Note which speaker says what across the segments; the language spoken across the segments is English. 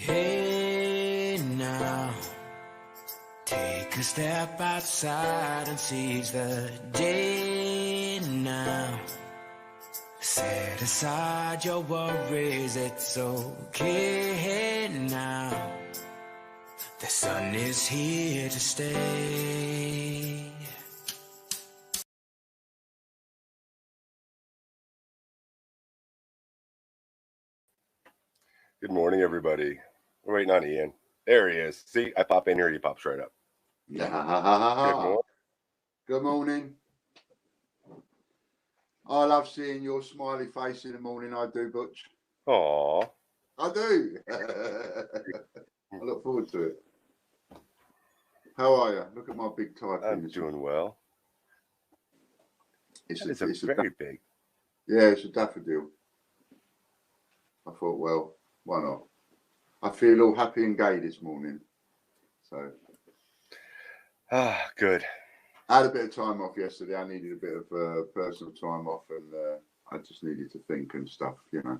Speaker 1: Hey now, take a step outside and seize the day now. Set aside your worries, it's okay now. The sun is here to stay.
Speaker 2: Good morning, everybody. We're waiting on Ian. There he is. See, I pop in here, he pops right up.
Speaker 3: Yeah.
Speaker 2: Good morning.
Speaker 3: Good morning. I love seeing your smiley face in the morning. I do, Butch.
Speaker 2: Aw.
Speaker 3: I do. I look forward to it. How are you? Look at my big type.
Speaker 2: I'm doing well.
Speaker 3: It's
Speaker 2: very big.
Speaker 3: Yeah, it's a daffodil. I thought, well, why not? I feel all happy and gay this morning. So.
Speaker 2: Good.
Speaker 3: I had a bit of time off yesterday. I needed a bit of personal time off, and I just needed to think and stuff, you know.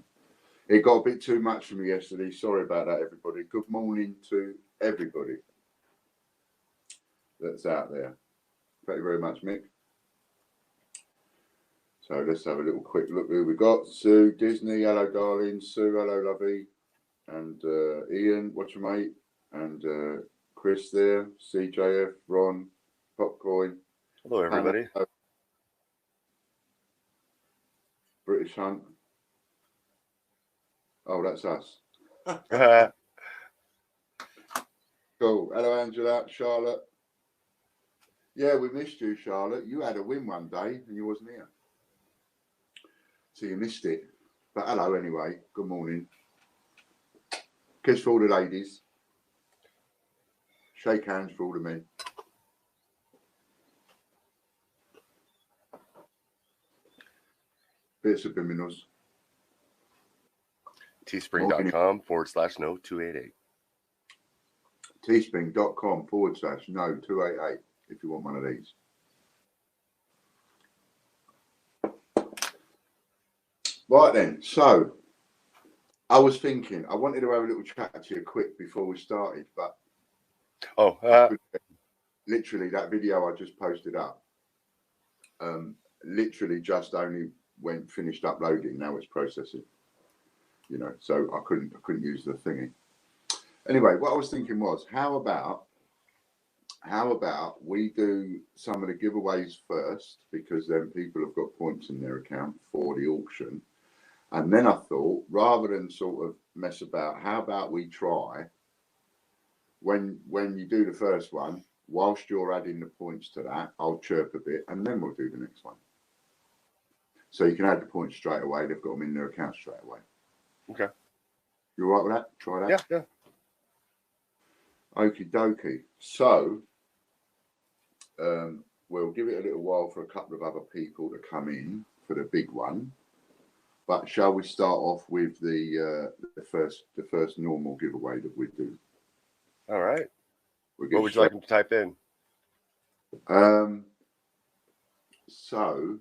Speaker 3: It got a bit too much for me yesterday. Sorry about that, everybody. Good morning to everybody that's out there. Thank you very much, Mick. So let's have a little quick look who we got. Sue, Disney, hello, darling. Sue, hello, lovey. And Ian, what's your mate? And Chris there. CJF, Ron, Popcoin.
Speaker 2: Hello, everybody.
Speaker 3: British Hunt. Oh, that's us. Cool. Hello, Angela, Charlotte. Yeah, we missed you, Charlotte. You had a win one day and you wasn't here. So you missed it. But hello anyway. Good morning. Kiss for all the ladies. Shake hands for all the men. Bits of subliminals.
Speaker 2: Teespring.com/no288.
Speaker 3: Teespring.com/no288 if you want one of these. Right then, so I was thinking, I wanted to have a little chat to you quick before we started, but literally that video I just posted up, literally just only finished uploading. Now it's processing, you know, so I couldn't use the thingy. Anyway, what I was thinking was, how about we do some of the giveaways first, because then people have got points in their account for the auction. And then I thought, rather than sort of mess about, how about we try, when you do the first one, whilst you're adding the points to that, I'll chirp a bit and then we'll do the next one. So you can add the points straight away. They've got them in their account straight away.
Speaker 2: Okay.
Speaker 3: You all right with that? Try that?
Speaker 2: Yeah.
Speaker 3: Okie dokie. So we'll give it a little while for a couple of other people to come in for the big one. But shall we start off with the first normal giveaway that we do?
Speaker 2: All right. What would you like them to type in?
Speaker 3: So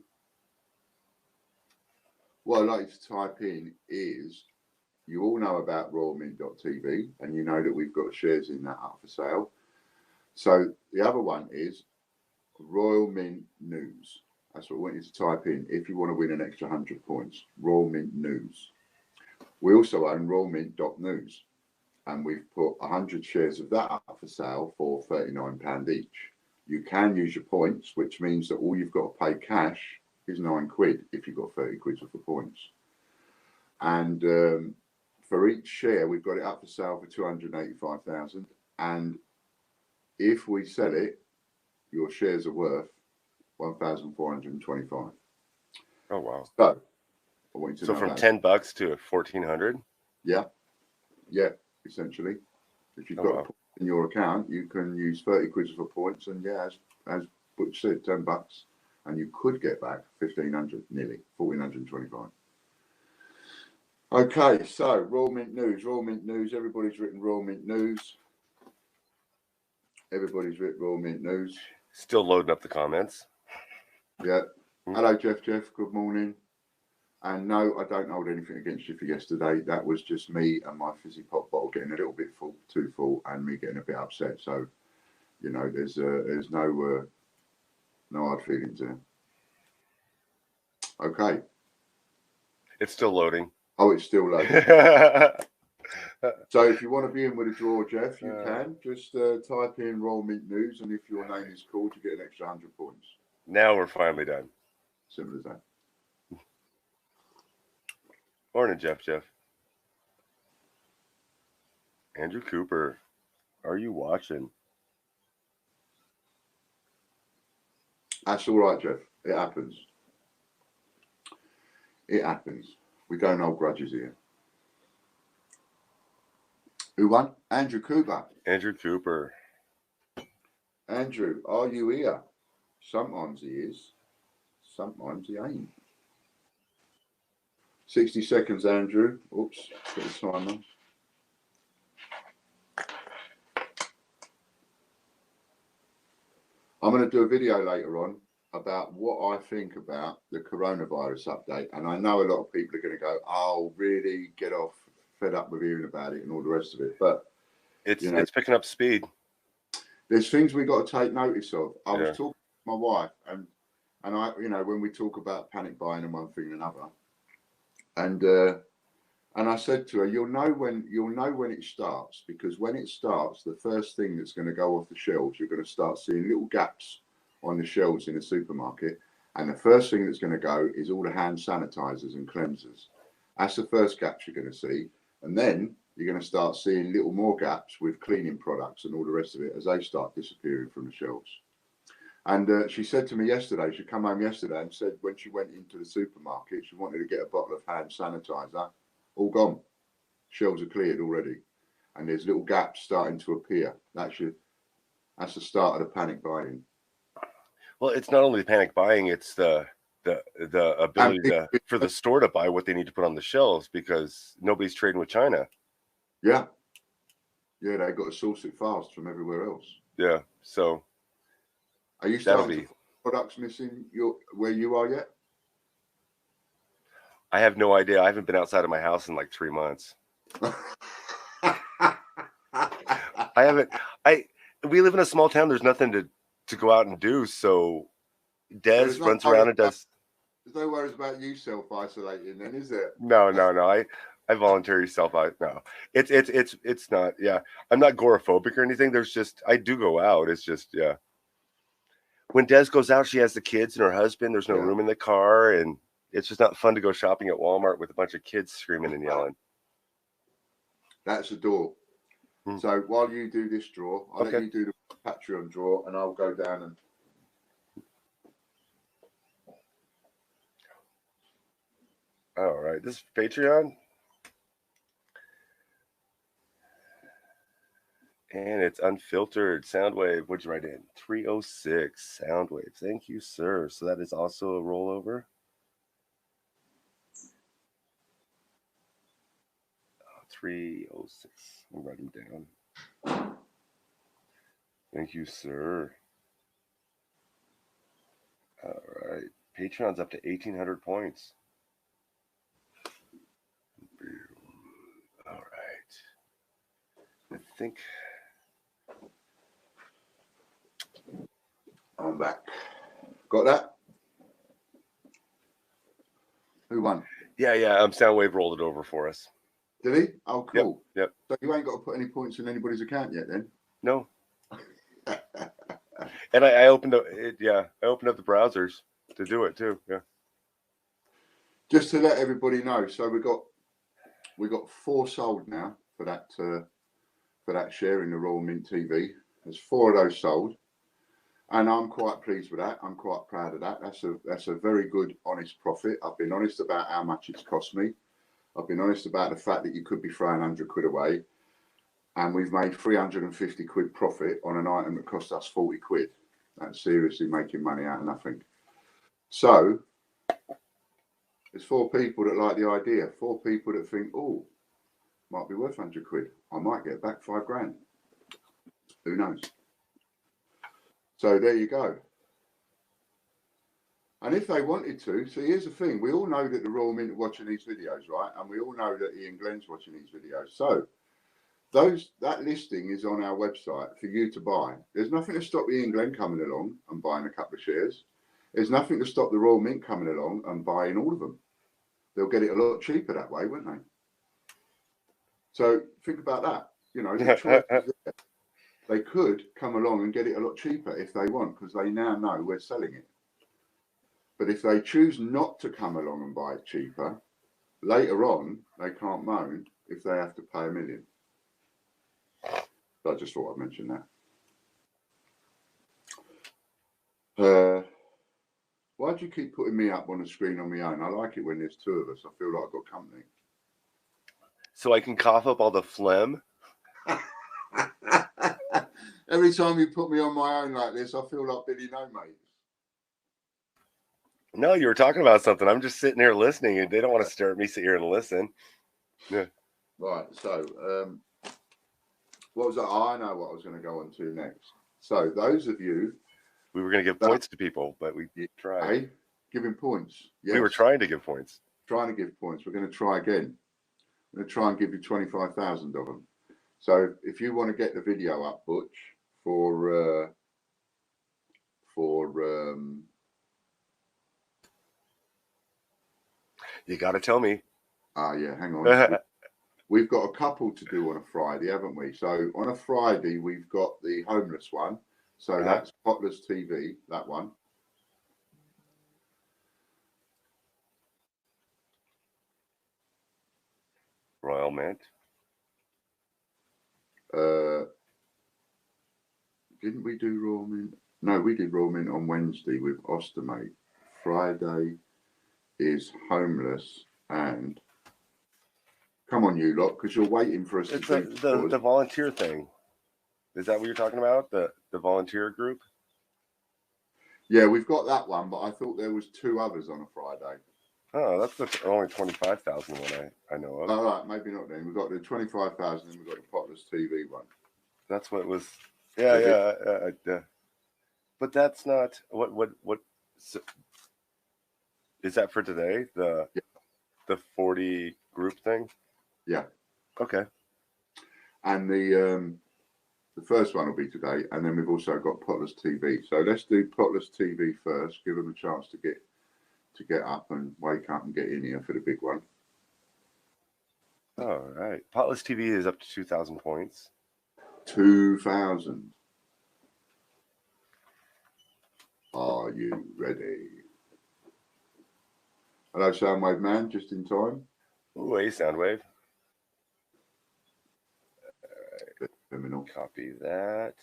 Speaker 3: what I'd like you to type in is, you all know about royalmint.tv, and you know that we've got shares in that up for sale. So the other one is Royal Mint News. That's what I want you to type in if you want to win an extra 100 points. Royal Mint News. We also own royalmint.news, and we've put 100 shares of that up for sale for £39 each. You can use your points, which means that all you've got to pay cash is £9 if you've got 30 quid worth of points. And for each share, we've got it up for sale for 285,000. And if we sell it, your shares are worth 1,425.
Speaker 2: Oh wow!
Speaker 3: So, I want you to know
Speaker 2: from
Speaker 3: that.
Speaker 2: $10 to 1,400.
Speaker 3: Yeah, essentially. If you've got points in your account, you can use 30 quid for points, and as Butch said, $10, and you could get back 1,500, nearly 1,425. Okay, so Royal Mint News. Everybody's written Royal Mint News. Royal Mint News.
Speaker 2: Still loading up the comments.
Speaker 3: Yeah. Hello, Jeff. Good morning. And no, I don't hold anything against you for yesterday. That was just me and my fizzy pop bottle bottle getting a little bit full, too full, and me getting a bit upset. So, you know, there's no hard feelings there. Okay.
Speaker 2: It's still loading.
Speaker 3: Oh, it's still loading. So if you want to be in with a draw, Jeff, you can. Just type in Royal Mint News, and if your name is called, you get an extra 100 points.
Speaker 2: Now we're finally done.
Speaker 3: Simple as that.
Speaker 2: Morning, Jeff. Andrew Cooper, are you watching?
Speaker 3: That's all right, Jeff. It happens. It happens. We don't hold grudges here. Who won? Andrew Cooper.
Speaker 2: Andrew Cooper.
Speaker 3: Andrew, are you here? Sometimes he is. Sometimes he ain't. 60 seconds, Andrew. Oops, put the timer. I'm going to do a video later on about what I think about the coronavirus update. And I know a lot of people are going to go, oh, really? Get off, fed up with hearing about it and all the rest of it. But
Speaker 2: it's picking up speed.
Speaker 3: There's things we got to take notice of. I was talking to my wife, and I, you know, when we talk about panic buying and one thing and another, and I said to her, you'll know when it starts, because when it starts, the first thing that's going to go off the shelves, you're going to start seeing little gaps on the shelves in the supermarket, and the first thing that's going to go is all the hand sanitizers and cleansers. That's the first gaps you're going to see, and then you're going to start seeing little more gaps with cleaning products and all the rest of it as they start disappearing from the shelves. And she said to me yesterday, she come home yesterday and said when she went into the supermarket, she wanted to get a bottle of hand sanitizer, all gone. Shelves are cleared already. And there's little gaps starting to appear. That's the start of the panic buying.
Speaker 2: Well, it's not only panic buying, it's the ability for the store to buy what they need to put on the shelves because nobody's trading with China.
Speaker 3: Yeah. Yeah, they got to source it fast from everywhere else.
Speaker 2: Yeah, so
Speaker 3: are you starting to find products missing where you are yet?
Speaker 2: I have no idea. I haven't been outside of my house in like 3 months. I haven't. We live in a small town. There's nothing to go out and do. So Des runs around and does.
Speaker 3: There's no worries about you self-isolating, then, is there?
Speaker 2: No. I voluntarily self-isolate. No, it's not. Yeah, I'm not agoraphobic or anything. There's just I do go out. It's just When Des goes out, she has the kids and her husband. There's no room in the car, and it's just not fun to go shopping at Walmart with a bunch of kids screaming and yelling.
Speaker 3: That's the door. So while you do this draw, I'll let you do the Patreon draw, and I'll go down and.
Speaker 2: All right, this is Patreon. And it's unfiltered Soundwave. What'd you write in? 306 Soundwave. Thank you, sir. So that is also a rollover. 306. I'll write them down. Thank you, sir. All right. Patreon's up to 1,800 points. All right. I think
Speaker 3: I'm back. Got that? Who won?
Speaker 2: Yeah. Soundwave rolled it over for us.
Speaker 3: Did he? Oh, cool.
Speaker 2: Yep.
Speaker 3: So you ain't got to put any points in anybody's account yet, then?
Speaker 2: No. And I opened up it. Yeah, I opened up the browsers to do it too. Yeah.
Speaker 3: Just to let everybody know, so we got 4 sold now for that share in the Royal Mint TV. There's 4 of those sold, and I'm quite pleased with that. I'm quite proud of that. That's a very good, honest profit. I've been honest about how much it's cost me. I've been honest about the fact that you could be throwing 100 quid away, and we've made 350 quid profit on an item that cost us 40 quid. That's seriously making money out of nothing. So there's 4 people that like the idea, 4 people that think, oh, might be worth 100 quid. I might get back 5 grand. Who knows? So there you go. And if they wanted to, so here's the thing. We all know that the Royal Mint are watching these videos, right? And we all know that Ian Glenn's watching these videos. So that listing is on our website for you to buy. There's nothing to stop Ian Glenn coming along and buying a couple of shares. There's nothing to stop the Royal Mint coming along and buying all of them. They'll get it a lot cheaper that way, won't they? So think about that. You know, the choice is there. They could come along and get it a lot cheaper if they want, because they now know we're selling it. But if they choose not to come along and buy it cheaper, later on, they can't moan if they have to pay $1 million. I just thought I'd mention that. Why do you keep putting me up on the screen on my own? I like it when there's two of us. I feel like I've got company.
Speaker 2: So I can cough up all the phlegm?
Speaker 3: Every time you put me on my own like this, I feel like Billy No Mates.
Speaker 2: No, you were talking about something. I'm just sitting here listening, and they don't want to stare at me, sit here and listen. Yeah.
Speaker 3: Right, so what was that? Oh, I know what I was going to go on to next. So those of you...
Speaker 2: We were going to give points to people, but we tried.
Speaker 3: Hey, giving points. Yes.
Speaker 2: We were trying to give points.
Speaker 3: Trying to give points. We're going to try again. I'm going to try and give you 25,000 of them. So if you want to get the video up, Butch, for
Speaker 2: you got to tell me.
Speaker 3: Yeah, hang on. We've got a couple to do on a Friday, haven't we? So on a Friday, we've got the homeless one. So that's Potless TV, that one.
Speaker 2: Royal Mint.
Speaker 3: Didn't we do Royal Mint? No, we did Royal Mint on Wednesday with Ostomate. Friday is homeless and come on, you lot, because you're waiting for us to do
Speaker 2: the volunteer thing. Is that what you're talking about? The volunteer group?
Speaker 3: Yeah, we've got that one, but I thought there was two others on a Friday.
Speaker 2: Oh, that's the only 25,000 one I know of.
Speaker 3: All right, maybe not then. We've got the 25,000 and we've got the Potless TV one.
Speaker 2: That's what it was. Yeah. But that's not what so, is that for today? The 40 group thing?
Speaker 3: Yeah.
Speaker 2: Okay.
Speaker 3: And the first one will be today, and then we've also got Potless TV. So let's do Potless TV first. Give them a chance to get up and wake up and get in here for the big one.
Speaker 2: All right. Potless TV is up to 2,000 points.
Speaker 3: 2,000. Are you ready? Hello, Soundwave Man, just in time.
Speaker 2: Ooh, hey, Soundwave.
Speaker 3: Criminal.
Speaker 2: Copy that.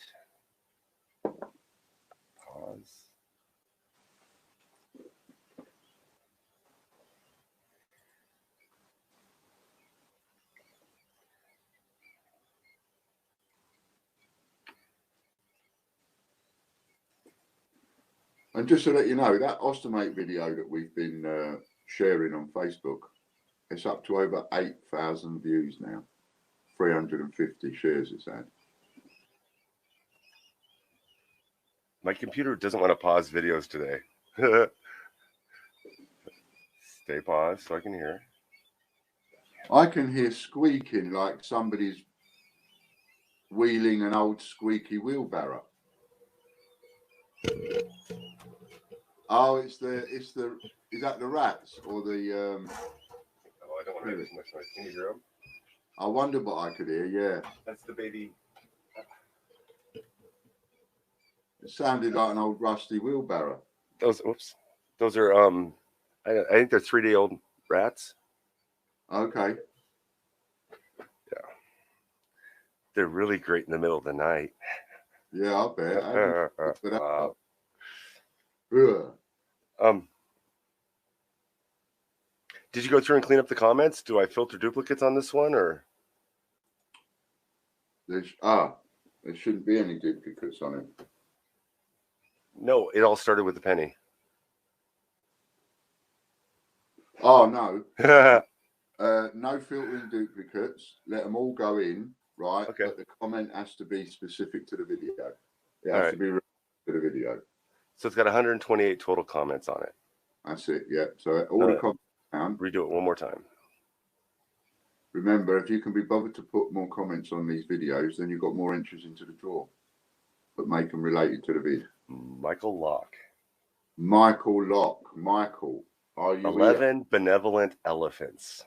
Speaker 2: Pause.
Speaker 3: And just to let you know, that Ostomate video that we've been sharing on Facebook, it's up to over 8,000 views now. 350 shares it's had.
Speaker 2: My computer doesn't want to pause videos today. Stay paused so I can hear.
Speaker 3: I can hear squeaking like somebody's wheeling an old squeaky wheelbarrow. Oh, is that the rats or the
Speaker 2: Oh, I don't want to make too much noise. Can you hear them?
Speaker 3: I wonder what I could hear, yeah.
Speaker 2: That's the baby.
Speaker 3: It sounded like an old rusty wheelbarrow.
Speaker 2: Those are I think they're 3-day-old rats.
Speaker 3: Okay.
Speaker 2: Yeah. They're really great in the middle of the night.
Speaker 3: Yeah, I bet.
Speaker 2: Did you go through and clean up the comments? Do I filter duplicates on this one or?
Speaker 3: There shouldn't be any duplicates on it.
Speaker 2: No, it all started with the penny.
Speaker 3: Oh, no. No filtering duplicates. Let them all go in, right?
Speaker 2: Okay.
Speaker 3: But the comment has to be specific to the video. It has to be related to the video.
Speaker 2: So it's got 128 total comments on it.
Speaker 3: That's it, yeah. So all the comments down.
Speaker 2: Redo it one more time.
Speaker 3: Remember, if you can be bothered to put more comments on these videos, then you've got more entries into the draw. But make them related to the vid.
Speaker 2: Michael Locke.
Speaker 3: Michael Locke. Michael, are you
Speaker 2: 11 benevolent elephants.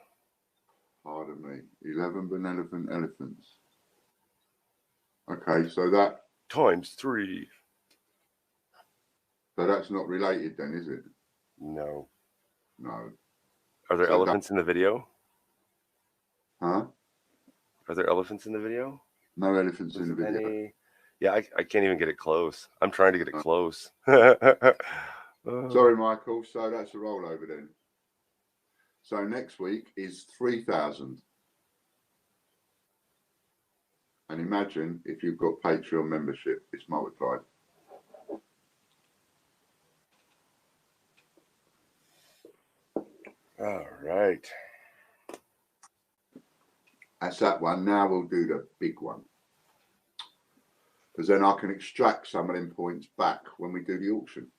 Speaker 3: Pardon me. 11 benevolent elephants. Okay, so that
Speaker 2: Times 3.
Speaker 3: so that's not related then, is it?
Speaker 2: No.
Speaker 3: No.
Speaker 2: Are there
Speaker 3: So
Speaker 2: elephants in the video?
Speaker 3: Huh?
Speaker 2: Are there elephants in the video?
Speaker 3: No elephants in the video.
Speaker 2: Any... Yeah, I can't even get it close. I'm trying to get it close.
Speaker 3: Sorry, Michael. So that's a rollover then. So next week is 3,000. And imagine if you've got Patreon membership, it's multiplied.
Speaker 2: All right.
Speaker 3: That's that one. Now we'll do the big one. Because then I can extract some of them points back when we do the auction.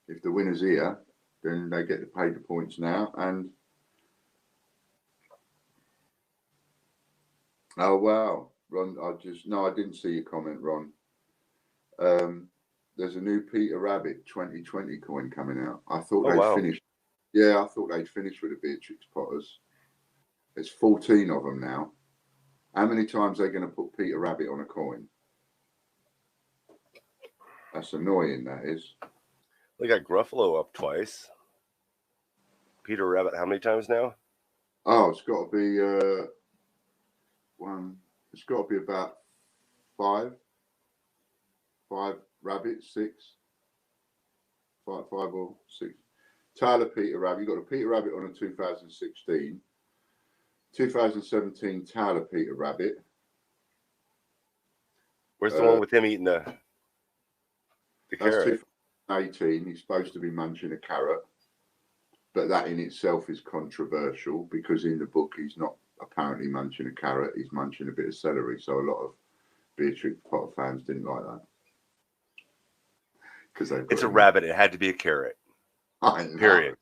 Speaker 3: If the winner's here, then they get to pay the points now. And oh wow, Ron, I didn't see your comment, Ron. There's a new Peter Rabbit 2020 coin coming out. I thought they'd finished. Yeah, I thought they'd finished with the Beatrix Potters. There's 14 of them now. How many times are they going to put Peter Rabbit on a coin? That's annoying, that is.
Speaker 2: They got Gruffalo up twice. Peter Rabbit, how many times now?
Speaker 3: Oh, it's got to be one. It's got to be about five rabbits, five or six. Tyler Peter Rabbit. You got a Peter Rabbit on a 2016, 2017 Tyler Peter Rabbit.
Speaker 2: Where's the one with him eating the carrot?
Speaker 3: 2018. He's supposed to be munching a carrot, but that in itself is controversial because in the book he's not apparently munching a carrot. He's munching a bit of celery. So a lot of Beatrix Potter fans didn't like that because
Speaker 2: it's a rabbit. It had to be a carrot.
Speaker 3: I know.
Speaker 2: Period.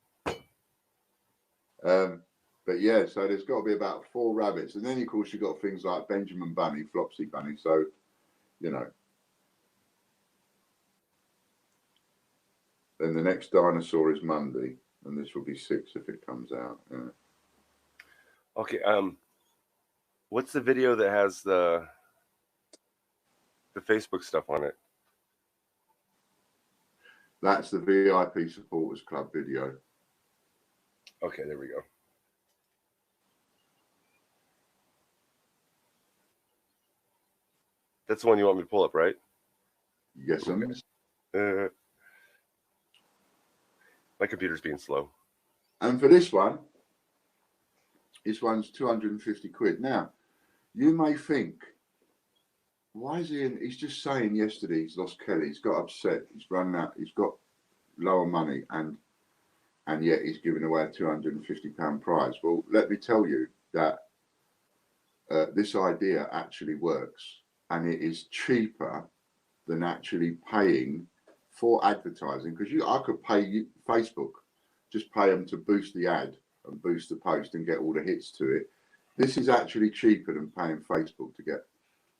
Speaker 3: But yeah, so there's got to be about 4 rabbits, and then of course you've got things like Benjamin Bunny, Flopsy Bunny. So you know. Then the next dinosaur is Monday, and this will be 6 if it comes out. Yeah.
Speaker 2: Okay. What's the video that has the Facebook stuff on it?
Speaker 3: That's the VIP Supporters Club video.
Speaker 2: Okay, there we go. That's the one you want me to pull up, right?
Speaker 3: Yes,
Speaker 2: okay. My computer's being slow.
Speaker 3: And for this one's 250 quid. Now, you may think, why is he in? He's just saying yesterday he's lost Kelly. He's got upset. He's run out. He's got lower money, and yet he's giving away a £250 prize. Well, let me tell you that this idea actually works, and it is cheaper than actually paying for advertising, because I could pay Facebook, just pay them to boost the ad and boost the post and get all the hits to it. This is actually cheaper than paying Facebook to get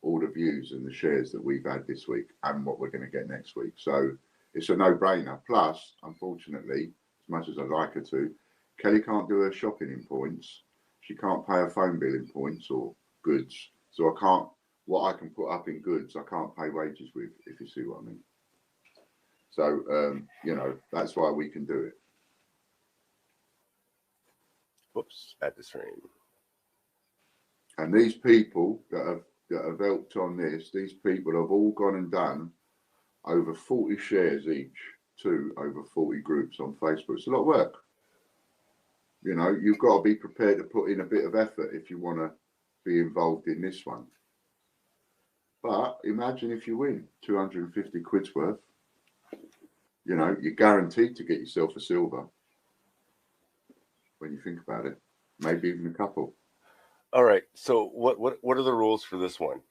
Speaker 3: all the views and the shares that we've had this week and what we're going to get next week. So it's a no-brainer. Plus, unfortunately, as much as I'd like her to, Kelly can't do her shopping in points. She can't pay her phone bill in points or goods. So I can't, what I can put up in goods, I can't pay wages with, if you see what I mean. So, you know, that's why we can do it.
Speaker 2: Whoops, at the stream.
Speaker 3: And these people that have helped on this, these people have all gone and done over 40 shares each to over 40 groups on Facebook. It's a lot of work. You know, you've got to be prepared to put in a bit of effort if you want to be involved in this one. But imagine if you win 250 quid's worth. You know, you're guaranteed to get yourself a silver when you think about it. Maybe even a couple. All
Speaker 2: right. So what are the rules for this one?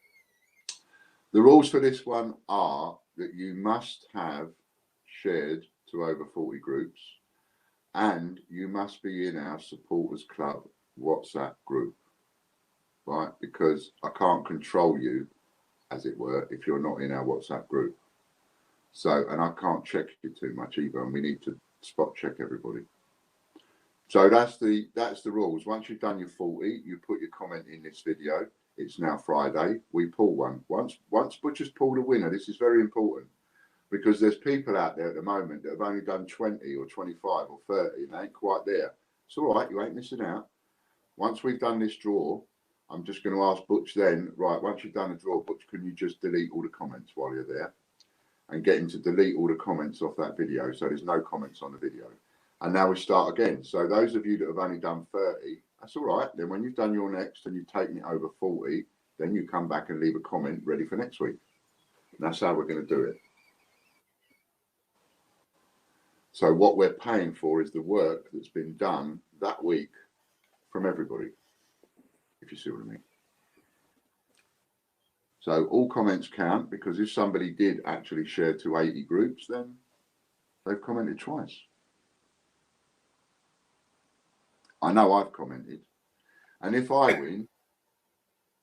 Speaker 3: The rules for this one are that you must have shared to over 40 groups, and you must be in our supporters club WhatsApp group, right? Because I can't control you, as it were, if you're not in our WhatsApp group. So, and I can't check you too much either, and we need to spot check everybody. So that's the rules. Once you've done your 40, you put your comment in this video. It's now Friday. We pull one. Once Butcher's pulled a winner, this is very important, because there's people out there at the moment that have only done 20 or 25 or 30 and they ain't quite there. It's all right, you ain't missing out. Once we've done this draw, I'm just going to ask Butch then, right, once you've done a draw, Butch, can you just delete all the comments while you're there? And get him to delete all the comments off that video, so there's no comments on the video. And now we start again. So those of you that have only done 30, that's all right. Then when you've done your next and you've taken it over 40, then you come back and leave a comment ready for next week. And that's how we're going to do it. So what we're paying for is the work that's been done that week from everybody, if you see what I mean. So all comments count, because if somebody did actually share to 80 groups, then they've commented twice. I know I've commented. And if I win,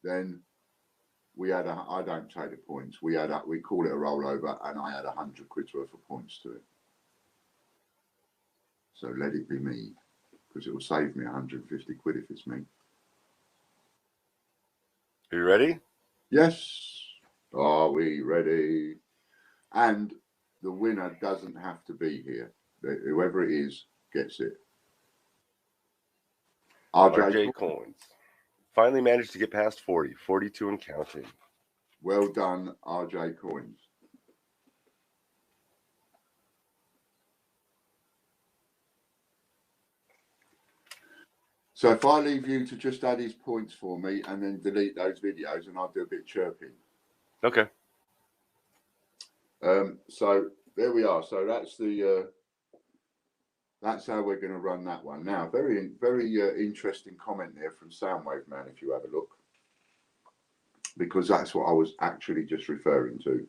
Speaker 3: then we add I don't take the points. We call it a rollover, and I add 100 quid's worth of points to it. So let it be me, because it will save me 150 quid if it's me.
Speaker 2: Are you ready?
Speaker 3: Yes. Are we ready? And the winner doesn't have to be here. Whoever it is gets it.
Speaker 2: RJ Coins. Finally managed to get past 40, 42 and counting.
Speaker 3: Well done, RJ Coins. So if I leave you to just add his points for me and then delete those videos, and I'll do a bit of chirping.
Speaker 2: Okay.
Speaker 3: So there we are. So that's the that's how we're going to run that one. Now, very interesting comment there from Soundwave Man, if you have a look, because that's what I was actually just referring to.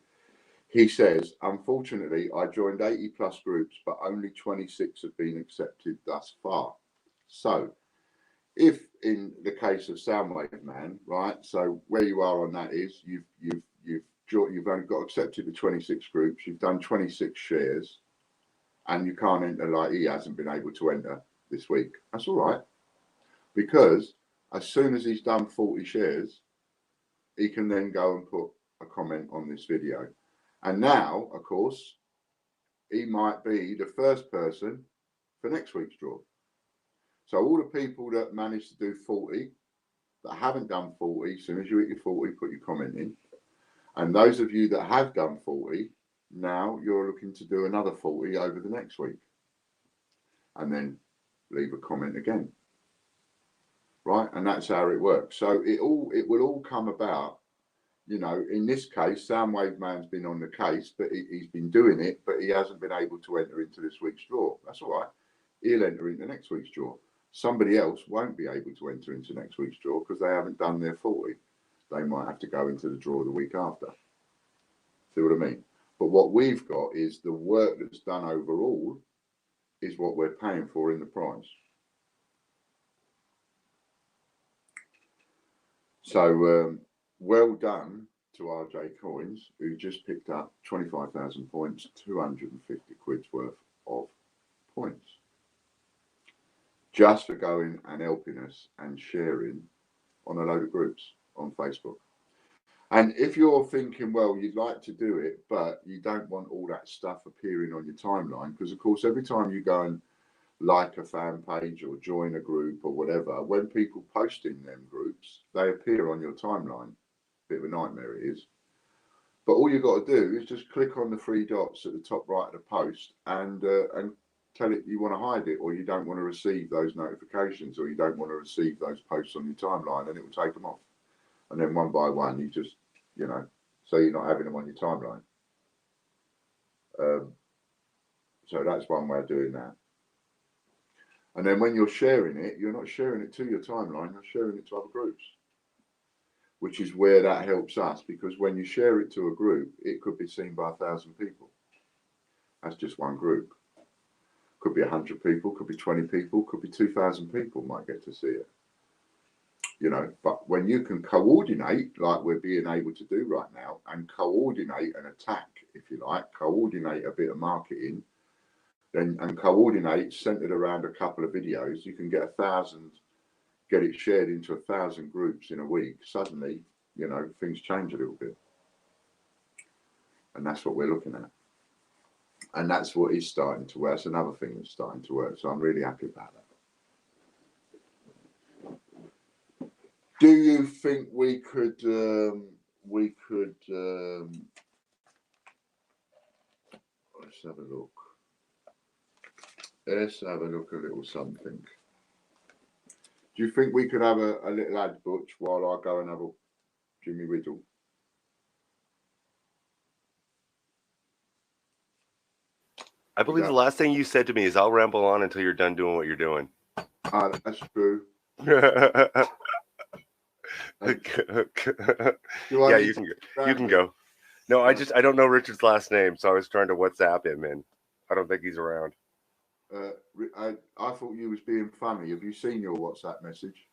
Speaker 3: He says, unfortunately, I joined 80 plus groups, but only 26 have been accepted thus far. So if in the case of Soundwave Man, right, so where you are on that is you've only got accepted to 26 groups, you've done 26 shares, and you can't enter, like he hasn't been able to enter this week. That's all right, because as soon as he's done 40 shares, he can then go and put a comment on this video. And now, of course, he might be the first person for next week's draw. So all the people that managed to do 40, that haven't done 40, as soon as you hit your 40, put your comment in. And those of you that have done 40, now you're looking to do another 40 over the next week. And then leave a comment again. Right? And that's how it works. So it will all come about, you know, in this case, Soundwave Man's been on the case, but he's been doing it, but he hasn't been able to enter into this week's draw. That's all right. He'll enter into next week's draw. Somebody else won't be able to enter into next week's draw because they haven't done their 40. They might have to go into the draw the week after. See what I mean? But what we've got is the work that's done overall is what we're paying for in the price. So well done to RJ Coins, who just picked up 25,000 points, 250 quid's worth of points, just for going and helping us and sharing on a load of groups on Facebook. And if you're thinking, well, you'd like to do it, but you don't want all that stuff appearing on your timeline, because, of course, every time you go and like a fan page or join a group or whatever, when people post in them groups, they appear on your timeline. Bit of a nightmare it is. But all you've got to do is just click on the three dots at the top right of the post and tell it you want to hide it, or you don't want to receive those notifications, or you don't want to receive those posts on your timeline, and it will take them off. And then one by one, you just, you know, so you're not having them on your timeline. So that's one way of doing that. And then when you're sharing it, you're not sharing it to your timeline, you're sharing it to other groups, which is where that helps us, because when you share it to a group, it could be seen by 1,000 people. That's just one group. Could be 100 people, could be 20 people, could be 2,000 people might get to see it. you know, but when you can coordinate, like we're being able to do right now, and coordinate an attack, if you like, coordinate a bit of marketing, then and coordinate centered around a couple of videos, you can get 1,000, get it shared into 1,000 groups in a week. Suddenly, you know, things change a little bit. And that's what we're looking at. And that's what is starting to work. That's another thing that's starting to work. So I'm really happy about that. Do you think we could let's have a look. Let's have a look, a little something. Do you think we could have a little ad, Butch, while I go and have a Jimmy Riddle?
Speaker 2: I believe the last thing you said to me is, "I'll ramble on until you're done doing what you're doing."
Speaker 3: That's true.
Speaker 2: Yeah, you can go. No, I don't know Richard's last name, so I was trying to WhatsApp him, and I don't think he's around.
Speaker 3: I thought you was being funny. Have you seen your WhatsApp message?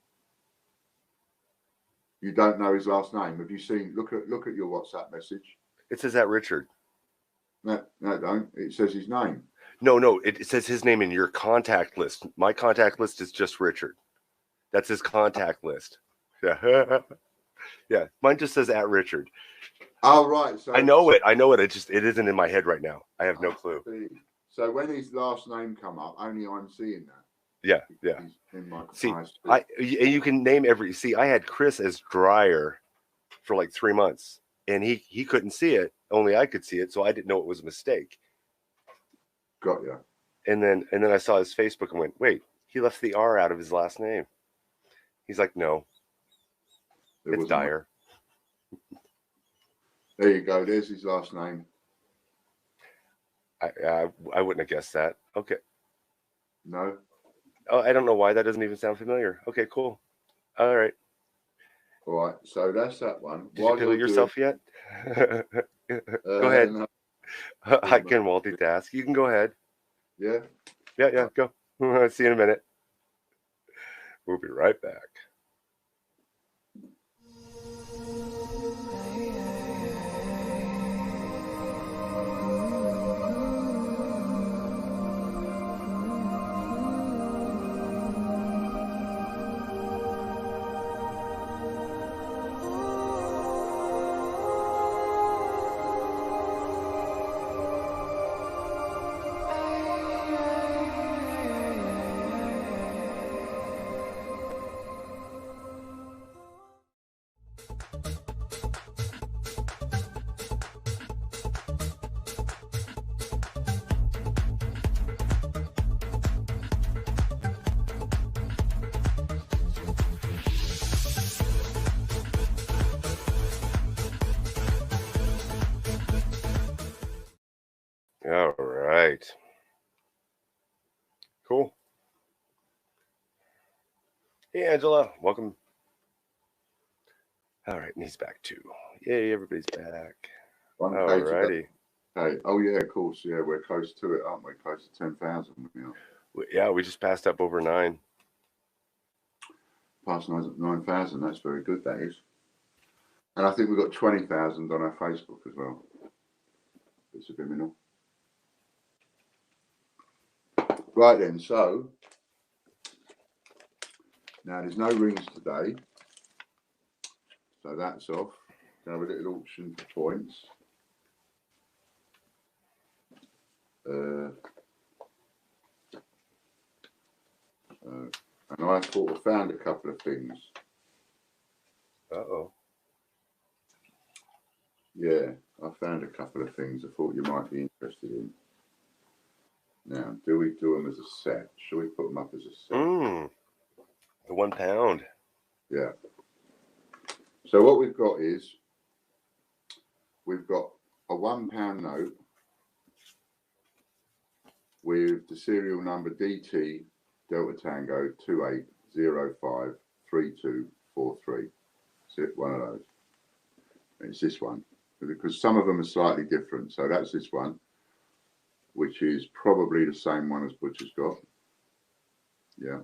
Speaker 3: You don't know his last name. Have you seen? Look at your WhatsApp message.
Speaker 2: It says that Richard.
Speaker 3: No, don't. It says his name.
Speaker 2: No, it says his name in your contact list. My contact list is just Richard. That's his contact list. Yeah, yeah. Mine just says at Richard.
Speaker 3: Oh, right. So
Speaker 2: I know it. It isn't in my head right now. I have no clue.
Speaker 3: So when his last name come up, only I'm seeing that.
Speaker 2: Yeah.
Speaker 3: In my
Speaker 2: you can name every. See, I had Chris as Dyer for like 3 months, and he couldn't see it. Only I could see it, so I didn't know it was a mistake.
Speaker 3: Got you.
Speaker 2: And then I saw his Facebook and went, wait, he left the R out of his last name. He's like, no, it's Dyer.
Speaker 3: There you go. There's his last name.
Speaker 2: I wouldn't have guessed that. Okay.
Speaker 3: No.
Speaker 2: Oh, I don't know why that doesn't even sound familiar. Okay, cool. All right.
Speaker 3: All right. So that's that one.
Speaker 2: Did you kill yourself yet? Go ahead. No. I can multitask. You can go ahead.
Speaker 3: Yeah.
Speaker 2: Yeah. Go. See you in a minute. We'll be right back. All right. Cool. Hey, Angela. Welcome. All right. And he's back too. Yay, everybody's back. All righty.
Speaker 3: Hey. Oh, yeah, of course. Yeah, we're close to it, aren't we? Close to 10,000.
Speaker 2: Yeah, we just passed up over 9.
Speaker 3: Past 9,000. That's very good, that is. And I think we've got 20,000 on our Facebook as well. It's a criminal. Right then, so now there's no rings today, so that's off. Gonna have a little auction for points. And I found a couple of things.
Speaker 2: Uh-oh.
Speaker 3: Yeah, I found a couple of things I thought you might be interested in. Now, do we do them as a set? Shall we put them up as a set?
Speaker 2: The £1.
Speaker 3: Yeah. So what we've got is, we've got a £1 note with the serial number DT Delta Tango 28053243. Is it one of those? It's this one, because some of them are slightly different. So that's this one, which is probably the same one as Butcher's got. Yeah.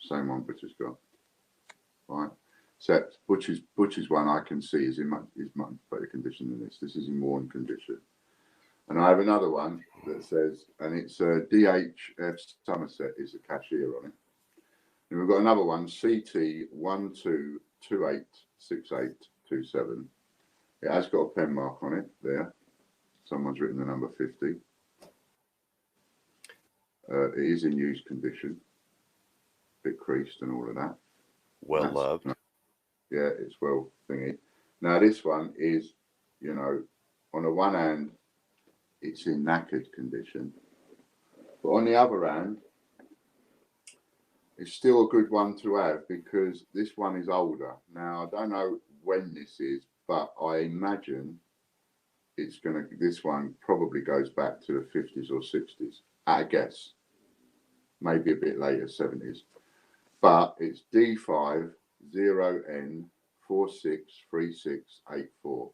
Speaker 3: Same one Butcher's got. Right. Except Butcher's one I can see is much better condition than this. This is in worn condition. And I have another one that says, and it's DHF Somerset is the cashier on it. And we've got another one, CT12286827. It has got a pen mark on it there. Someone's written the number 50. It is in used condition, bit creased and all of that.
Speaker 2: Well loved.
Speaker 3: Yeah, it's well thingy. Now this one is, you know, on the one hand, it's in knackered condition, but on the other hand, it's still a good one to have because this one is older. Now I don't know when this is, but I imagine this one probably goes back to the 50s or 60s, at a guess. Maybe a bit later, 70s. But it's D50N463684.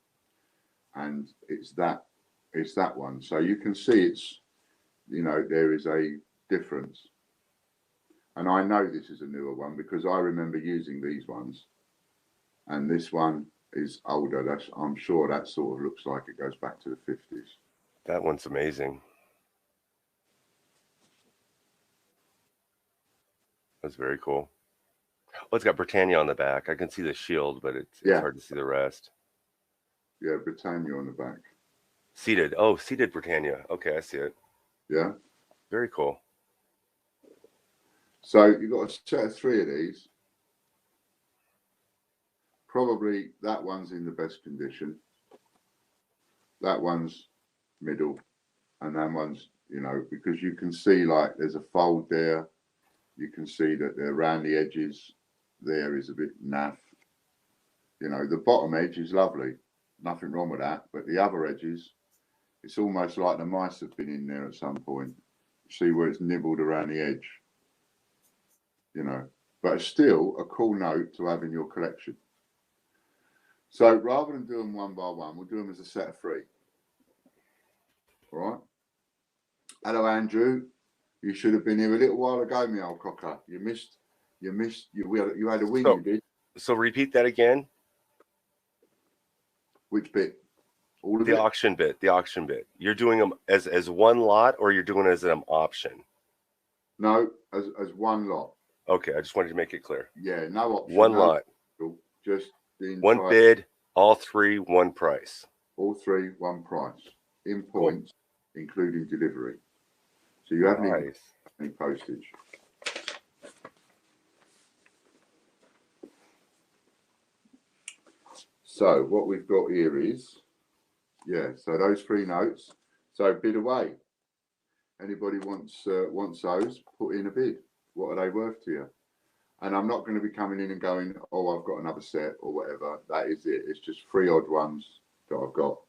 Speaker 3: And it's that one. So you can see it's, you know, there is a difference. And I know this is a newer one because I remember using these ones. And this one is older. I'm sure that sort of looks like it goes back to the 50s.
Speaker 2: That one's amazing. That's very cool. Oh, it's got Britannia on the back. I can see the shield, but it's hard to see the rest.
Speaker 3: Yeah, Britannia on the back.
Speaker 2: Seated. Oh, seated Britannia. Okay, I see it.
Speaker 3: Yeah.
Speaker 2: Very cool.
Speaker 3: So you've got a set of 3 of these. Probably that one's in the best condition. That one's middle. And that one's, you know, because you can see like there's a fold there. You can see that around the edges there is a bit naff. You know, the bottom edge is lovely. Nothing wrong with that. But the other edges, it's almost like the mice have been in there at some point. You see where it's nibbled around the edge. You know, but it's still a cool note to have in your collection. So rather than do them one by one, we'll do them as a set of 3. All right. Hello, Andrew. You should have been here a little while ago, me old cocker. You had a win, you did.
Speaker 2: So repeat that again.
Speaker 3: Which bit? All of
Speaker 2: the
Speaker 3: it?
Speaker 2: auction bit. The auction bit. You're doing them as one lot, or you're doing it as an option?
Speaker 3: No, as one lot.
Speaker 2: Okay, I just wanted to make it clear.
Speaker 3: Yeah, no option.
Speaker 2: One lot.
Speaker 3: Just the entire,
Speaker 2: one bid, all 3, one price.
Speaker 3: All 3, one price. In points, including delivery. So you haven't even any postage. So what we've got here is, so those 3 notes. So bid away. Anybody wants those, put in a bid. What are they worth to you? And I'm not going to be coming in and going, oh, I've got another set or whatever. That is it. It's just 3 odd ones that I've got.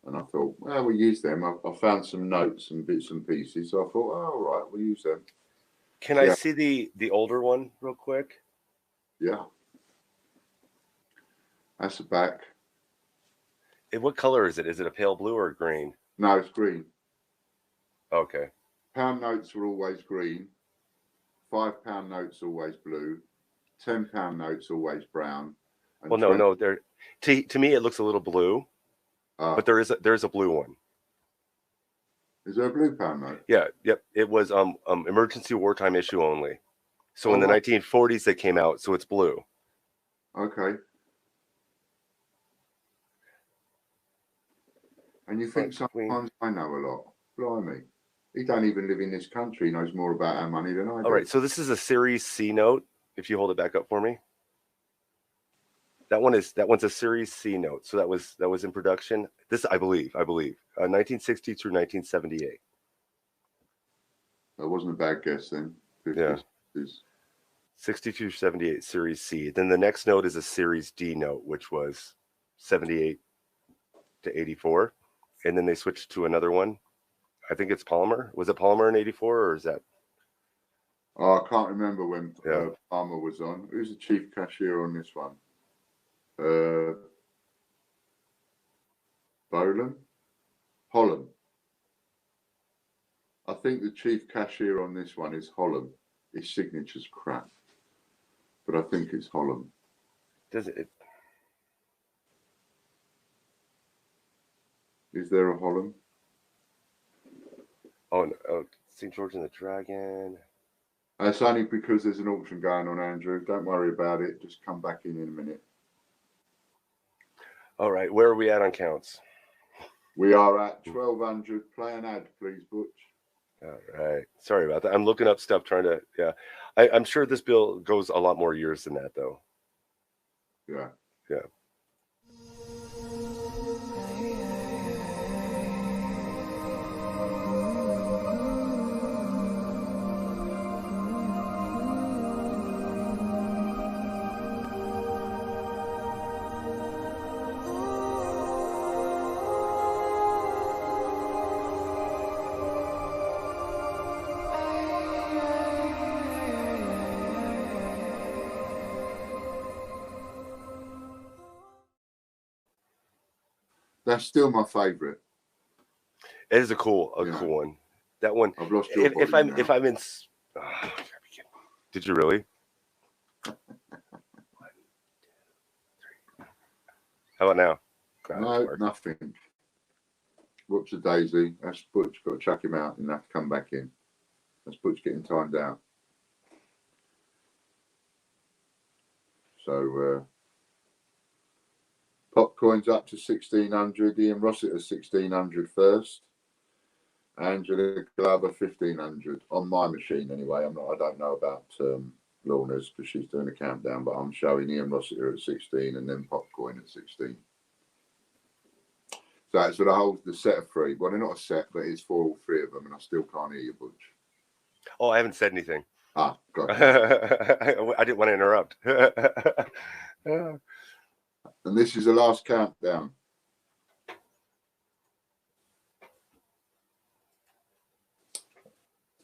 Speaker 3: And I thought, well, we'll use them. I found some notes and bits and pieces. So I thought, oh, all right, we'll use them.
Speaker 2: Can I see the older one real quick?
Speaker 3: Yeah. That's the back.
Speaker 2: What color is it? Is it a pale blue or green?
Speaker 3: No, it's green.
Speaker 2: Okay.
Speaker 3: Pound notes are always green. £5 notes always blue. £10 notes always brown.
Speaker 2: Well, no. They're to me it looks a little blue, but there's a blue one.
Speaker 3: Is there a blue pound note?
Speaker 2: Yeah. Yep. It was emergency wartime issue only. So in the 1940s they came out, so it's blue.
Speaker 3: Okay. And you think sometimes I know a lot. Blimey. He don't even live in this country. He knows more about our money than I do.
Speaker 2: All right. So this is a Series C note. If you hold it back up for me. That one's a Series C note. So that was in production. This I believe 1960 through 1978.
Speaker 3: That wasn't a bad guess then. 50s.
Speaker 2: Yeah. 62 78 Series C. Then the next note is a Series D note, which was 78 to 84. And then they switched to another one. I think it's Palmer. Was it Palmer in 84 or is that?
Speaker 3: Oh, I can't remember when Palmer was on. Who's the chief cashier on this one? Holland. I think the chief cashier on this one is Holland. His signature's crap. but I think it's Holland.
Speaker 2: Does it?
Speaker 3: Is there a Holland?
Speaker 2: Oh, no, oh, St. George and the Dragon.
Speaker 3: That's only because there's an auction going on, Andrew. Don't worry about it. Just come back in a minute.
Speaker 2: All right, where are we at on counts?
Speaker 3: We are at 1200. Play an ad, please, Butch.
Speaker 2: All right. Sorry about that. I'm looking up stuff trying to, yeah. I'm sure this bill goes a lot more years than that, though.
Speaker 3: Yeah.
Speaker 2: Yeah.
Speaker 3: That's still my favourite.
Speaker 2: It is a cool one. That one.
Speaker 3: I've lost your
Speaker 2: If I'm in, oh, did you really? How about now?
Speaker 3: No, nothing. Whoops a daisy. That's Butch. Got to chuck him out and have to come back in. That's Butch getting timed out. So Popcoin's up to 1600. Ian Rossiter's 1600 first. Angela Glover 1500 on my machine anyway. I don't know about Lorna's because she's doing a countdown, but I'm showing Ian Rossiter at 16 and then Popcoin at 16. So that's for the set of three. Well, they're not a set, but it's for all three of them, and I still can't hear you, Butch.
Speaker 2: Oh, I haven't said anything.
Speaker 3: Ah, got
Speaker 2: I didn't want to interrupt.
Speaker 3: And this is the last countdown.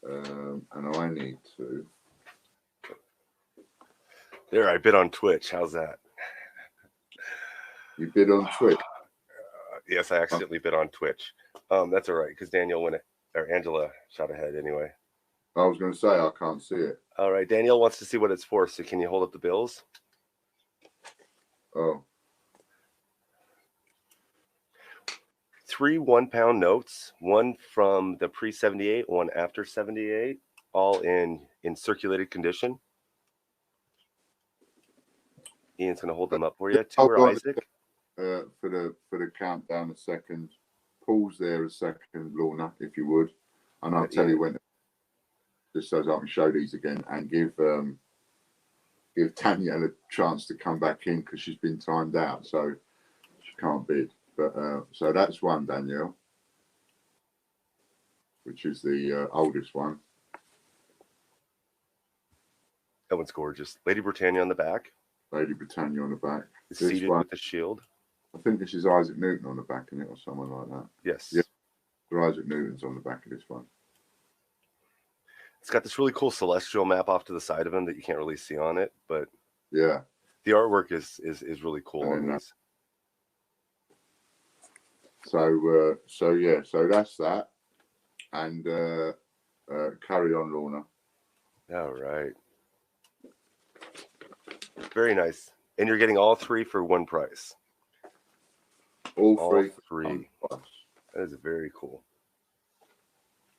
Speaker 3: And I need to.
Speaker 2: There, I bid on Twitch. How's that?
Speaker 3: You bid on Twitch?
Speaker 2: Yes, I accidentally bid on Twitch. That's all right because Daniel went it, or Angela shot ahead anyway.
Speaker 3: I was going to say I can't see it.
Speaker 2: All right, Daniel wants to see what it's for. So can you hold up the bills?
Speaker 3: Oh.
Speaker 2: 3 1-pound notes, one from the pre-78, one after 78, all in circulated condition. Ian's going to hold them up for you. To or Isaac?
Speaker 3: For the countdown a second. Pause there a second, Lorna, if you would. And I'll tell you when, just so I can show these again and give Tanya a chance to come back in because she's been timed out, so she can't bid. But so that's one, Danielle, which is the oldest one.
Speaker 2: That one's gorgeous. Lady Britannia on the back.
Speaker 3: Lady Britannia on the back.
Speaker 2: It's seated with the shield.
Speaker 3: I think this is Isaac Newton on the back, isn't it, or someone like that?
Speaker 2: Yes.
Speaker 3: Yeah. Isaac Newton's on the back of this one.
Speaker 2: It's got this really cool celestial map off to the side of him that you can't really see on it, but
Speaker 3: yeah,
Speaker 2: the artwork is really cool on these.
Speaker 3: So yeah, so that's that, and carry on, Lorna.
Speaker 2: All right, very nice, and you're getting all three for one price.
Speaker 3: All three.
Speaker 2: That is very cool.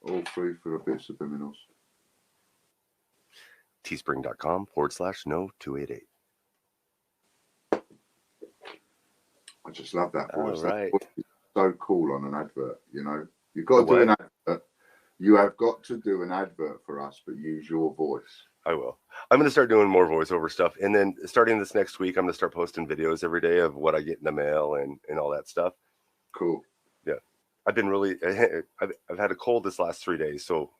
Speaker 3: All three for a bit subliminals.
Speaker 2: Teespring.com/no288.
Speaker 3: I just love that voice.
Speaker 2: All right.
Speaker 3: That voice is so cool on an advert, you know. You've got to do an advert. You have got to do an advert for us, but use your voice.
Speaker 2: I will. I'm going to start doing more voiceover stuff. And then starting this next week, I'm going to start posting videos every day of what I get in the mail and all that stuff.
Speaker 3: Cool.
Speaker 2: Yeah. I've been really, I've had a cold this last 3 days. So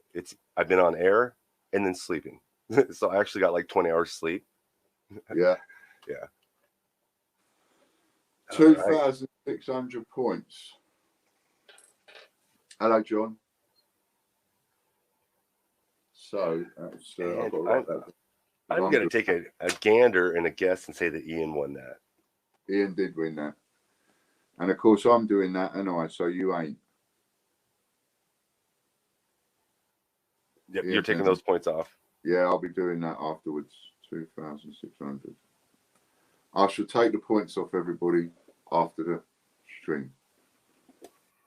Speaker 2: I've been on air and then sleeping. So I actually got like 20 hours sleep.
Speaker 3: Yeah.
Speaker 2: Yeah.
Speaker 3: 2,600 points. Hello, John. So that's,
Speaker 2: I'm going to take a gander and a guess and say that Ian won that.
Speaker 3: Ian did win that. And of course, I'm doing that, and so you ain't.
Speaker 2: Yep, you're taking those points off.
Speaker 3: Yeah, I'll be doing that afterwards 2,600. I shall take the points off everybody after the stream.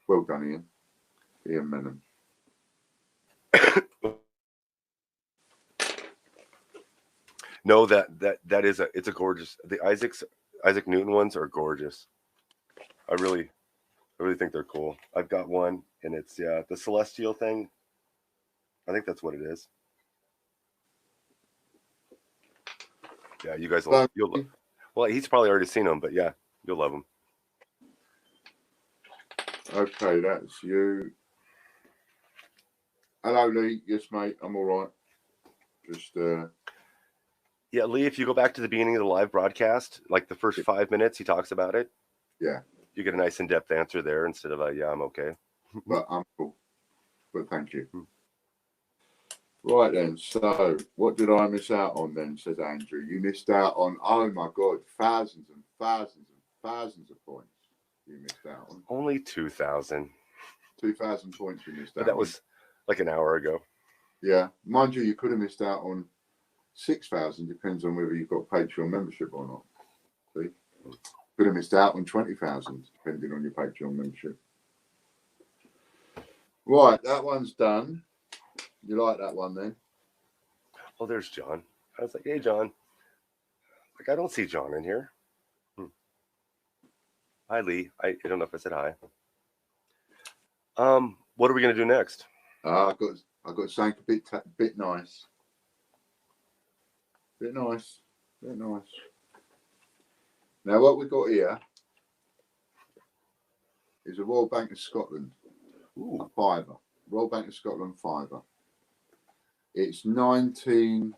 Speaker 3: Well done, Ian Menon.
Speaker 2: No, that is it's a gorgeous. The Isaac Newton ones are gorgeous. I really think they're cool. I've got one, and it's the celestial thing. I think that's what it is. Yeah, you guys will. Well, he's probably already seen them, but yeah, you'll love them.
Speaker 3: Okay, that's you. Hello, Lee. Yes, mate. I'm all right. Just
Speaker 2: yeah, Lee. If you go back to the beginning of the live broadcast, like the first 5 minutes, he talks about it.
Speaker 3: Yeah.
Speaker 2: You get a nice in-depth answer there instead of a yeah, I'm okay.
Speaker 3: But I'm cool. But thank you. Right then, so what did I miss out on then, says Andrew? You missed out on, oh my God, thousands and thousands and thousands of points you missed out on.
Speaker 2: Only 2,000.
Speaker 3: 2,000 points you missed out on.
Speaker 2: That was like an hour ago.
Speaker 3: Yeah. Mind you, you could have missed out on 6,000, depends on whether you've got Patreon membership or not. See? Could have missed out on 20,000, depending on your Patreon membership. Right, that one's done. You like that one then?
Speaker 2: Oh, there's John. I was like, hey, John. Like, I don't see John in here. Hi, Lee. I don't know if I said hi. What are we gonna do next?
Speaker 3: I got something a bit nice. Bit nice. Now what we've got here is a Royal Bank of Scotland. Ooh. A fiver. Royal Bank of Scotland fiver. It's 19.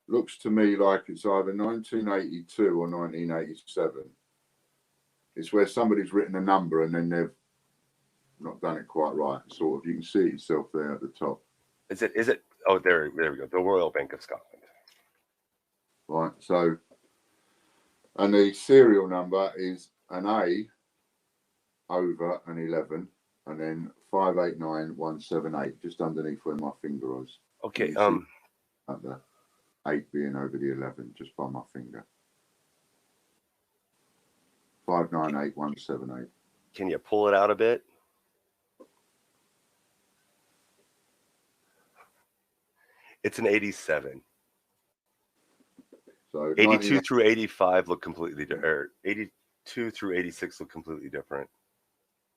Speaker 3: Looks to me like it's either 1982 or 1987. It's where somebody's written a number and then they've not done it quite right. Sort of, you can see it yourself there at the top.
Speaker 2: Is it? Oh, there we go. The Royal Bank of Scotland.
Speaker 3: Right. So, and the serial number is an A over an 11, and then 589178, just underneath where my finger was.
Speaker 2: Okay.
Speaker 3: At the 8 being over the 11, just by my finger. 598178.
Speaker 2: Can you pull it out a bit? It's an 87.
Speaker 3: So
Speaker 2: 82 through 85 look completely different. 82 through 86 look completely different.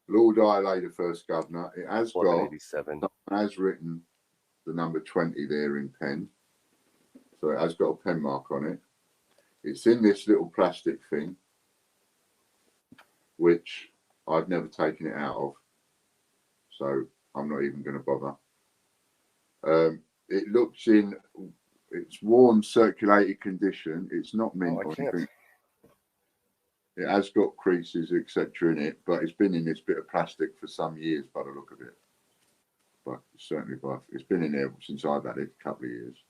Speaker 3: Lord Dyer, the first governor, it has got
Speaker 2: 87.
Speaker 3: Has written the number 20 there in pen. So it has got a pen mark on it. It's in this little plastic thing, which I've never taken it out of. So I'm not even going to bother. It looks in its warm, circulated condition. It's not mint or anything. It has got creases, etc. in it, but it's been in this bit of plastic for some years by the look of it. But certainly, it's been in there since I've had it, a couple of years.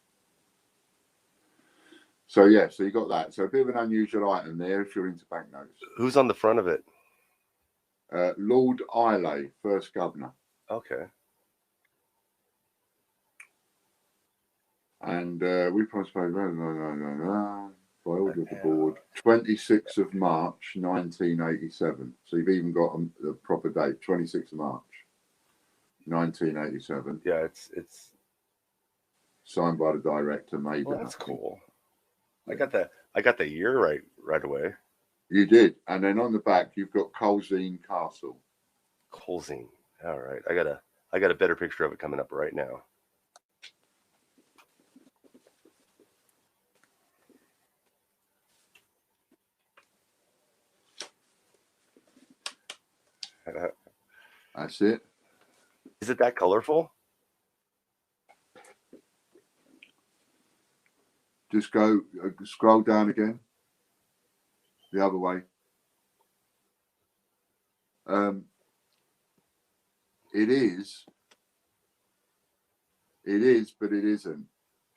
Speaker 3: So yeah, so you got that. So a bit of an unusual item there if you're into banknotes.
Speaker 2: Who's on the front of it?
Speaker 3: Lord Islay, first governor.
Speaker 2: Okay.
Speaker 3: And we promised by order of the board, 26th of March, 1987. So you've even got the proper date, 26th of March, 1987.
Speaker 2: Yeah, it's
Speaker 3: signed by the director, maybe.
Speaker 2: Well, that's cool. I got the year right away.
Speaker 3: You did, and then on the back you've got Colzine Castle.
Speaker 2: Colzine. All right, I got a better picture of it coming up right now.
Speaker 3: That's it.
Speaker 2: Is it that colorful?
Speaker 3: Just go scroll down again. The other way. It is, but it isn't.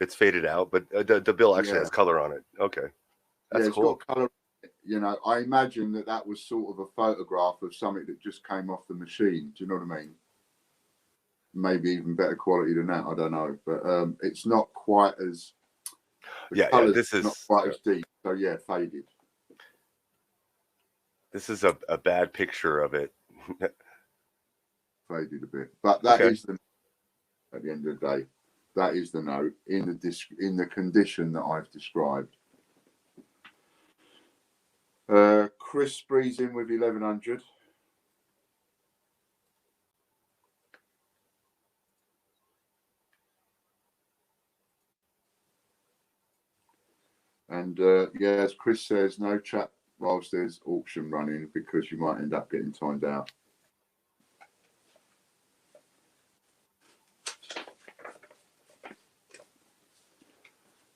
Speaker 2: It's faded out, but the bill actually has color on it. Okay, that's cool.
Speaker 3: Got color. You know, I imagine that was sort of a photograph of something that just came off the machine. Do you know what I mean? maybe even better quality than that. I don't know, but it's not quite as.
Speaker 2: Yeah. This is
Speaker 3: not quite as deep. So yeah, faded.
Speaker 2: This is a bad picture of it.
Speaker 3: Faded a bit, but that is the. At the end of the day, that is the note in the condition that I've described. Chris Spree's in with 1100. And yeah, as Chris says, no chat whilst there's auction running because you might end up getting timed out.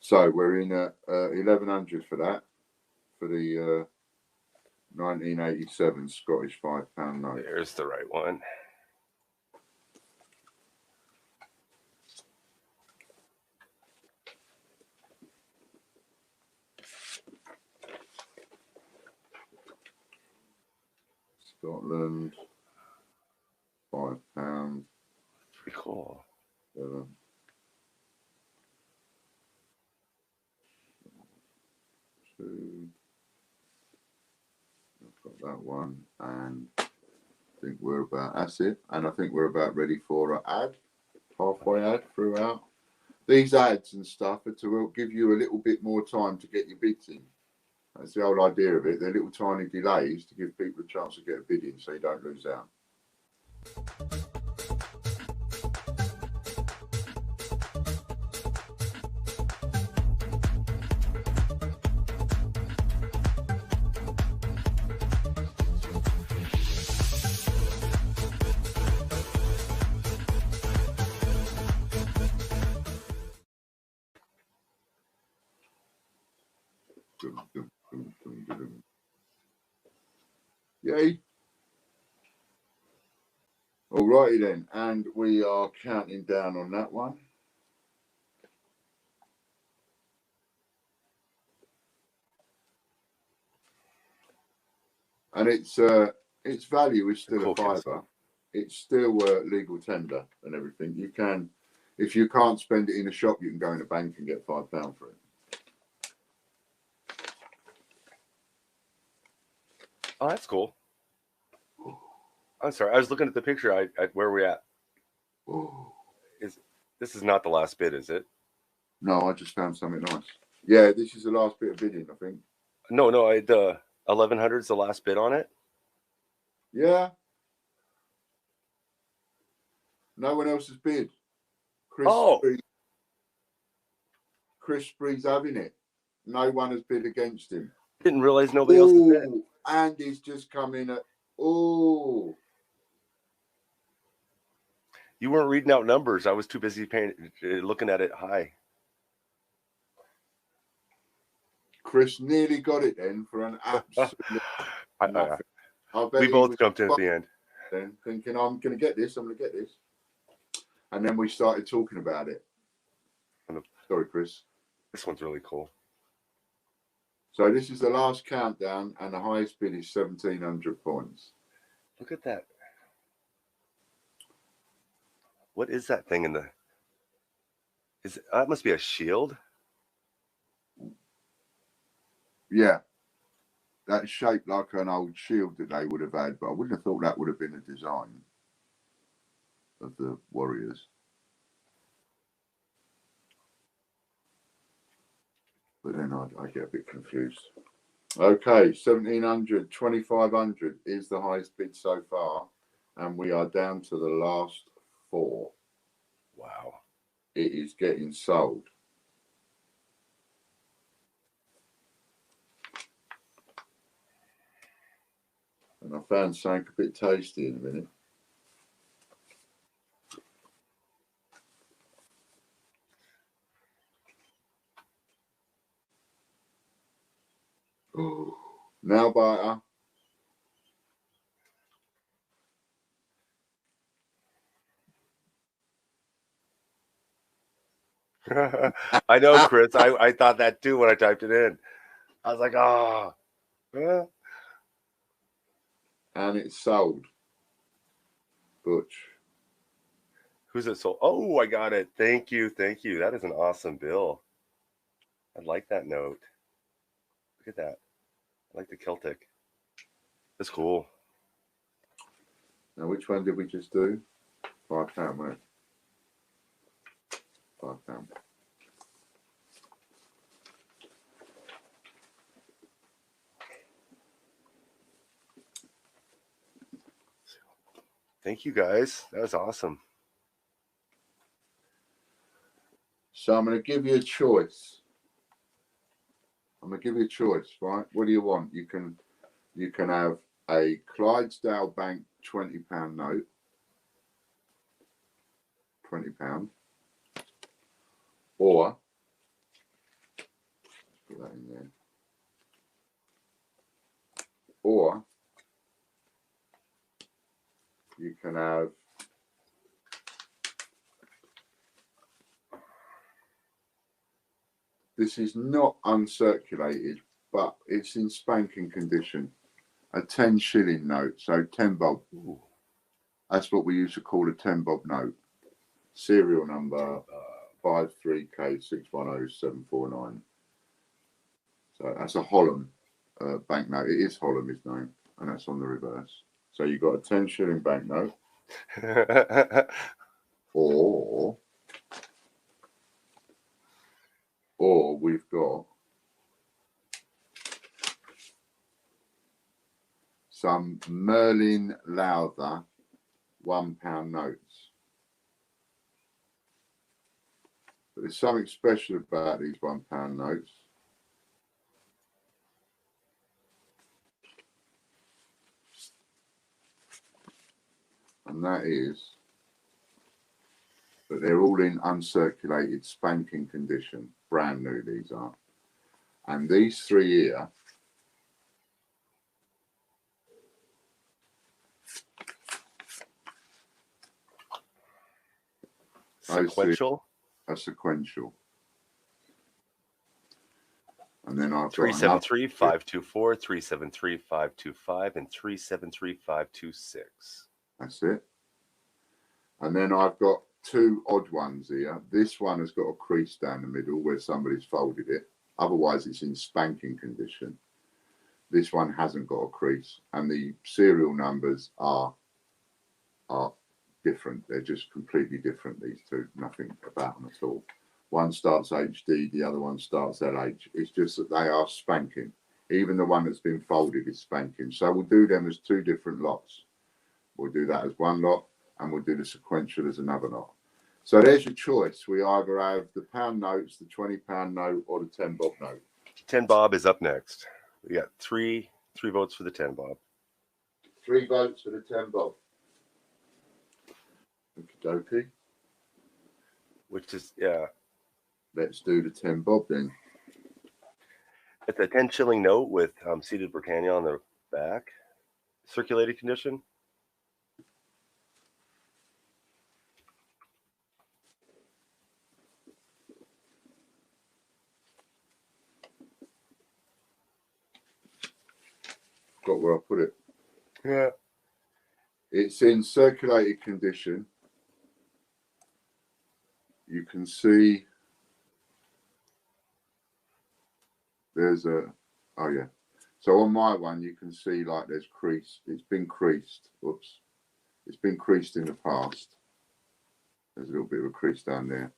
Speaker 3: So we're in at 1100 for that, for the 1987 Scottish £5 note.
Speaker 2: There's the right one.
Speaker 3: Scotland, £5.
Speaker 2: Pretty cool.
Speaker 3: Two. I've got that one, and I think we're about, that's it. And I think we're about ready for an ad, halfway ad throughout. These ads and stuff are to give you a little bit more time to get your bids in. That's the whole idea of it. They're little tiny delays to give people a chance to get a bid in so you don't lose out. Yay. Alrighty then, and we are counting down on that one. And its value is still
Speaker 2: Cool,
Speaker 3: a £5. It's still legal tender and everything. You can, if you can't spend it in a shop, you can go in a bank and get £5 for it.
Speaker 2: Oh, that's cool. I'm sorry. I was looking at the picture. Where are we at? This is not the last bid, is it?
Speaker 3: No, I just found something nice. Yeah, this is the last bit of bidding, I think.
Speaker 2: No, the 1100 is the last bid on it.
Speaker 3: Yeah. No one else has bid. Chris Spree's having it. No one has bid against him.
Speaker 2: Didn't realize nobody else has bid.
Speaker 3: And he's just come in at You
Speaker 2: weren't reading out numbers. I was too busy looking at it high.
Speaker 3: Chris nearly got it then for an absolute nothing.
Speaker 2: We both jumped in at the end.
Speaker 3: Then thinking, I'm going to get this. And then we started talking about it. Sorry, Chris.
Speaker 2: This one's really cool.
Speaker 3: So this is the last countdown, and the highest bid is 1,700 points.
Speaker 2: Look at that. What is that thing in the? That must be a shield.
Speaker 3: Yeah, that's shaped like an old shield that they would have had, but I wouldn't have thought that would have been a design of the Warriors. But then I get a bit confused. Okay, 1,700, 2,500 is the highest bid so far, and we are down to the last 4.
Speaker 2: Wow.
Speaker 3: It is getting sold. And I found something a bit tasty in a minute. Oh, now buyer.
Speaker 2: I know, Chris. I thought that too when I typed it in. I was like, oh.
Speaker 3: And it's sold. Butch.
Speaker 2: Who's it sold? Oh, I got it. Thank you. Thank you. That is an awesome bill. I like that note. Look at that. I like the Celtic. That's cool.
Speaker 3: Now, which one did we just do? £5, right? £5.
Speaker 2: Thank you, guys. That was awesome.
Speaker 3: So I'm going to give you a choice. Right? What do you want? You can have a Clydesdale Bank £20 note, £20, or put that in there, or you can have this is not uncirculated, but it's in spanking condition. A 10 shilling note, so 10 bob.
Speaker 2: Ooh.
Speaker 3: That's what we used to call a 10 bob note. Serial number 53K610749. So that's a Holland banknote. It is Holland, his name, and that's on the reverse. So you've got a 10 shilling banknote, or we've got some Merlin Lowther £1 notes. But there's something special about these £1 notes. And that is that they're all in uncirculated spanking condition. Brand new, these are. And these three here
Speaker 2: Sequential.
Speaker 3: are sequential. And then I've got
Speaker 2: 373-524, 373-525, and 373-526.
Speaker 3: That's it. And then I've got two odd ones here. This one has got a crease down the middle where somebody's folded it. Otherwise, it's in spanking condition. This one hasn't got a crease, and the serial numbers are different. They're just completely different, these two. Nothing about them at all. One starts HD, the other one starts LH. It's just that they are spanking. Even the one that's been folded is spanking. So we'll do them as two different lots. We'll do that as one lot, and we'll do the sequential as another lot. So there's your choice. We either have the pound notes, the £20 note, or the 10 bob note.
Speaker 2: 10 bob is up next. We got three votes for the 10 bob.
Speaker 3: 3 votes for the 10 bob. Okie dokie.
Speaker 2: Which is, yeah.
Speaker 3: Let's do the 10 bob then.
Speaker 2: It's a 10 shilling note with seated Britannia on the back. Circulated condition.
Speaker 3: Got where I put it.
Speaker 2: Yeah.
Speaker 3: It's in circulated condition. You can see there's a, oh yeah. So on my one, you can see like there's crease. It's been creased. Whoops. It's been creased in the past. There's a little bit of a crease down there.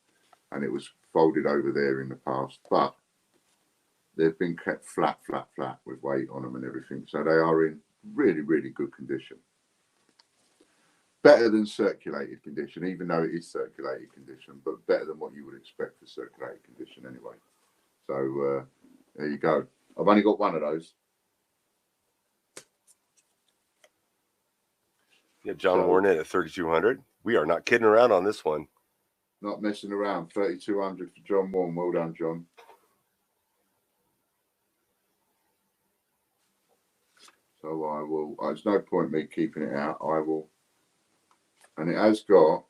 Speaker 3: And it was folded over there in the past. But they've been kept flat with weight on them and everything. So they are in really, really good condition. Better than circulated condition, even though it is circulated condition, but better than what you would expect for circulated condition anyway. So there you go. I've only got one of those.
Speaker 2: Yeah, John Warnett at 3,200. We are not kidding around on this one.
Speaker 3: Not messing around. 3,200 for John Warren. Well done, John. So I will. There's no point me keeping it out. I will. And it has got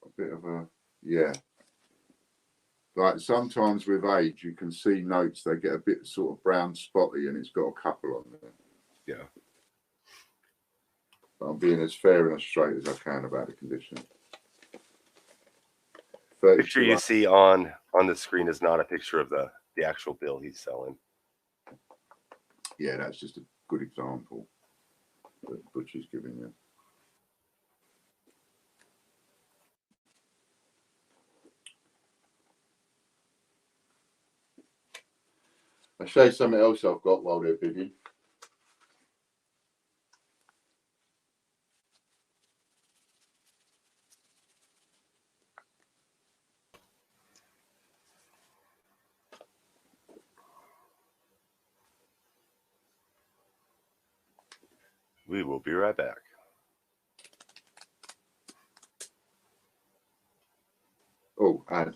Speaker 3: a bit of a, yeah. Like sometimes with age, you can see notes, they get a bit sort of brown spotty and it's got a couple on there.
Speaker 2: Yeah.
Speaker 3: But I'm being as fair and as straight as I can about the condition.
Speaker 2: Picture you see on the screen is not a picture of the actual bill he's selling.
Speaker 3: Yeah, that's just a good example that Butcher's giving you. I'll show you something else I've got while they're bidding.
Speaker 2: We will be right back.
Speaker 3: Oh, and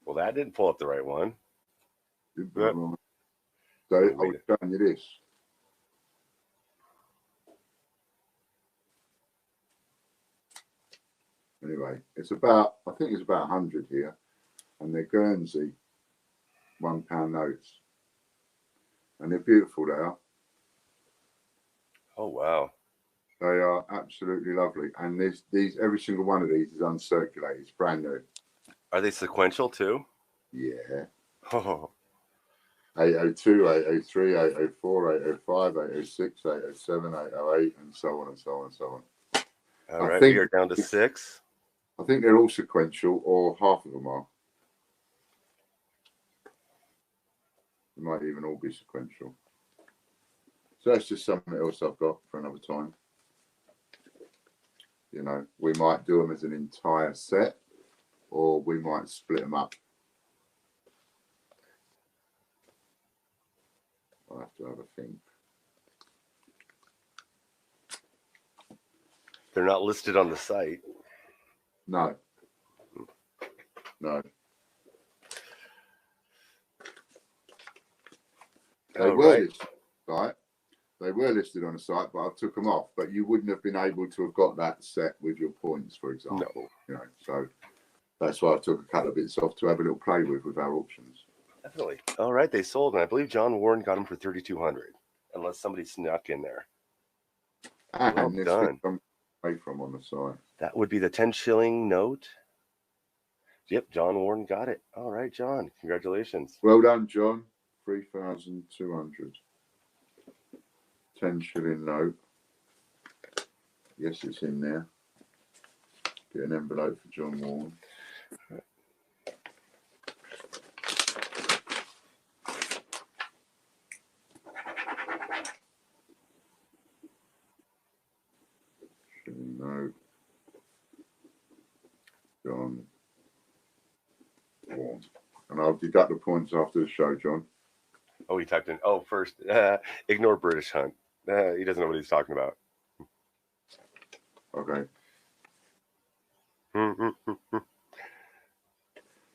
Speaker 2: Well, that didn't pull up the right one.
Speaker 3: so I was showing you this. Anyway, it's about, I think it's about 100 here, and they're Guernsey £1 notes, and they're beautiful. They are.
Speaker 2: Oh wow!
Speaker 3: They are absolutely lovely, and these every single one of these is uncirculated. It's brand new.
Speaker 2: Are they sequential too?
Speaker 3: Yeah.
Speaker 2: Oh.
Speaker 3: 802, 803, 804, 805, 806, 807, 808, and so on and so on and so on.
Speaker 2: All right, we are down to 6.
Speaker 3: I think they're all sequential, or half of them are. They might even all be sequential. So that's just something else I've got for another time. You know, we might do them as an entire set, or we might split them up. I'll have to have a think.
Speaker 2: They're not listed on the site.
Speaker 3: No. No. They were listed, right? They were listed on the site, but I took them off. But you wouldn't have been able to have got that set with your points, for example.
Speaker 2: No.
Speaker 3: You know, so that's why I took a couple of bits off to have a little play with our options.
Speaker 2: Definitely. All right, they sold, and I believe John Warren got them for $3,200, unless somebody snuck in there.
Speaker 3: And
Speaker 2: well done.
Speaker 3: Away from on the side.
Speaker 2: That would be the 10 shilling note. Yep, John Warren got it. All right, John, congratulations.
Speaker 3: Well done, John. 3,200. 10 shilling note. Yes, it's in there. Get an envelope for John Warren. Shilling note. John Warren. And I'll deduct the points after the show, John.
Speaker 2: Oh, he typed in. Oh, first, ignore British Hunt. He doesn't know what he's talking about.
Speaker 3: Okay.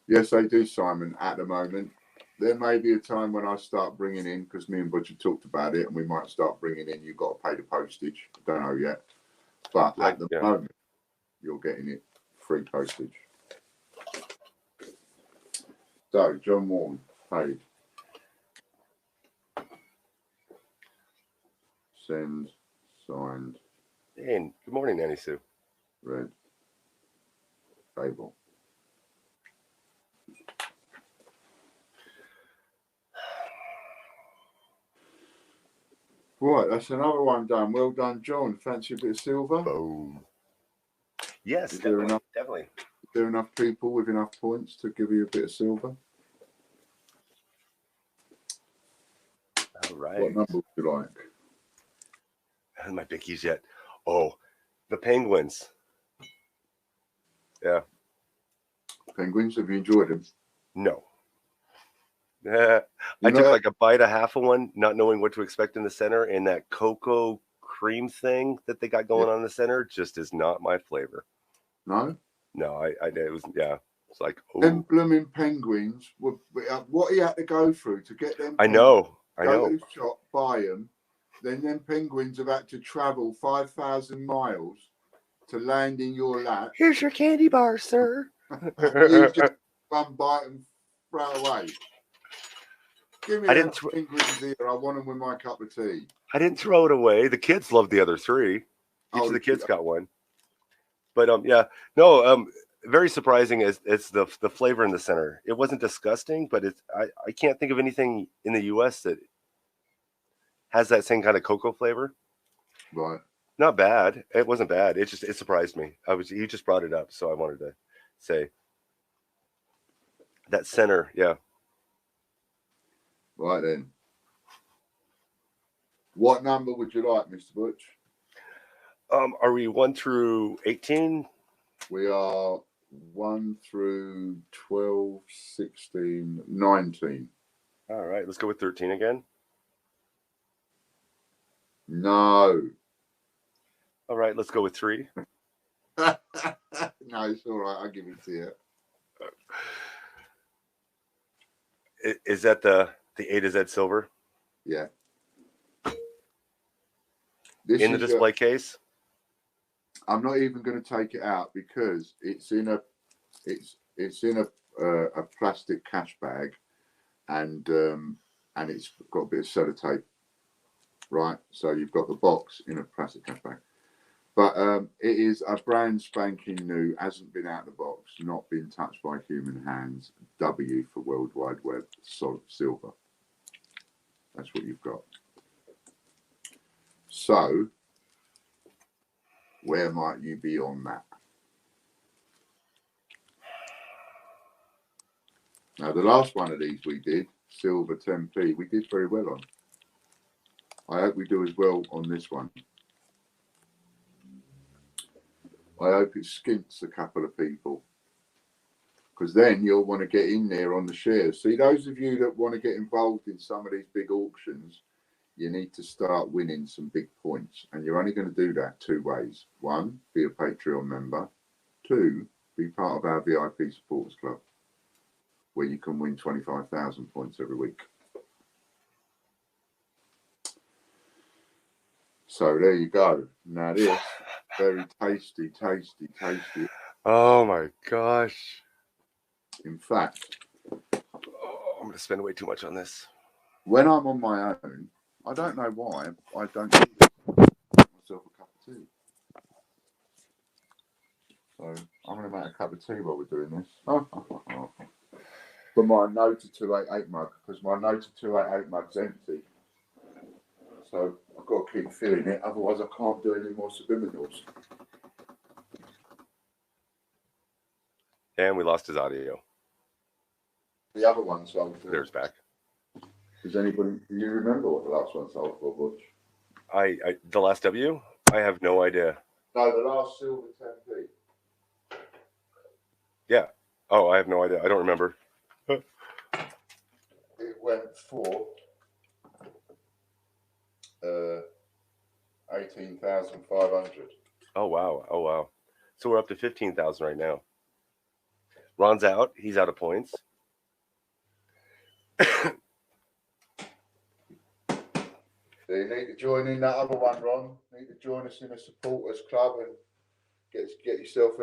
Speaker 3: Yes, I do, Simon, at the moment. There may be a time when I start bringing in, because me and Butcher talked about it, and we might start bringing in, you've got to pay the postage. I don't know yet. But at the moment, you're getting it free postage. So, John Warren, paid. Send, signed.
Speaker 2: And good morning, Nanny Sue.
Speaker 3: Red. Table. Right, that's another one done. Well done, John. Fancy a bit of silver?
Speaker 2: Boom. Yes,
Speaker 3: Is there enough?
Speaker 2: Definitely.
Speaker 3: Is there enough people with enough points to give you a bit of silver?
Speaker 2: All right.
Speaker 3: What number would you like?
Speaker 2: My bickies yet. Oh, the Penguins. Yeah.
Speaker 3: Penguins, have you enjoyed them?
Speaker 2: No. I took like a bite of half of one, not knowing what to expect in the center, and that cocoa cream thing that they got going on in the center just is not my flavor.
Speaker 3: No?
Speaker 2: No, I did. It was, yeah. It's like,
Speaker 3: Them
Speaker 2: oh,
Speaker 3: blooming penguins, what he had to go through to get them
Speaker 2: I
Speaker 3: penguins,
Speaker 2: know.
Speaker 3: go to the shop, buy them. Then them penguins have had to travel 5,000 miles to land in your lap.
Speaker 2: Here's your candy bar, sir.
Speaker 3: You just one bite and throw away. Give me them penguins here. I want them with my cup of tea.
Speaker 2: I didn't throw it away. The kids loved the other three. Each of the kids got one. But yeah, no, very surprising is it's the flavor in the center. It wasn't disgusting, but it's I can't think of anything in the US that has that same kind of cocoa flavor.
Speaker 3: Right.
Speaker 2: Not bad. It wasn't bad. It surprised me. You just brought it up, so I wanted to say that center, yeah.
Speaker 3: Right then. What number would you like, Mr. Butch?
Speaker 2: Are we 1 through 18?
Speaker 3: We are 1 through 12, 16, 19.
Speaker 2: All right, let's go with 13 again.
Speaker 3: No.
Speaker 2: All right, let's go with 3.
Speaker 3: No, it's all right. I'll give it to you.
Speaker 2: Is that the A to Z silver?
Speaker 3: Yeah.
Speaker 2: In the display case?
Speaker 3: I'm not even going to take it out because it's in a plastic cash bag, and it's got a bit of sellotape, right? So you've got the box in a plastic cash bag, but it is a brand spanking new, hasn't been out of the box, not been touched by human hands. W for World Wide Web, solid silver. That's what you've got. So, where might you be on that? Now, the last one of these we did, silver 10p, we did very well on. I hope we do as well on this one. I hope it skints a couple of people, because then you'll want to get in there on the shares. See, those of you that want to get involved in some of these big auctions, you need to start winning some big points. And you're only going to do that 2 ways. 1, be a Patreon member. 2, be part of our VIP supporters club, where you can win 25,000 points every week. So there you go. Now this, very tasty.
Speaker 2: Oh my gosh.
Speaker 3: In fact,
Speaker 2: I'm going to spend way too much on this.
Speaker 3: When I'm on my own, I don't know why, I don't make myself a cup of tea. So I'm going to make a cup of tea while we're doing this. For my Nota 288 mug, because my Nota 288 mug's empty. So I've got to keep filling it, otherwise I can't do any more subliminals.
Speaker 2: And we lost his audio.
Speaker 3: The other one sold for.
Speaker 2: There's back.
Speaker 3: Does anybody, do you remember what the last one sold for, Butch?
Speaker 2: The last W? I have no idea.
Speaker 3: No, the last silver 10p.
Speaker 2: Yeah. Oh, I have no idea. I don't remember.
Speaker 3: It went for 18,500.
Speaker 2: Oh wow. So we're up to 15,000 right now. Ron's out. He's out of points.
Speaker 3: So you need to join in that other one, Ron. You need to join us in a supporters club and get yourself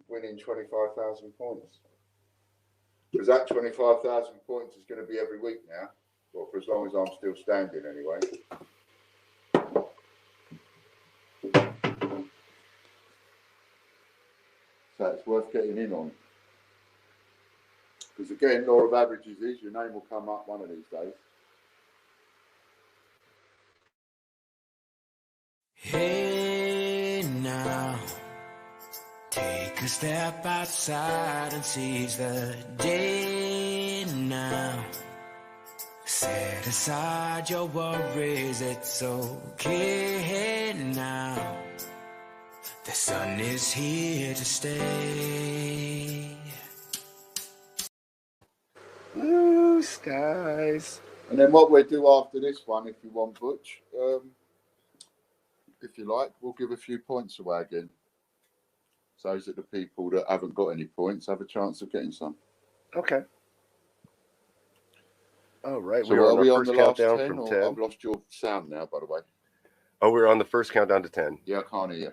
Speaker 3: winning 25,000 points. Because that 25,000 points is going to be every week now. Well, for as long as I'm still standing anyway. So it's worth getting in on. Because again, law of averages is your name will come up one of these days.
Speaker 1: Hey now, take a step outside and seize the day now. Set aside your worries, it's okay now. The sun is here to stay.
Speaker 2: Blue skies.
Speaker 3: And then what we'll do after this one, if you want, Butch, if you like, we'll give a few points away again. so that the people that haven't got any points have a chance of getting some.
Speaker 2: Okay. All right.
Speaker 3: So
Speaker 2: We are
Speaker 3: are we
Speaker 2: our
Speaker 3: on the
Speaker 2: first
Speaker 3: last
Speaker 2: countdown
Speaker 3: 10,
Speaker 2: from
Speaker 3: or
Speaker 2: 10.
Speaker 3: I've lost your sound now, by the way?
Speaker 2: Oh, we're on the first countdown to 10.
Speaker 3: Yeah, I can't hear you.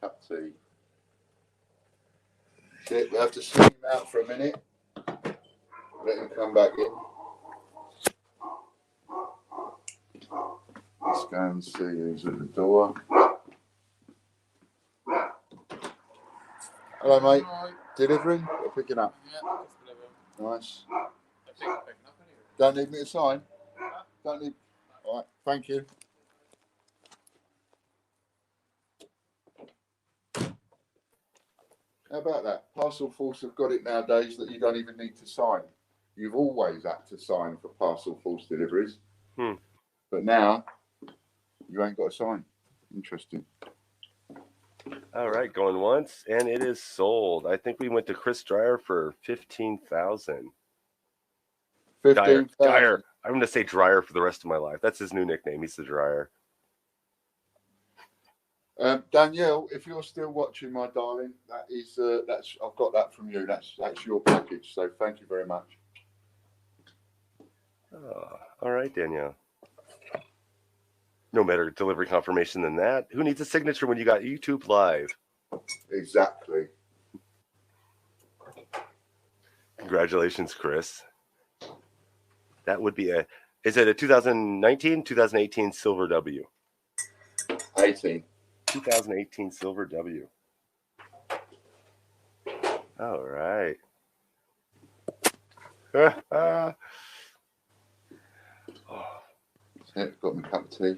Speaker 3: Cup of tea. Shit, we have to see him out for a minute. Let him come back in. Let's go and see who's at the door. Hello, mate. Right. Delivering or picking up? Yeah, just delivering. Nice. Picking up anyway. Don't need me to sign? Don't need. All right, thank you. How about that? Parcel Force have got it nowadays that you don't even need to sign. You've always had to sign for Parcel Force deliveries. But now, you ain't got to sign. Interesting.
Speaker 2: All right, going once, and it is sold. I think we went to Chris Dyer for 15,000.
Speaker 3: 15,000.
Speaker 2: Dyer. I'm going to say Dryer for the rest of my life. That's his new nickname. He's the Dryer.
Speaker 3: Danielle, if you're still watching, my darling, that is that's I've got that from you. That's your package. So thank you very much.
Speaker 2: All right, Danielle. No better delivery confirmation than that. Who needs a signature when you got YouTube Live?
Speaker 3: Exactly.
Speaker 2: Congratulations, Chris. That would be is it a 2019, 2018 Silver W?
Speaker 3: 18.
Speaker 2: 2018 Silver W. All right. Oh.
Speaker 3: Got me a cup of tea.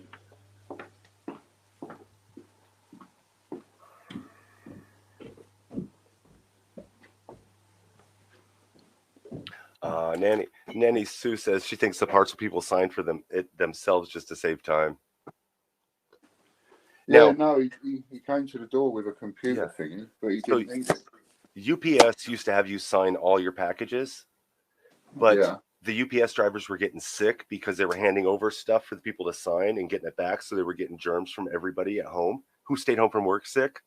Speaker 2: Nanny Sue says she thinks the parcel people sign for themselves just to save time.
Speaker 3: Yeah, no, he came to the door with a computer thingy, but he didn't need it.
Speaker 2: UPS used to have you sign all your packages, but the UPS drivers were getting sick because they were handing over stuff for the people to sign and getting it back, so they were getting germs from everybody at home who stayed home from work sick.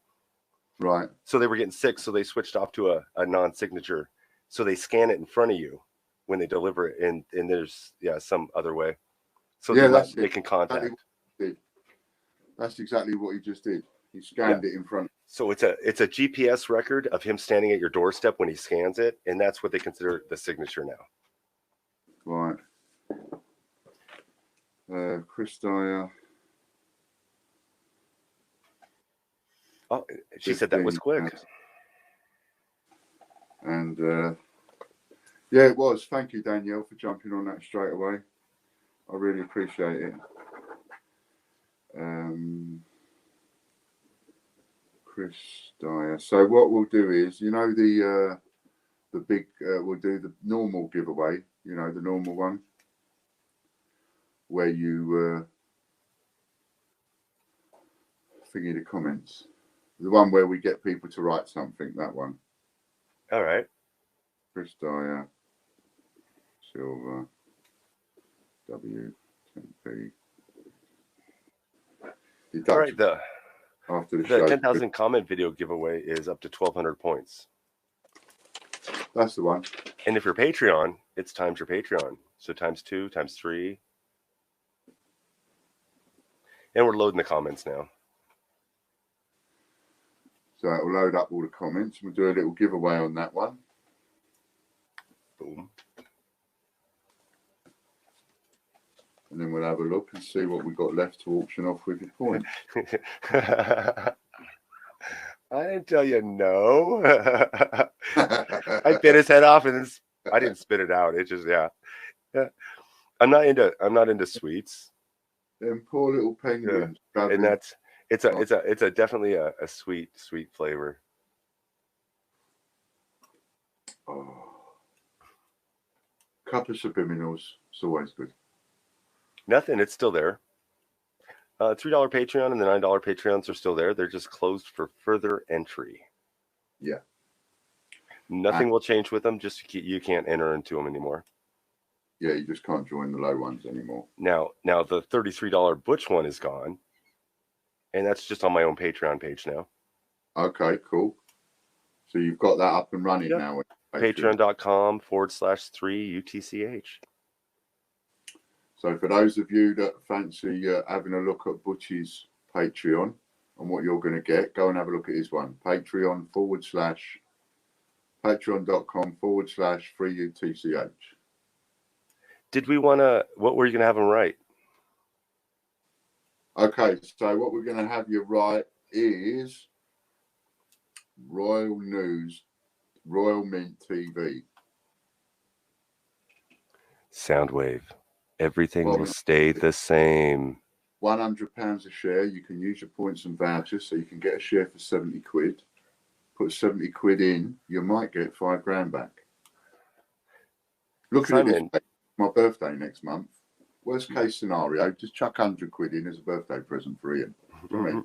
Speaker 3: Right.
Speaker 2: So they were getting sick, so they switched off to a non-signature. So they scan it in front of you when they deliver it, and there's some other way. So they're not making contact.
Speaker 3: That's exactly what he just did. He scanned it in front.
Speaker 2: So it's a GPS record of him standing at your doorstep when he scans it, and that's what they consider the signature now.
Speaker 3: Right. Chris Dyer.
Speaker 2: Oh, she said that was quick.
Speaker 3: And yeah, it was. Thank you, Danielle, for jumping on that straight away. I really appreciate it. Chris Dyer. So what we'll do is, the big, we'll do the normal giveaway. The normal one where you thingy the comments. The one where we get people to write something. That one.
Speaker 2: All right.
Speaker 3: Chris Dyer. Silver. W10P.
Speaker 2: All right, the
Speaker 3: after the show,
Speaker 2: 10,000 comment video giveaway is up to 1,200 points.
Speaker 3: That's the one.
Speaker 2: And if you're Patreon, it's times your Patreon. So times 2, times 3. And we're loading the comments now.
Speaker 3: So it'll load up all the comments. We'll do a little giveaway on that one.
Speaker 2: Boom.
Speaker 3: And then we'll have a look and see what we've got left to auction off with your points.
Speaker 2: I didn't tell you no. I bit his head off and I didn't spit it out. It just yeah. I'm not into sweets.
Speaker 3: Them poor little penguins.
Speaker 2: Yeah. And it's definitely a sweet flavor.
Speaker 3: Oh. Cup of subliminals. It's always good.
Speaker 2: Nothing. It's still there. $3 Patreon and the $9 Patreons are still there. They're just closed for further entry.
Speaker 3: Yeah.
Speaker 2: Nothing will change with them. Just you can't enter into them anymore.
Speaker 3: Yeah, you just can't join the low ones anymore.
Speaker 2: Now the $33 Butch one is gone, and that's just on my own Patreon page now.
Speaker 3: Okay, cool. So you've got that up and running now.
Speaker 2: Patreon.com/3UTCH.
Speaker 3: So for those of you that fancy having a look at Butch's Patreon and what you're going to get, go and have a look at his one. Patreon.com/3UTCH.
Speaker 2: Did we want to, what were you going to have him write?
Speaker 3: Okay, so what we're going to have you write is Royal News, Royal Mint TV.
Speaker 2: Soundwave. Everything will stay the same.
Speaker 3: £100 a share. You can use your points and vouchers, so you can get a share for 70 quid. Put 70 quid in, you might get $5,000 back. Look at it, it's my birthday next month. Worst case scenario, just chuck 100 quid in as a birthday present for Ian. Do you know what I mean?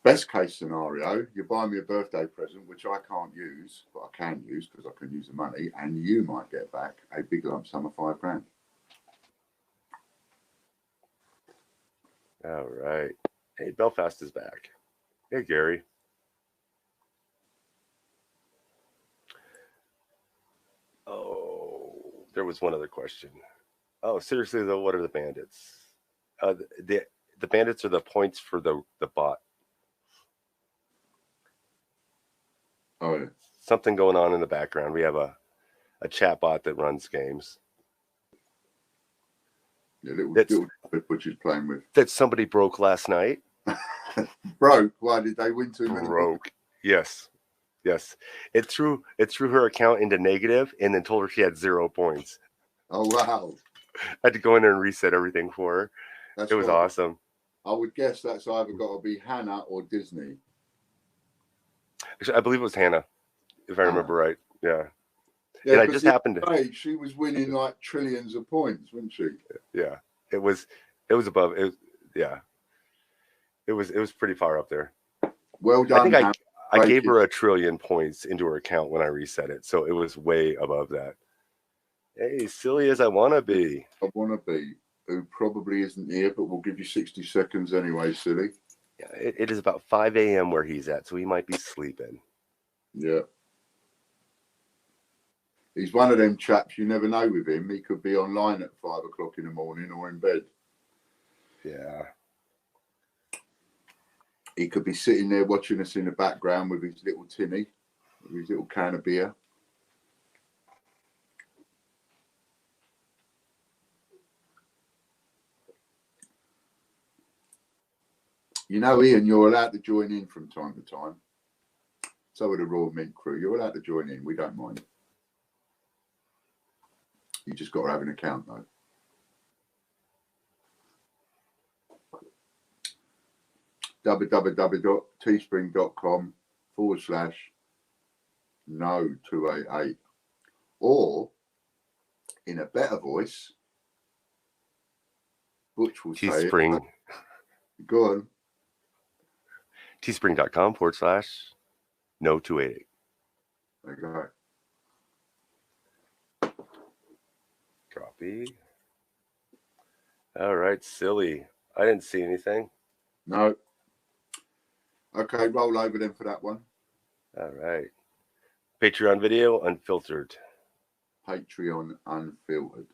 Speaker 3: Best case scenario, you buy me a birthday present, which I can't use, but I can use because I can use the money, and you might get back a big lump sum of $5,000.
Speaker 2: All right. Hey, Belfast is back. Hey, Gary. Oh, there was one other question. Oh, seriously though, what are the bandits? The bandits are the points for the bot.
Speaker 3: Oh, yeah.
Speaker 2: Something going on in the background. We have a chat bot that runs games.
Speaker 3: Yeah, little which is playing with.
Speaker 2: That somebody broke last night.
Speaker 3: Broke? Why did they win too many?
Speaker 2: Broke. Yes. It threw her account into negative and then told her she had 0 points.
Speaker 3: Oh wow!
Speaker 2: I had to go in there and reset everything for her. It was awesome.
Speaker 3: I would guess that's either got to be Hannah or Disney.
Speaker 2: Actually, I believe it was Hannah, if I remember right. Yeah.
Speaker 3: Yeah,
Speaker 2: and I just happened
Speaker 3: to. She was winning like trillions of points, wasn't she?
Speaker 2: Yeah. It was above. It was pretty far up there.
Speaker 3: Well done.
Speaker 2: I think I gave her 1 trillion points into her account when I reset it, so it was way above that. Hey, silly as I want to be.
Speaker 3: Who probably isn't here, but we'll give you 60 seconds anyway, silly.
Speaker 2: Yeah, it is about 5 a.m. where he's at, so he might be sleeping.
Speaker 3: Yeah. He's one of them chaps, you never know with him. He could be online at 5 o'clock in the morning or in bed.
Speaker 2: Yeah.
Speaker 3: He could be sitting there watching us in the background with his little tinny, with his little can of beer. You know, Ian, you're allowed to join in from time to time. So are the Royal Mint crew. You're allowed to join in. We don't mind. You just got to have an account, though. www.teespring.com/no288. Or, in a better voice, Butch will say
Speaker 2: Teespring.
Speaker 3: Go on.
Speaker 2: Teespring.com/no288.
Speaker 3: There you go.
Speaker 2: Droppy. All right, silly. I didn't see anything.
Speaker 3: No. Okay, roll over then for that one.
Speaker 2: All right. Patreon video, unfiltered.
Speaker 3: Patreon unfiltered.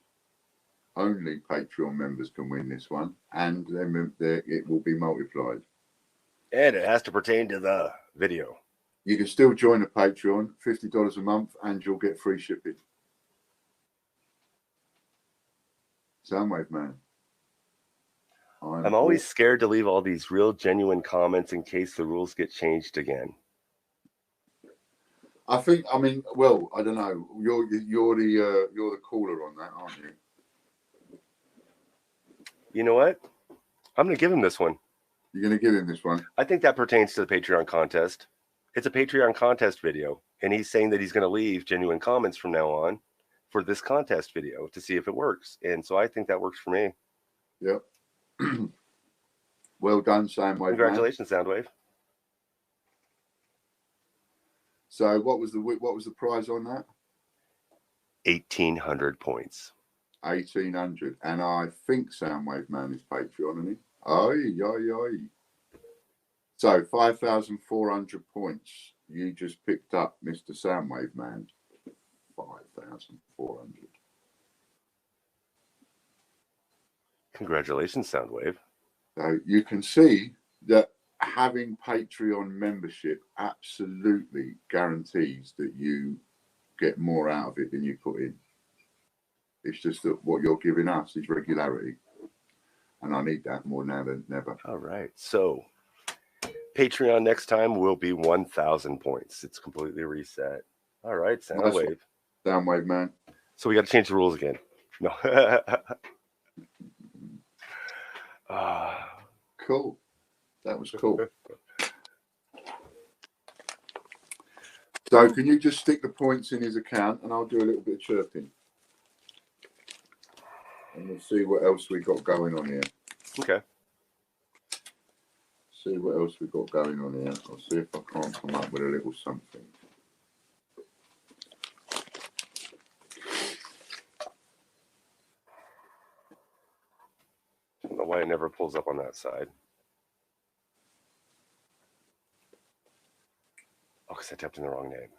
Speaker 3: Only Patreon members can win this one, and then it will be multiplied.
Speaker 2: And it has to pertain to the video.
Speaker 3: You can still join the Patreon, $50 a month, and you'll get free shipping. Soundwave man.
Speaker 2: I'm always scared to leave all these real genuine comments in case the rules get changed again. I
Speaker 3: mean, well, I don't know. You're the caller on that, aren't you?
Speaker 2: You know what? I'm going to give him this one.
Speaker 3: You're going to give him this one?
Speaker 2: I think that pertains to the Patreon contest. It's a Patreon contest video, and he's saying that he's going to leave genuine comments from now on for this contest video to see if it works. And so I think that works for me.
Speaker 3: Yep. Well done, Soundwave.
Speaker 2: Congratulations, man. Soundwave.
Speaker 3: So what was the prize on that?
Speaker 2: 1,800 points.
Speaker 3: 1,800. And I think Soundwave Man is Patreon, isn't he? Oi. So 5,400 points. You just picked up, Mr. Soundwave Man. 5,400.
Speaker 2: Congratulations, Soundwave.
Speaker 3: So you can see that having Patreon membership absolutely guarantees that you get more out of it than you put in. It's just that what you're giving us is regularity. And I need that more now than never.
Speaker 2: All right. So Patreon next time will be 1,000 points. It's completely reset. All right, Soundwave.
Speaker 3: Soundwave Man.
Speaker 2: So we got to change the rules again. No.
Speaker 3: Cool. That was cool. So can you just stick the points in his account and I'll do a little bit of chirping. And we'll see what else we got going on here.
Speaker 2: Okay.
Speaker 3: See what else we got going on here. I'll see if I can't come up with a little something.
Speaker 2: I don't know why it never pulls up on that side. Oh, because I typed in the wrong name.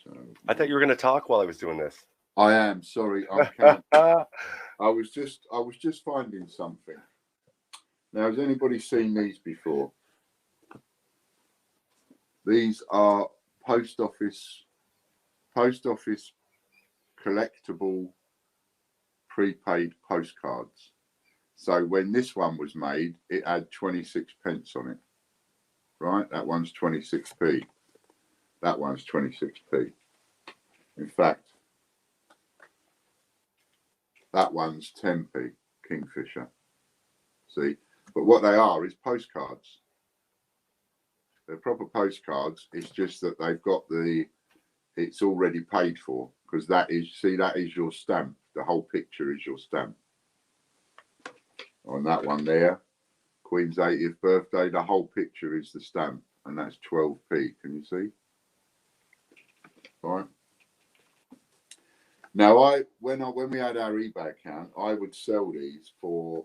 Speaker 3: So,
Speaker 2: I thought you were going to talk while I was doing this.
Speaker 3: I am sorry. I can't. I was just finding something. Now, has anybody seen these before? These are post office collectible prepaid postcards. So when this one was made, it had 26 pence on it. Right? That one's 26p. That one's 26p. In fact, that one's 10p, Kingfisher. See? But what they are is postcards. They're proper postcards. It's just that they've got it's already paid for. Because that is your stamp. The whole picture is your stamp. On that one there, Queen's 80th birthday, the whole picture is the stamp. And that's 12p. Can you see? All right. Now, when we had our eBay account, I would sell these for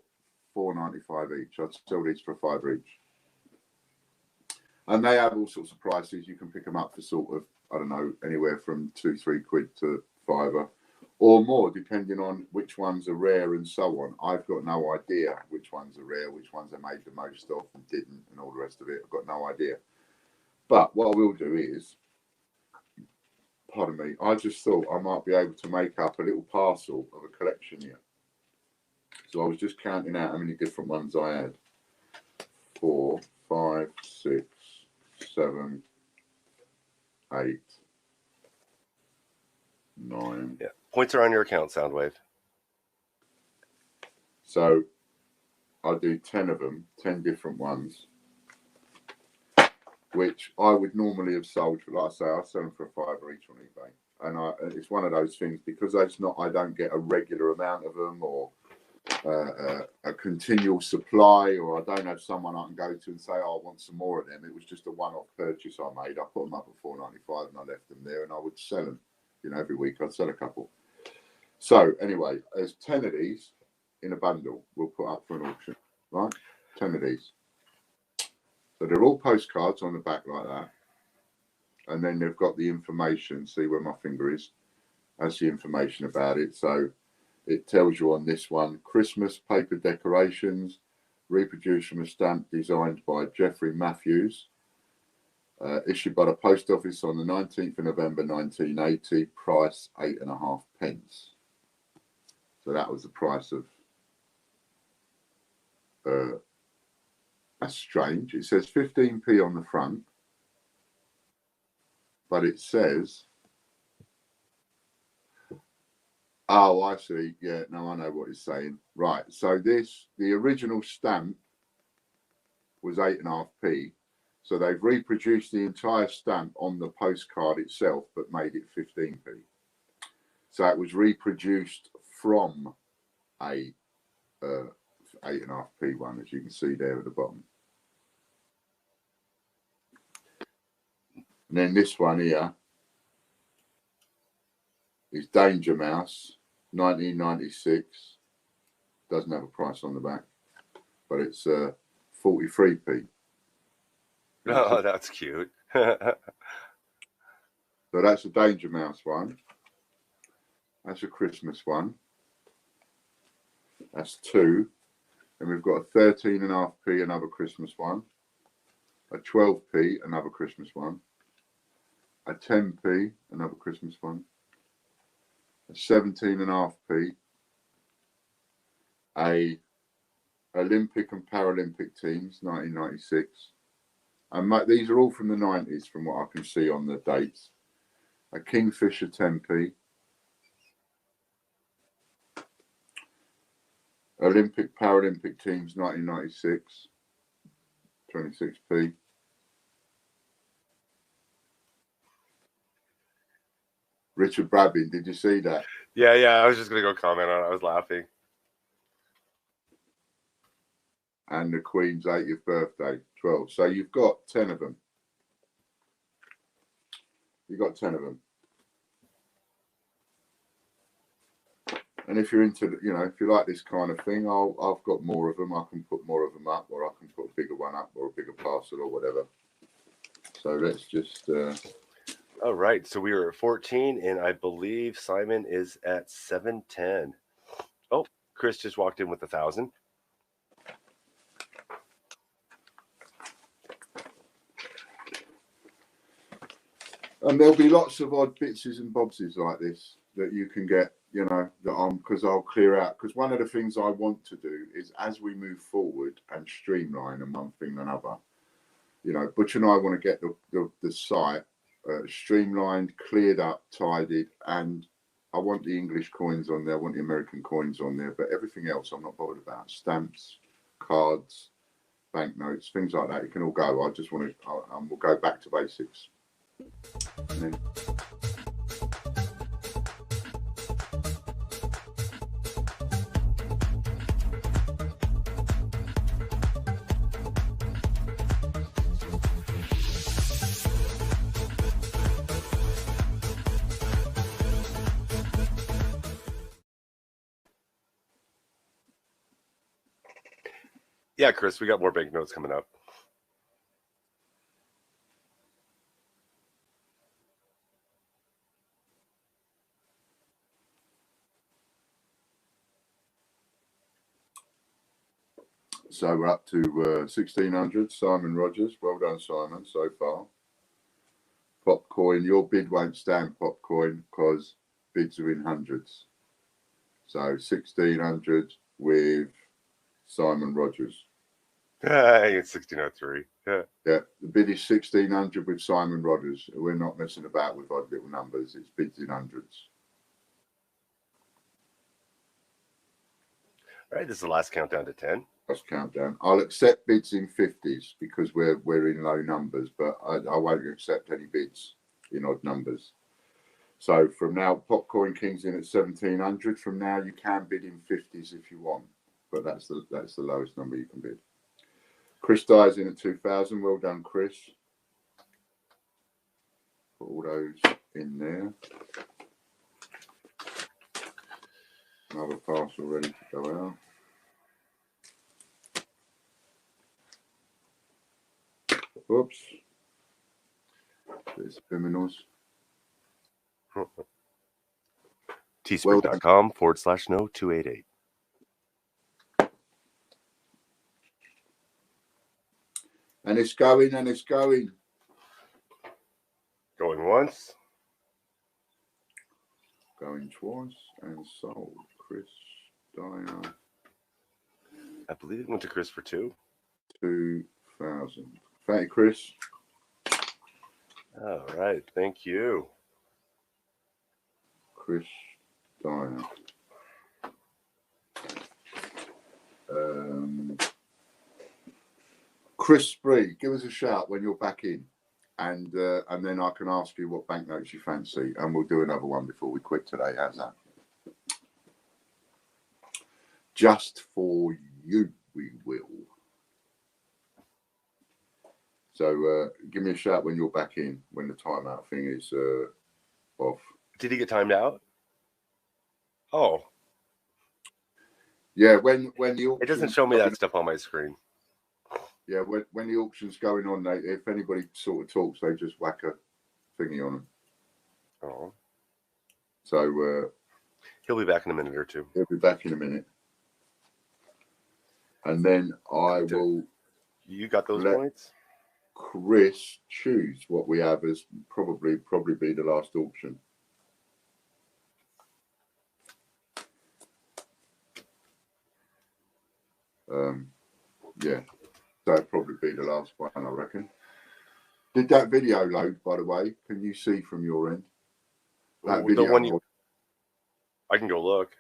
Speaker 3: $4.95 each. I'd sell these for $5 each. And they have all sorts of prices. You can pick them up for sort of, I don't know, anywhere from £2-3 to £5 or more, depending on which ones are rare and so on. I've got no idea which ones are rare, which ones I made the most of and didn't, and all the rest of it. I've got no idea. But what I will do is, pardon me, I just thought I might be able to make up a little parcel of a collection here. So I was just counting out how many different ones I had. 4, 5, 6, 7, 8, 9.
Speaker 2: Yeah. Points are on your account, Soundwave.
Speaker 3: So I'll do 10 of them, 10 different ones, which I would normally have sold for, like I say, I sell them for $5 each on eBay. And it's one of those things, because I don't get a regular amount of them, or a continual supply, or I don't have someone I can go to and say, oh, I want some more of them. It was just a one-off purchase I made. I put them up at $4.95 and I left them there, and I would sell them. Every week I'd sell a couple. So anyway, there's 10 of these in a bundle we'll put up for an auction, right? 10 of these. So they're all postcards on the back like that. And then they've got the information. See where my finger is? That's the information about it. So it tells you on this one, Christmas paper decorations, reproduced from a stamp designed by Jeffrey Matthews, issued by the post office on the 19th of November 1980, price 8.5 pence. So that was the price of, that's strange. It says 15p on the front, but it says Oh, I see. Yeah, no, I know what he's saying. Right. So the original stamp was 8.5p. So they've reproduced the entire stamp on the postcard itself, but made it 15p. So it was reproduced from a 8.5p one, as you can see there at the bottom. And then this one here is Danger Mouse, 1996. Doesn't have a price on the back, but it's 43p.
Speaker 2: Oh, that's cute.
Speaker 3: So that's a Danger Mouse one. That's a Christmas one. That's 2. And we've got a 13.5p, another Christmas one. A 12p, another Christmas one. A 10p, another Christmas one. A 17.5p. A Olympic and Paralympic teams, 1996. And these are all from the 90s, from what I can see on the dates. A Kingfisher 10p. Olympic Paralympic teams, 1996, 26p. Richard Brabbin, did you see that?
Speaker 2: Yeah, I was just going to go comment on it. I was laughing.
Speaker 3: And the Queen's 80th birthday, 12. So you've got 10 of them. You've got 10 of them. And if you're into, if you like this kind of thing, I've got more of them. I can put more of them up, or I can put a bigger one up, or a bigger parcel, or whatever. So let's just...
Speaker 2: All right, so we are at 14, and I believe Simon is at 710. Oh, Chris just walked in with 1,000.
Speaker 3: And there'll be lots of odd bitses and bobses like this that you can get, because I'll clear out. Because one of the things I want to do is, as we move forward and streamline and one thing and another, Butch and I want to get the site streamlined, cleared up, tidied, and I want the English coins on there, I want the American coins on there, but everything else I'm not bothered about. Stamps, cards, banknotes, things like that, it can all go. I just want to, we'll go back to basics. And then,
Speaker 2: Yeah, Chris, we got more banknotes coming up.
Speaker 3: so we're up to 1600. Simon Rogers, well done, Simon, so far. Popcoin, your bid won't stand, Popcoin, because bids are in hundreds. So 1600 with Simon Rogers.
Speaker 2: It's 1603. Yeah.
Speaker 3: Yeah, the bid is 1600 with Simon Rogers. We're not messing about with odd little numbers. It's bids in hundreds.
Speaker 2: All right, this is the last countdown to 10.
Speaker 3: Last countdown. I'll accept bids in 50s because we're in low numbers, but I won't accept any bids in odd numbers. So from now, Popcoin King's in at 1700. From now, you can bid in 50s if you want, but that's the lowest number you can bid. Chris Dyer's in at 2000. Well done, Chris. Put all those in there. Another parcel ready to go out. Oops. There's criminals.
Speaker 2: Teespring.com/no288.
Speaker 3: And it's going and it's going.
Speaker 2: Going once.
Speaker 3: Going twice and sold. Chris Dyer.
Speaker 2: I believe it went to Chris for 2.
Speaker 3: 2000. Thank you, Chris.
Speaker 2: All right. Thank you.
Speaker 3: Chris Dyer. Chris Spree, give us a shout when you're back in, and then I can ask you what banknotes you fancy, and we'll do another one before we quit today. How's that? Just for you, we will. So give me a shout when you're back in, when the timeout thing is off.
Speaker 2: Did he get timed out? Oh.
Speaker 3: Yeah, when the auction,
Speaker 2: it doesn't show me that stuff on my screen.
Speaker 3: Yeah, when the auction's going on, if anybody sort of talks, they just whack a thingy on them.
Speaker 2: Oh.
Speaker 3: So
Speaker 2: he'll be back in a minute or two.
Speaker 3: He'll be back in a minute. And then I will.
Speaker 2: You got those points?
Speaker 3: Chris choose what we have as probably be the last auction. Yeah, that'll probably be the last one, I reckon. Did that video load, by the way? Can you see from your end? That video.
Speaker 2: The one I can go look.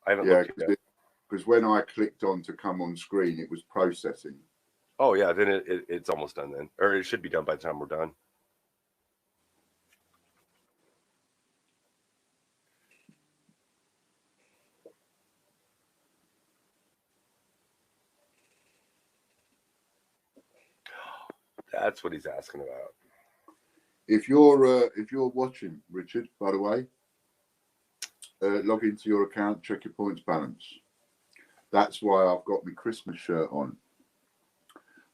Speaker 2: I haven't looked yet.
Speaker 3: Because when I clicked on to come on screen, it was processing.
Speaker 2: Oh, yeah, then it's almost done then. Or it should be done by the time we're done. That's what he's asking about.
Speaker 3: If you're watching, Richard, by the way, log into your account, check your points balance. That's why I've got my Christmas shirt on.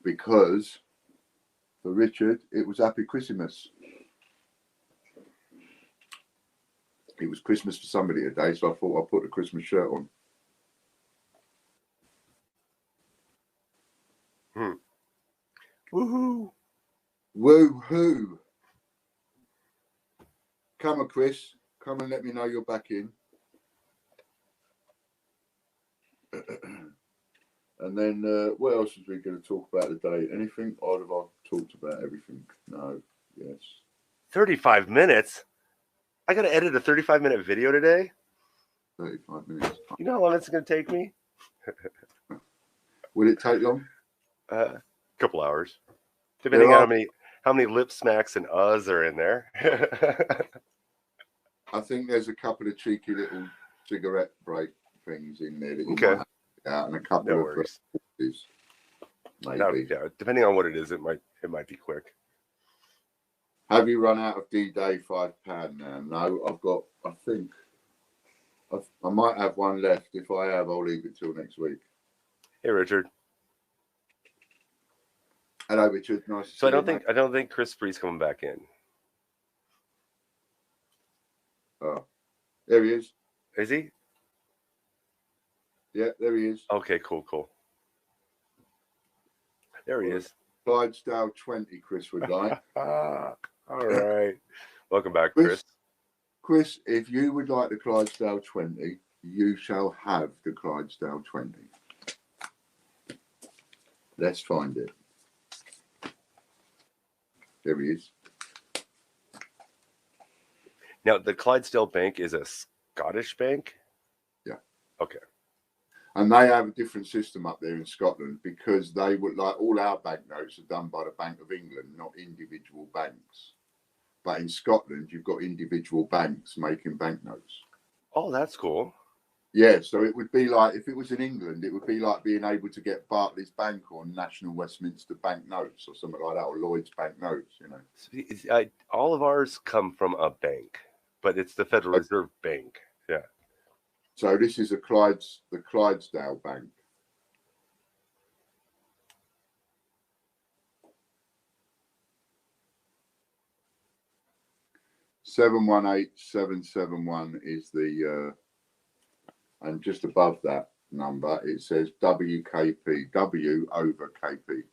Speaker 3: Because for Richard, it was Happy Christmas. It was Christmas for somebody today, so I thought I'd put the Christmas shirt on.
Speaker 2: Woohoo!
Speaker 3: Woohoo! Come on, Chris. Come and let me know you're back in. And then what else was we going to talk about today? Anything? Or have I talked about everything? No. Yes.
Speaker 2: 35 minutes? I got to edit a 35-minute video today?
Speaker 3: 35 minutes.
Speaker 2: You know how long it's going to take me?
Speaker 3: Will it take long?
Speaker 2: A couple hours. Depending on how many lip smacks and uhs are in there.
Speaker 3: I think there's a couple of cheeky little cigarette break things in there that you might have out, and a couple of maybe.
Speaker 2: Yeah, depending on what it is, it might be quick.
Speaker 3: Have you run out of D-Day £5 now? No, I might have one left. If I have, I'll leave it till next week.
Speaker 2: Hey, Richard.
Speaker 3: Hello, Richard. Nice to see
Speaker 2: you. I don't think Chris Spree's coming back in.
Speaker 3: Oh, there he is.
Speaker 2: Is he?
Speaker 3: Yeah, there he is.
Speaker 2: Okay, cool. There he is.
Speaker 3: Clydesdale 20, Chris would like.
Speaker 2: All right. Welcome back, Chris.
Speaker 3: Chris, if you would like the Clydesdale 20, you shall have the Clydesdale 20. Let's find it. There he is.
Speaker 2: Now, the Clydesdale Bank is a Scottish bank?
Speaker 3: Yeah.
Speaker 2: Okay.
Speaker 3: And they have a different system up there in Scotland because they would, like, all our banknotes are done by the Bank of England, not individual banks. But in Scotland, you've got individual banks making banknotes.
Speaker 2: Oh, that's cool.
Speaker 3: Yeah, so it would be like, if it was in England, it would be like being able to get Barclays Bank or National Westminster Bank notes or something like that, or Lloyd's Bank notes, you know.
Speaker 2: All of ours come from a bank, but it's the Federal Reserve Bank. Yeah.
Speaker 3: So this is the Clydesdale Bank. $718,771 is the, and just above that number it says WKP, W over KP.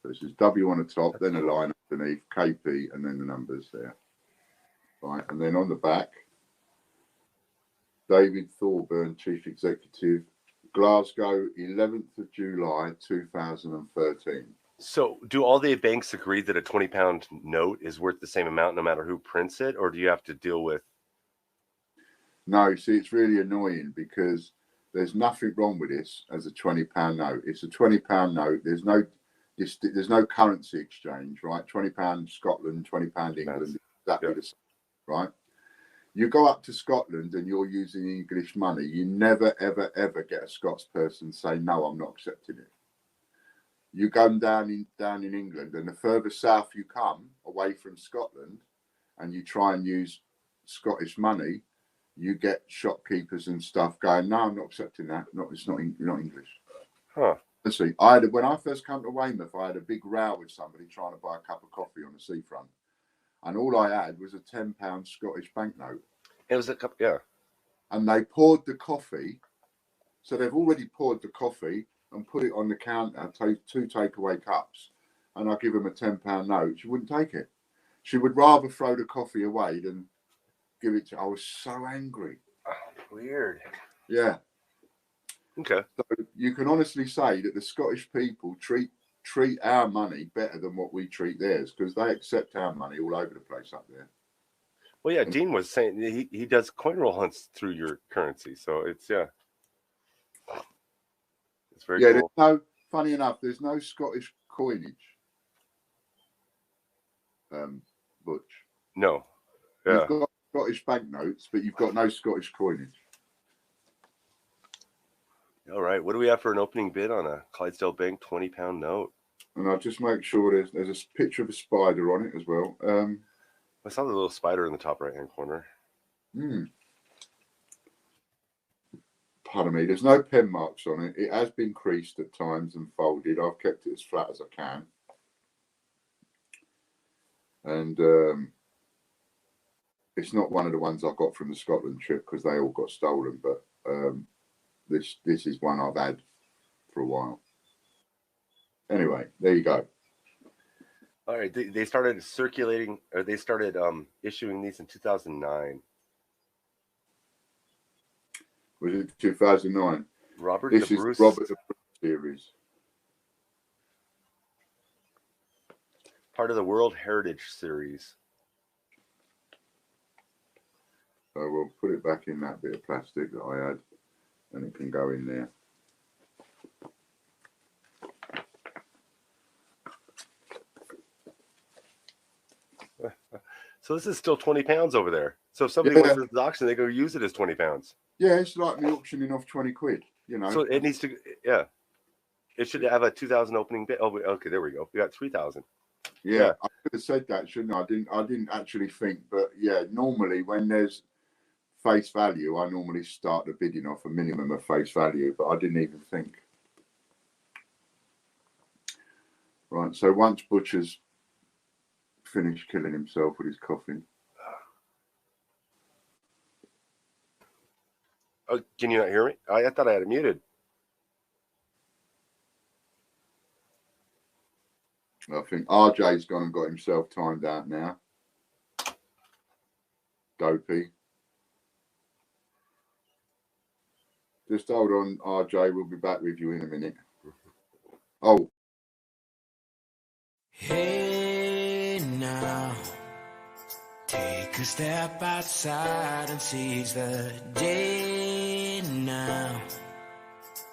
Speaker 3: So this is W on the top, then a line underneath, KP, and then the numbers there. Right, and then on the back, David Thorburn, Chief Executive, Glasgow, 11th of July, 2013.
Speaker 2: So do all the banks agree that a 20-pound note is worth the same amount no matter who prints it, or do you have to deal with?
Speaker 3: No, see, it's really annoying because there's nothing wrong with this as a £20 note. It's a £20 note. There's no there's no currency exchange, right? £20 Scotland, £20 England, exactly the same, right? You go up to Scotland and you're using English money, you never, ever, ever get a Scots person say, no, I'm not accepting it. You go down in England, and the further south you come away from Scotland and you try and use Scottish money, you get shopkeepers and stuff going, no, I'm not accepting that. No, it's not, you're not English.
Speaker 2: Huh.
Speaker 3: Let's see. When I first came to Weymouth, I had a big row with somebody trying to buy a cup of coffee on the seafront. And all I had was a £10 Scottish banknote.
Speaker 2: It was a cup, yeah.
Speaker 3: And they poured the coffee. So they've already poured the coffee and put it on the counter, two takeaway cups. And I give them a £10 note. She wouldn't take it. She would rather throw the coffee away than give it to. I was so angry.
Speaker 2: Oh, weird.
Speaker 3: Yeah.
Speaker 2: Okay.
Speaker 3: So you can honestly say that the Scottish people treat our money better than what we treat theirs, because they accept our money all over the place up there.
Speaker 2: Well, yeah, Dean was saying he does coin roll hunts through your currency, so it's very cool.
Speaker 3: Funny enough, there's no Scottish coinage, Butch.
Speaker 2: No. Yeah.
Speaker 3: You've got Scottish banknotes, but you've got no Scottish coinage.
Speaker 2: All right. What do we have for an opening bid on a Clydesdale Bank £20 note?
Speaker 3: And I'll just make sure there's a picture of a spider on it as well.
Speaker 2: I saw the little spider in the top right-hand corner.
Speaker 3: Pardon me. There's no pen marks on it. It has been creased at times and folded. I've kept it as flat as I can. And it's not one of the ones I got from the Scotland trip, because they all got stolen. But this is one I've had for a while. Anyway, there you go.
Speaker 2: All right, they started circulating, or they started issuing these in 2009.
Speaker 3: Was it 2009?
Speaker 2: This
Speaker 3: is Robert the Bruce series.
Speaker 2: Part of the World Heritage Series.
Speaker 3: So we'll put it back in that bit of plastic that I had, and it can go in there.
Speaker 2: So this is still £20 over there. So if somebody wants this auction, they go use it as £20.
Speaker 3: Yeah, it's like me auctioning off 20 quid, you know.
Speaker 2: So it needs to, it should have a 2,000 opening bid. Oh, okay, there we go. We got 3,000.
Speaker 3: Yeah, I could have said that, shouldn't I? I didn't actually think, but yeah, normally when there's face value, I normally start the bidding off a minimum of face value, but I didn't even think. Right, so once Butcher's finished killing himself with his coffin.
Speaker 2: Oh, can you not hear me? I thought I had it muted.
Speaker 3: I think RJ's gone and got himself timed out now. Dopey. Just hold on, RJ. We'll be back with you in a minute. Oh.
Speaker 1: Hey now, take a step outside and seize the day now.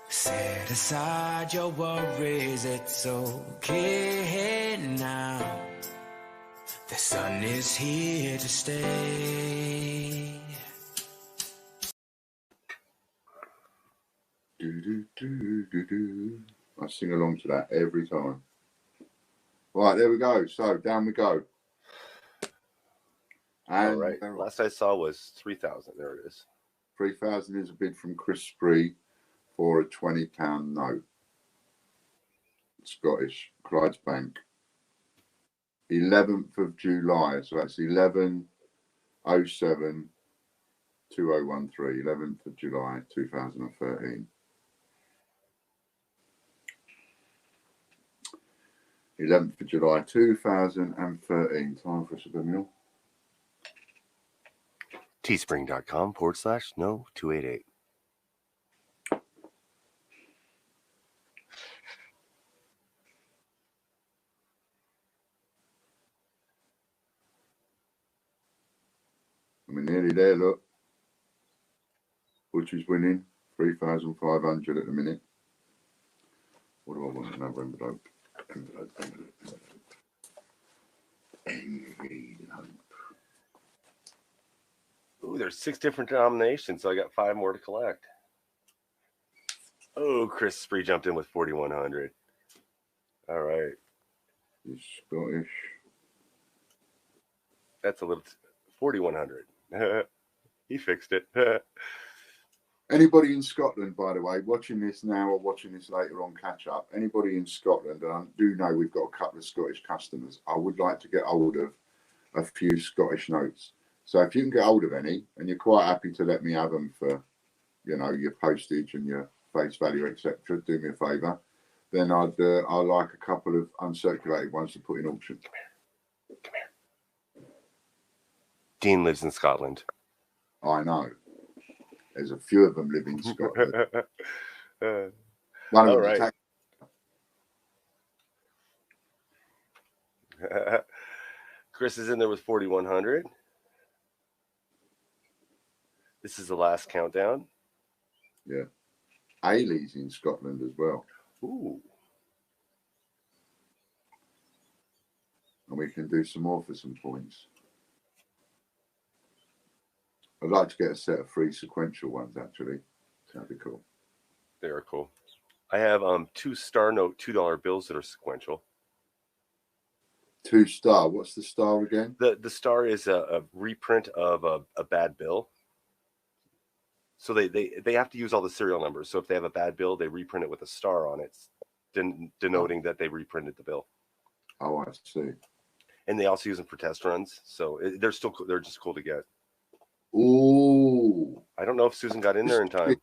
Speaker 1: Set aside your worries, it's okay now. The sun is here to stay.
Speaker 3: I sing along to that every time. Right, there we go. So down we go. And
Speaker 2: all right. Last I saw was 3,000. There it is.
Speaker 3: 3,000 is a bid from Chris Spree for a £20 note. Scottish, Clyde's Bank. 11th of July. So that's 11/07/2013. 11th of July 2013. 11th of July 2013. Time for a super meal.
Speaker 2: Teespring.com/no288.
Speaker 3: We're nearly there, look. Butcher's winning. 3,500 at the minute. What do I want? Another envelope.
Speaker 2: Ooh, there's 6 different denominations, so I got 5 more to collect. Oh, Chris Spree jumped in with 4,100. All right.
Speaker 3: He's Scottish.
Speaker 2: That's a little 4,100. He fixed it.
Speaker 3: Anybody in Scotland, by the way, watching this now or watching this later on catch up, anybody in Scotland, and I do know we've got a couple of Scottish customers, I would like to get hold of a few Scottish notes. So if you can get hold of any and you're quite happy to let me have them for, you know, your postage and your face value, etc., do me a favour, then I'd like a couple of uncirculated ones to put in auction.
Speaker 2: Come here. Dean lives in Scotland.
Speaker 3: I know. There's a few of them live in Scotland. One of them
Speaker 2: right. Chris is in there with 4,100. This is the last countdown.
Speaker 3: Yeah. Ailey's in Scotland as well.
Speaker 2: Ooh.
Speaker 3: And we can do some more for some points. I'd like to get a set of 3 sequential ones, actually. That'd be cool.
Speaker 2: They are cool. I have 2 Star Note $2 bills that are sequential.
Speaker 3: 2 star. What's the star again?
Speaker 2: The star is a reprint of a bad bill. So they have to use all the serial numbers. So if they have a bad bill, they reprint it with a star on it, denoting that they reprinted the bill.
Speaker 3: Oh, I see.
Speaker 2: And they also use them for test runs. So they're just cool to get.
Speaker 3: Ooh.
Speaker 2: I don't know if Susan got in there in time.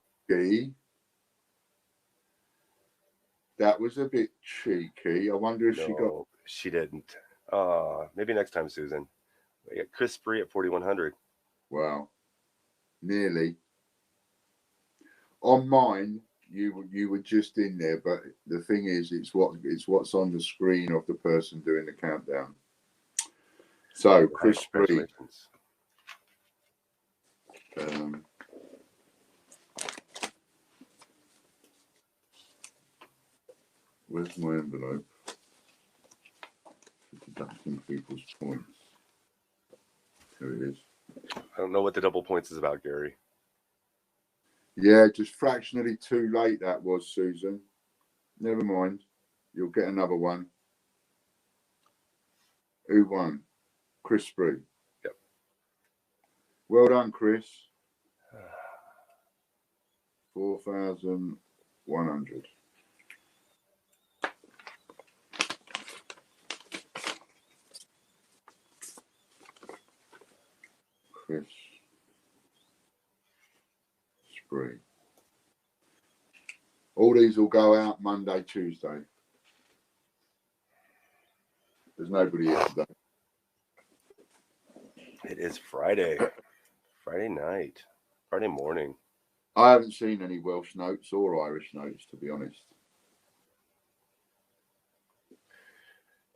Speaker 3: That was a bit cheeky. I wonder if
Speaker 2: she didn't. Maybe next time, Susan. We got Chris Spree at 4,100.
Speaker 3: Wow. Nearly. On mine, you were just in there, but the thing is, it's what's on the screen of the person doing the countdown. So, Chris Spree. Where's my envelope for deducting people's points? There it is.
Speaker 2: I don't know what the double points is about, Gary.
Speaker 3: Yeah, just fractionally too late that was, Susan. Never mind. You'll get another one. Who won? Chris Spree.
Speaker 2: Yep.
Speaker 3: Well done, Chris. 4,100. Chris Spree. All these will go out Monday, Tuesday. There's nobody here today.
Speaker 2: It is Friday. Friday night. Friday morning.
Speaker 3: I haven't seen any Welsh notes or Irish notes, to be honest.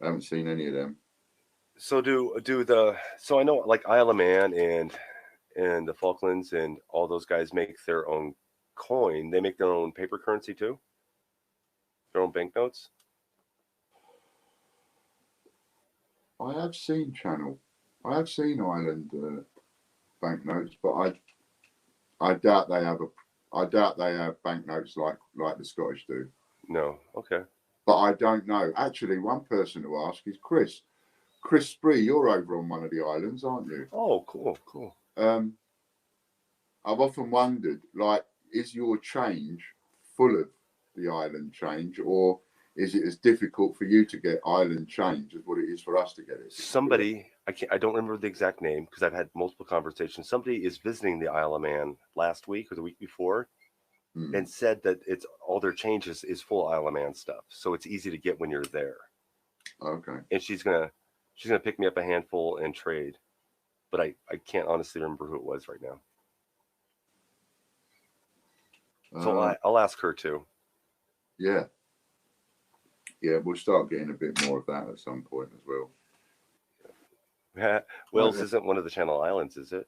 Speaker 3: I haven't seen any of them.
Speaker 2: So so I know like Isle of Man and the Falklands and all those guys make their own coin. They make their own paper currency too. Their own banknotes.
Speaker 3: I have seen Channel. I have seen Ireland banknotes, but I doubt they have banknotes like the Scottish do.
Speaker 2: No, okay.
Speaker 3: But I don't know. Actually, one person to ask is Chris. Chris Spree, you're over on one of the islands, aren't you?
Speaker 2: Oh, cool.
Speaker 3: I've often wondered, like, is your change full of the island change, or is it as difficult for you to get island change as what it is for us to get it?
Speaker 2: Somebody, I don't remember the exact name because I've had multiple conversations. Somebody is visiting the Isle of Man last week or the week before and said that it's all their changes is full Isle of Man stuff. So it's easy to get when you're there.
Speaker 3: Okay.
Speaker 2: And she's gonna pick me up a handful and trade. But I can't honestly remember who it was right now. So I'll ask her too.
Speaker 3: Yeah. Yeah, we'll start getting a bit more of that at some point as well.
Speaker 2: Wales isn't one of the Channel Islands, is it?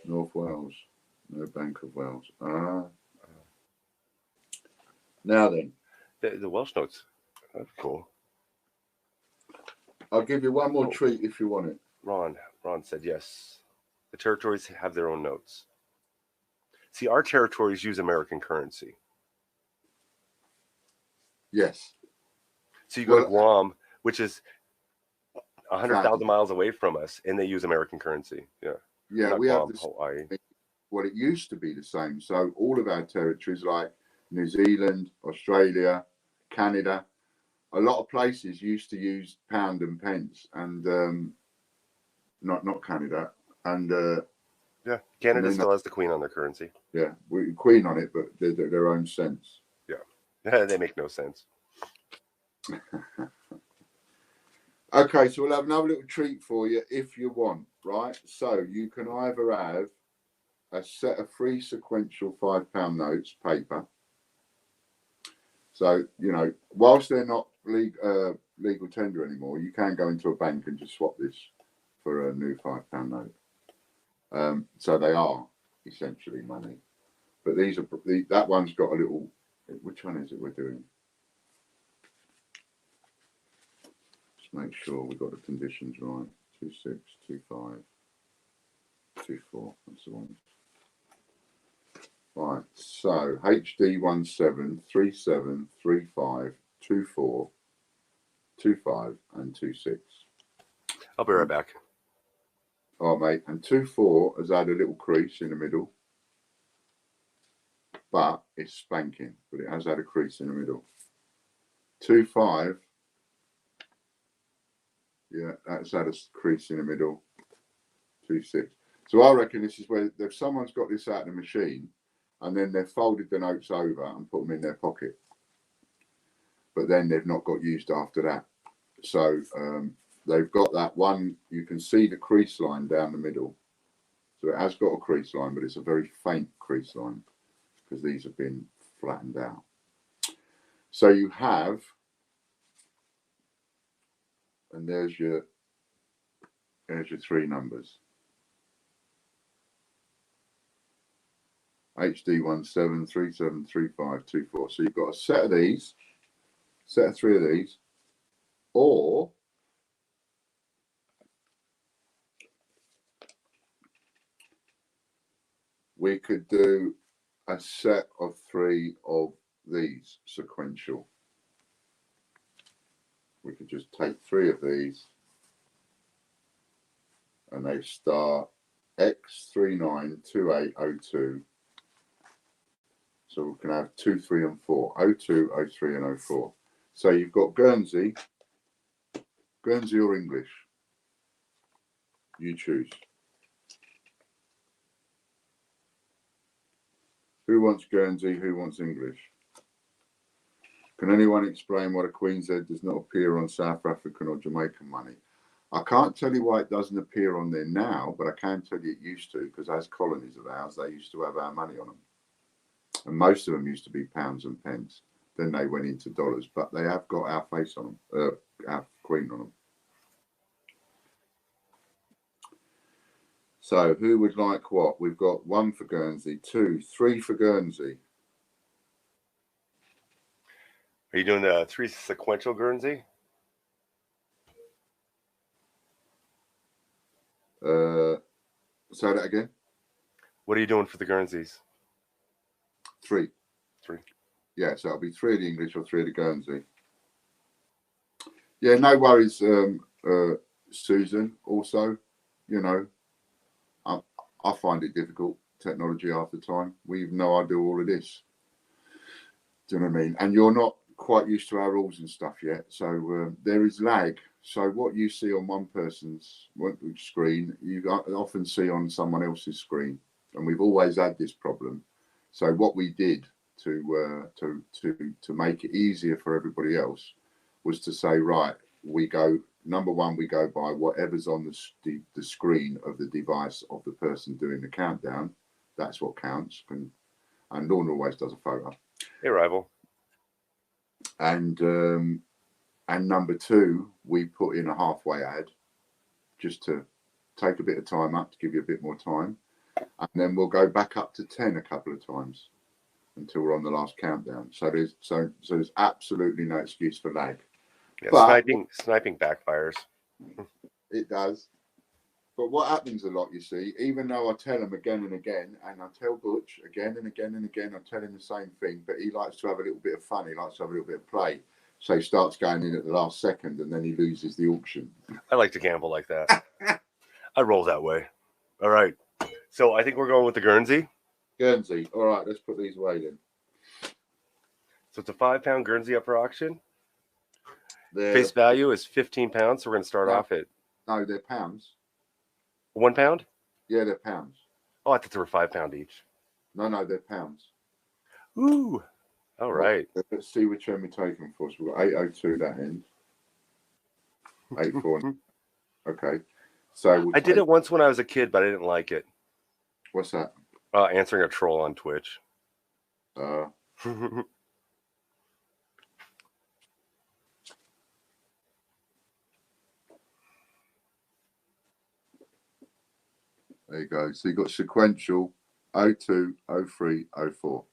Speaker 3: North Wales. No Bank of Wales. Now then.
Speaker 2: The Welsh notes That's cool.
Speaker 3: I'll give you one more treat if you want it.
Speaker 2: Ron said yes. The territories have their own notes. See, our territories use American currency.
Speaker 3: Yes.
Speaker 2: So you go to Guam, which is 100,000 miles away from us, and they use American currency. Yeah.
Speaker 3: Yeah,
Speaker 2: not
Speaker 3: we
Speaker 2: Guam,
Speaker 3: have the
Speaker 2: Hawaii.
Speaker 3: Well, it used to be the same. So all of our territories, like New Zealand, Australia, Canada, a lot of places used to use pound and pence, and not Canada, and
Speaker 2: yeah, Canada still has the Queen on their currency.
Speaker 3: Yeah, we Queen on it, but they're their own cents.
Speaker 2: Yeah, they make no sense.
Speaker 3: Okay, so we'll have another little treat for you if you want, right? So you can either have a set of 3 sequential £5 notes, paper. So, you know, whilst they're not legal tender anymore, you can go into a bank and just swap this for a new £5 note. So they are essentially money. But these are that one's got a little. Which one is it we're doing? Just make sure we got the conditions right. 26, 25, 24. That's the one. Right. So HD 173735 24 25 and 26.
Speaker 2: I'll be right back.
Speaker 3: All right, mate. And 24 has had a little crease in the middle, but it's spanking. But it has had a crease in the middle. 25, yeah, that's had a crease in the middle. 26. So I reckon this is where if someone's got this out of the machine, and then they've folded the notes over and put them in their pocket, but then they've not got used after that. So they've got that one. You can see the crease line down the middle. So it has got a crease line, but it's a very faint crease line because these have been flattened out. So you have, and there's your 3 numbers. HD 17373524. So you've got a set of these, set of 3 of these, or we could do a set of 3 of these sequential. We could just take 3 of these, and they start X392802. So we can have 2, 3, and 4. 02, 03, and 04. So you've got Guernsey or English. You choose. Who wants Guernsey? Who wants English? Can anyone explain why the Queen's Head does not appear on South African or Jamaican money? I can't tell you why it doesn't appear on there now, but I can tell you it used to, because as colonies of ours, they used to have our money on them. And most of them used to be pounds and pence. Then they went into dollars, but they have got our face on them, our Queen on them. So who would like what? We've got 1 for Guernsey, 2, 3 for Guernsey.
Speaker 2: Are you doing the 3 sequential Guernsey?
Speaker 3: Say that again.
Speaker 2: What are you doing for the Guernseys?
Speaker 3: 3.
Speaker 2: 3.
Speaker 3: Yeah, so it'll be 3 of the English or 3 of the Guernsey. Yeah, no worries, Susan. Also, you know, I find it difficult, technology half the time. We even know I do all of this. Do you know what I mean? And you're not quite used to our rules and stuff yet. So there is lag. So what you see on one person's screen, you often see on someone else's screen. And we've always had this problem. So what we did to make it easier for everybody else was to say, right, we go, number 1, we go by whatever's on the screen of the device of the person doing the countdown. That's what counts. And Lorna always does a photo.
Speaker 2: Hey, rival.
Speaker 3: And number 2, we put in a halfway ad just to take a bit of time up, to give you a bit more time. And then we'll go back up to 10 a couple of times until we're on the last countdown. So there's absolutely no excuse for lag.
Speaker 2: Yeah,
Speaker 3: But
Speaker 2: sniping backfires.
Speaker 3: it does. But what happens a lot, you see, even though I tell him again and again, and I tell Butch again and again and again, I tell him the same thing, but he likes to have a little bit of fun. He likes to have a little bit of play. So he starts going in at the last second, and then he loses the auction.
Speaker 2: I like to gamble like that. I roll that way. All right. So I think we're going with the Guernsey.
Speaker 3: Guernsey. All right, let's put these away then.
Speaker 2: So it's a 5-pound Guernsey up for auction.
Speaker 3: They're,
Speaker 2: Face value is 15 pounds. So we're going to start off at.
Speaker 3: No, they're pounds.
Speaker 2: 1 pound?
Speaker 3: Yeah, they're pounds.
Speaker 2: Oh, I thought they were 5 pound each.
Speaker 3: No, they're pounds.
Speaker 2: Ooh. All right.
Speaker 3: Well, let's see which end we're taking for. So we've got 802 that end. 84. Okay. So
Speaker 2: I did it once when I was a kid, but I didn't like it.
Speaker 3: What's that?
Speaker 2: Answering a troll on Twitch.
Speaker 3: There you go. So you got sequential 02, 03, 04.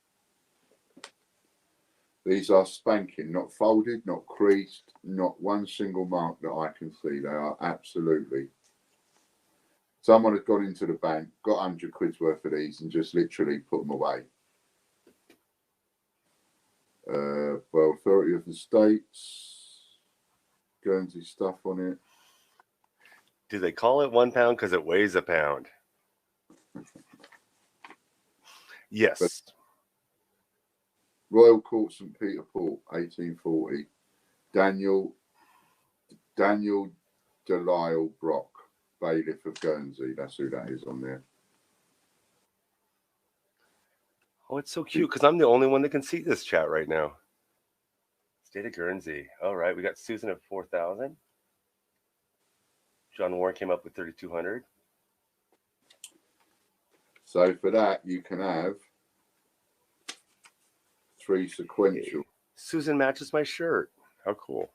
Speaker 3: These are spanking, not folded, not creased, not one single mark that I can see. They are absolutely. Someone has gone into the bank, got 100 quid's worth of these, and just literally put them away. Well, Authority of the States, Guernsey stuff on it.
Speaker 2: Do they call it 1 pound because it weighs a pound? Yes.
Speaker 3: But Royal Court St. Peter Port, 1840. Daniel Delisle Brock, bailiff of Guernsey. That's who that is on there.
Speaker 2: Oh, it's so cute because I'm the only one that can see this chat right now. State of Guernsey. All right, we got Susan at 4,000. John Warren came up with 3,200.
Speaker 3: So for that, you can have 3 sequential.
Speaker 2: Hey, Susan matches my shirt. How cool.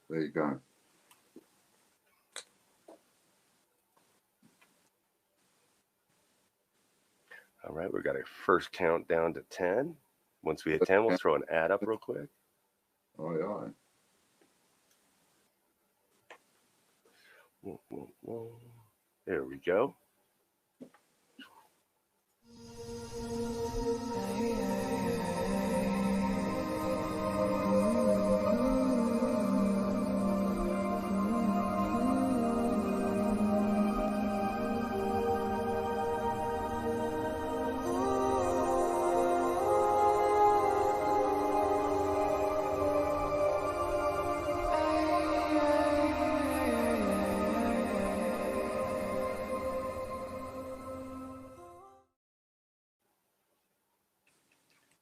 Speaker 3: There you go.
Speaker 2: All right, we got a first count down to 10. Once we hit 10, we'll throw an ad up real quick.
Speaker 3: Aye.
Speaker 2: There we go.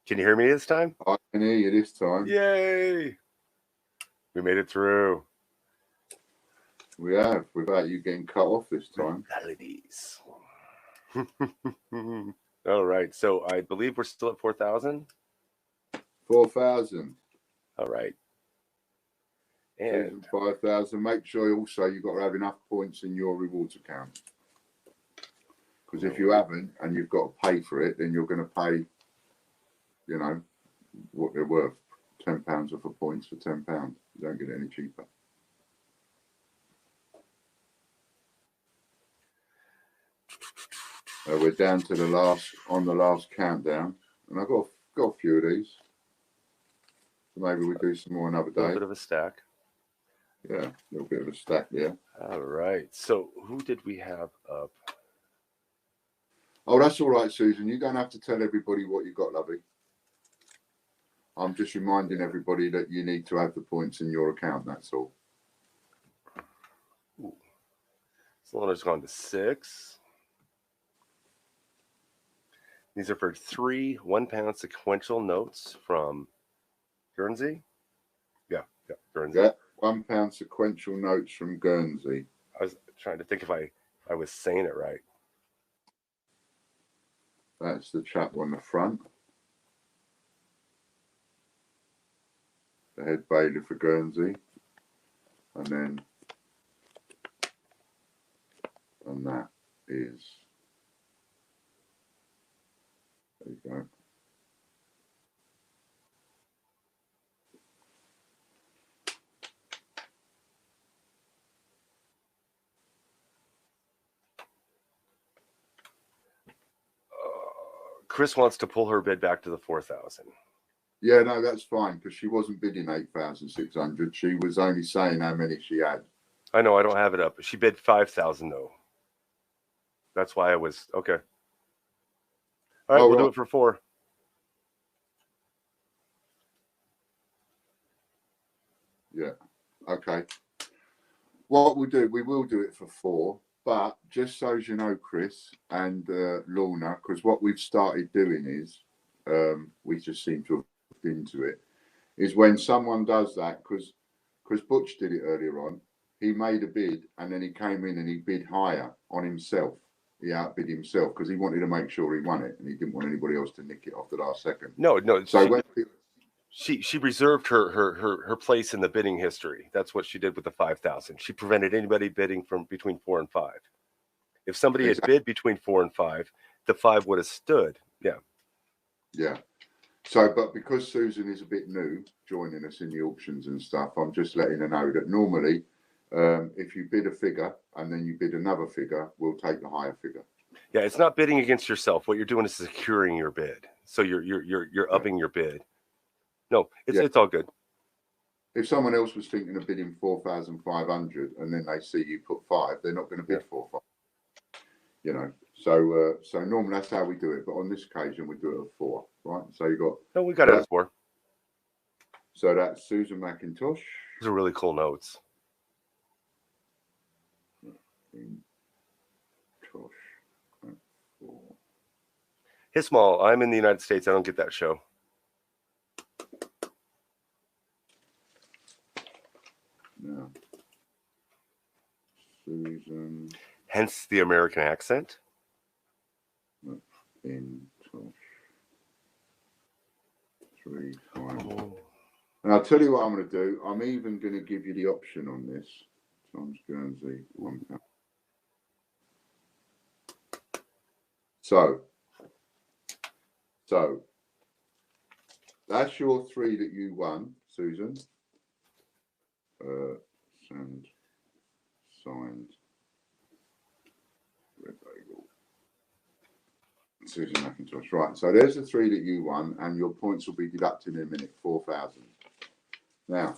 Speaker 2: Can you hear me this time?
Speaker 3: I can hear you this time.
Speaker 2: Yay! We made it through.
Speaker 3: We have, without you getting cut off this time.
Speaker 2: Melodies. All right, so I believe we're still at 4,000.
Speaker 3: 4,000.
Speaker 2: All right. And
Speaker 3: 5,000. Make sure also you've got to have enough points in your rewards account. Because if you haven't and you've got to pay for it, then you're going to pay, you know, what they're worth. £10 worth of points for £10. You don't get it any cheaper. We're down to the last countdown, and I've got a few of these. So maybe we do some more another day.
Speaker 2: A little bit of a stack.
Speaker 3: Yeah, a little bit of a stack there.
Speaker 2: All right. So who did we have up?
Speaker 3: Oh, that's all right, Susan. You don't have to tell everybody what you got, lovey. I'm just reminding everybody that you need to have the points in your account. That's all.
Speaker 2: Ooh. Salona's gone to 6. These are for 3 1-pound sequential notes from Guernsey. Yeah, Guernsey.
Speaker 3: Yeah, £1 sequential notes from Guernsey.
Speaker 2: I was trying to think if I was saying it right.
Speaker 3: That's the chap on the front. The head bailiff for Guernsey. And then, and that is, there you go.
Speaker 2: Chris wants to pull her bid back to the 4,000.
Speaker 3: Yeah, no, that's fine because she wasn't bidding 8,600. She was only saying how many she had.
Speaker 2: I know I don't have it up. She bid 5,000 though. That's why I was okay. All right, we'll do it for 4.
Speaker 3: Yeah. Okay. What we'll do, we will do it for 4. But just so as you know, Chris and Lorna, because what we've started doing is, we just seem to have into it, is when someone does that, because Butch did it earlier on, he made a bid and then he came in and he bid higher on himself. He outbid himself because he wanted to make sure he won it and he didn't want anybody else to nick it off the last second.
Speaker 2: No.
Speaker 3: So
Speaker 2: she reserved her place in the bidding history. That's what she did with the 5,000. She prevented anybody bidding from between 4 and 5. If somebody had bid between 4 and 5, the 5 would have stood. Yeah.
Speaker 3: Yeah. So, but because Susan is a bit new, joining us in the auctions and stuff, I'm just letting her know that normally, if you bid a figure and then you bid another figure, we'll take the higher figure.
Speaker 2: Yeah, it's not bidding against yourself. What you're doing is securing your bid. So you're upping your bid. No, it's all good.
Speaker 3: If someone else was thinking of bidding 4,500 and then they see you put 5, they're not going to bid 4, 5. You know, so normally that's how we do it. But on this occasion, we do it at 4, right? So you got.
Speaker 2: No, we got it at 4.
Speaker 3: So that's Susan McIntosh.
Speaker 2: Those are really cool notes. Hey, Small, I'm in the United States. I don't get that show.
Speaker 3: No. Susan.
Speaker 2: Hence the American accent.
Speaker 3: In 3 times. Oh. And I'll tell you what I'm going to do. I'm even going to give you the option on this. Tom's Guernsey. So that's your 3 that you won, Susan. Send, signed, red label. Susan McIntosh. Right, so there's the 3 that you won, and your points will be deducted in a minute, 4,000. Now,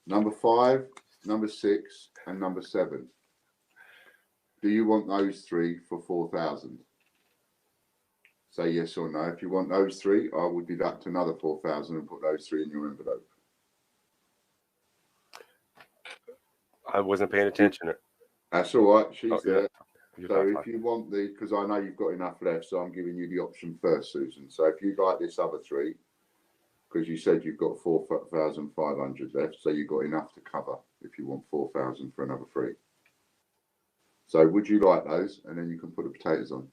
Speaker 3: number 5, number 6, and number 7. Do you want those 3 for 4,000? Say yes or no. If you want those 3, I will deduct another 4,000 and put those 3 in your envelope.
Speaker 2: I wasn't paying attention.
Speaker 3: That's all right. She's there.
Speaker 2: Yeah.
Speaker 3: So if you want because I know you've got enough left, so I'm giving you the option first, Susan. So if you like this other 3, because you said you've got 4,500 left, so you've got enough to cover if you want 4,000 for another 3. So would you like those? And then you can put the potatoes on.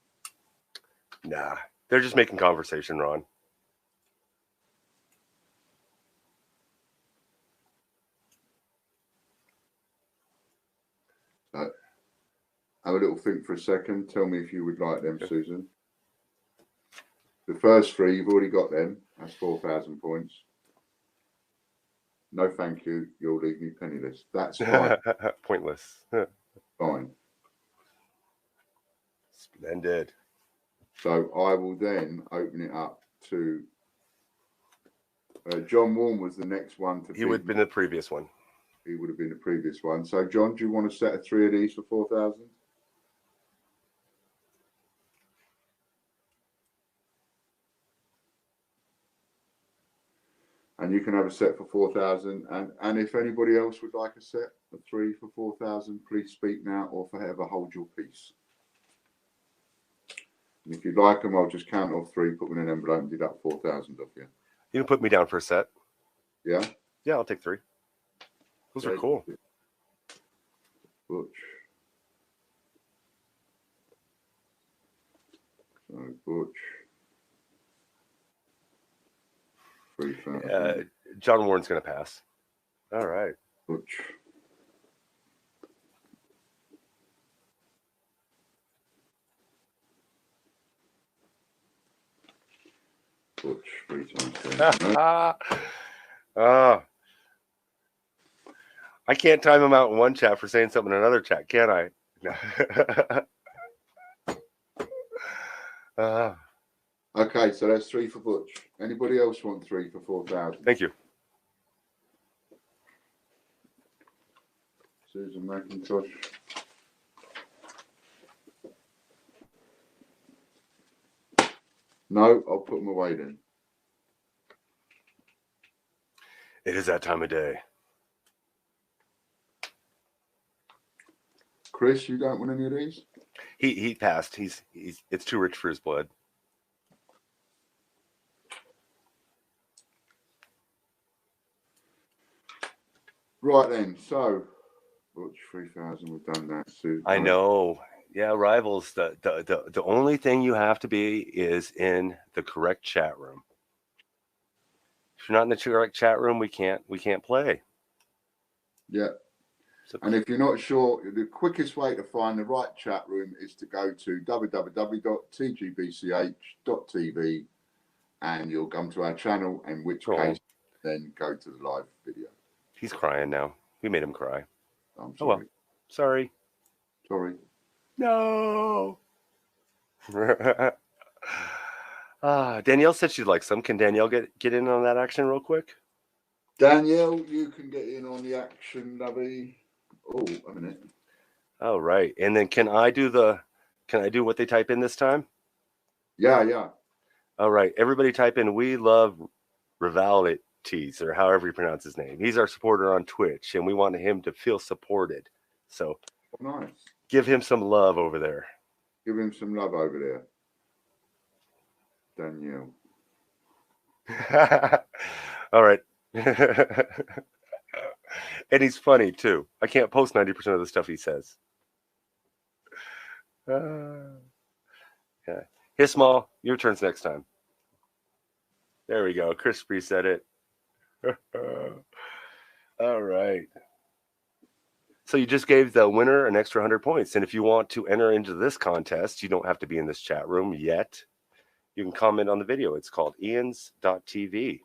Speaker 2: Nah, they're just making conversation, Ron.
Speaker 3: Have a little think for a second. Tell me if you would like them, Susan. The first 3, you've already got them. That's 4,000 points. No, thank you. You'll leave me penniless. That's fine.
Speaker 2: Pointless.
Speaker 3: Fine.
Speaker 2: Splendid.
Speaker 3: So I will then open it up to John Warren was the next one to.
Speaker 2: He would have been the previous one.
Speaker 3: He would have been the previous one. So John, do you want to set a 3 of these for 4,000? And you can have a set for 4,000. And if anybody else would like a set of 3 for 4,000, please speak now or forever hold your peace. And if you'd like them, I'll just count off 3, put them in an envelope and deduct 4,000 off you.
Speaker 2: You can put me down for a set.
Speaker 3: Yeah?
Speaker 2: Yeah, I'll take 3. Those are cool.
Speaker 3: Butch. So Butch. 3,000.
Speaker 2: John Warren's going to pass. All right.
Speaker 3: Butch. Butch 3 times.
Speaker 2: I can't time him out in one chat for saying something in another chat, can I?
Speaker 3: Okay, so that's 3 for Butch. Anybody else want 3 for 4,000?
Speaker 2: Thank you.
Speaker 3: Susan McIntosh. No, I'll put them away then.
Speaker 2: It is that time of day.
Speaker 3: Chris, you don't want any of these?
Speaker 2: He passed. He's it's too rich for his blood.
Speaker 3: Right then, so Butch 3,000, we've done that. Susan,
Speaker 2: I know. Yeah, rivals. The only thing you have to be is in the correct chat room. If you're not in the correct chat room, we can't play.
Speaker 3: Yeah. So, and if you're not sure, the quickest way to find the right chat room is to go to www.tgbch.tv and you'll come to our channel, in which case then go to the live video.
Speaker 2: He's crying now. We made him cry.
Speaker 3: I'm sorry.
Speaker 2: Oh, well. Sorry.
Speaker 3: Sorry.
Speaker 2: No. Danielle said she'd like some. Can Danielle get in on that action real quick?
Speaker 3: Danielle, you can get in on the action, lovey. Oh, a minute.
Speaker 2: Oh, right. And then can I do what they type in this time?
Speaker 3: Yeah.
Speaker 2: All right. Everybody type in, we love Rivalities, or however you pronounce his name. He's our supporter on Twitch, and we want him to feel supported. So
Speaker 3: nice.
Speaker 2: Give him some love over there.
Speaker 3: Give him some love over there, Danielle.
Speaker 2: All right. And he's funny too. I can't post 90% of the stuff he says. Yeah. Hey, Small, your turn's next time. There we go. Chris reset it. All right. So you just gave the winner an extra 100 points. And if you want to enter into this contest, you don't have to be in this chat room yet. You can comment on the video. It's called Ian's.tv.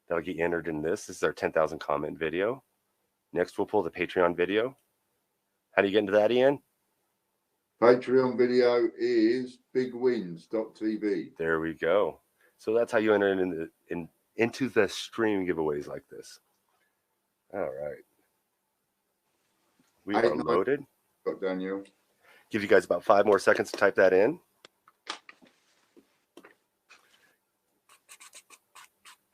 Speaker 2: That'll get you entered in this. This is our 10,000 comment video. Next, we'll pull the Patreon video. How do you get into that, Ian?
Speaker 3: Patreon video is bigwins.tv.
Speaker 2: There we go. So that's how you enter into the stream giveaways like this. All right. We are loaded.
Speaker 3: Got Daniel.
Speaker 2: Give you guys about 5 more seconds to type that in.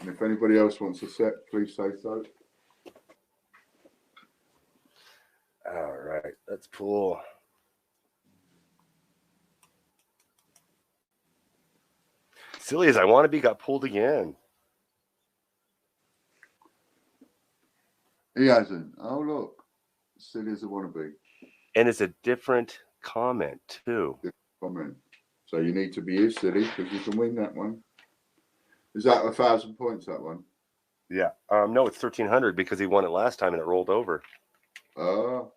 Speaker 3: And if anybody else wants a set, please say so.
Speaker 2: All right, let's pull. Silly as I want to be, got pulled again.
Speaker 3: He hasn't. Oh, look. Silly as I want to be.
Speaker 2: And it's a different comment, too.
Speaker 3: Different comment. So you need to be here, silly, because you can win that one. Is that 1,000 points, that one?
Speaker 2: Yeah. No, it's 1,300 because he won it last time and it rolled over.
Speaker 3: Oh.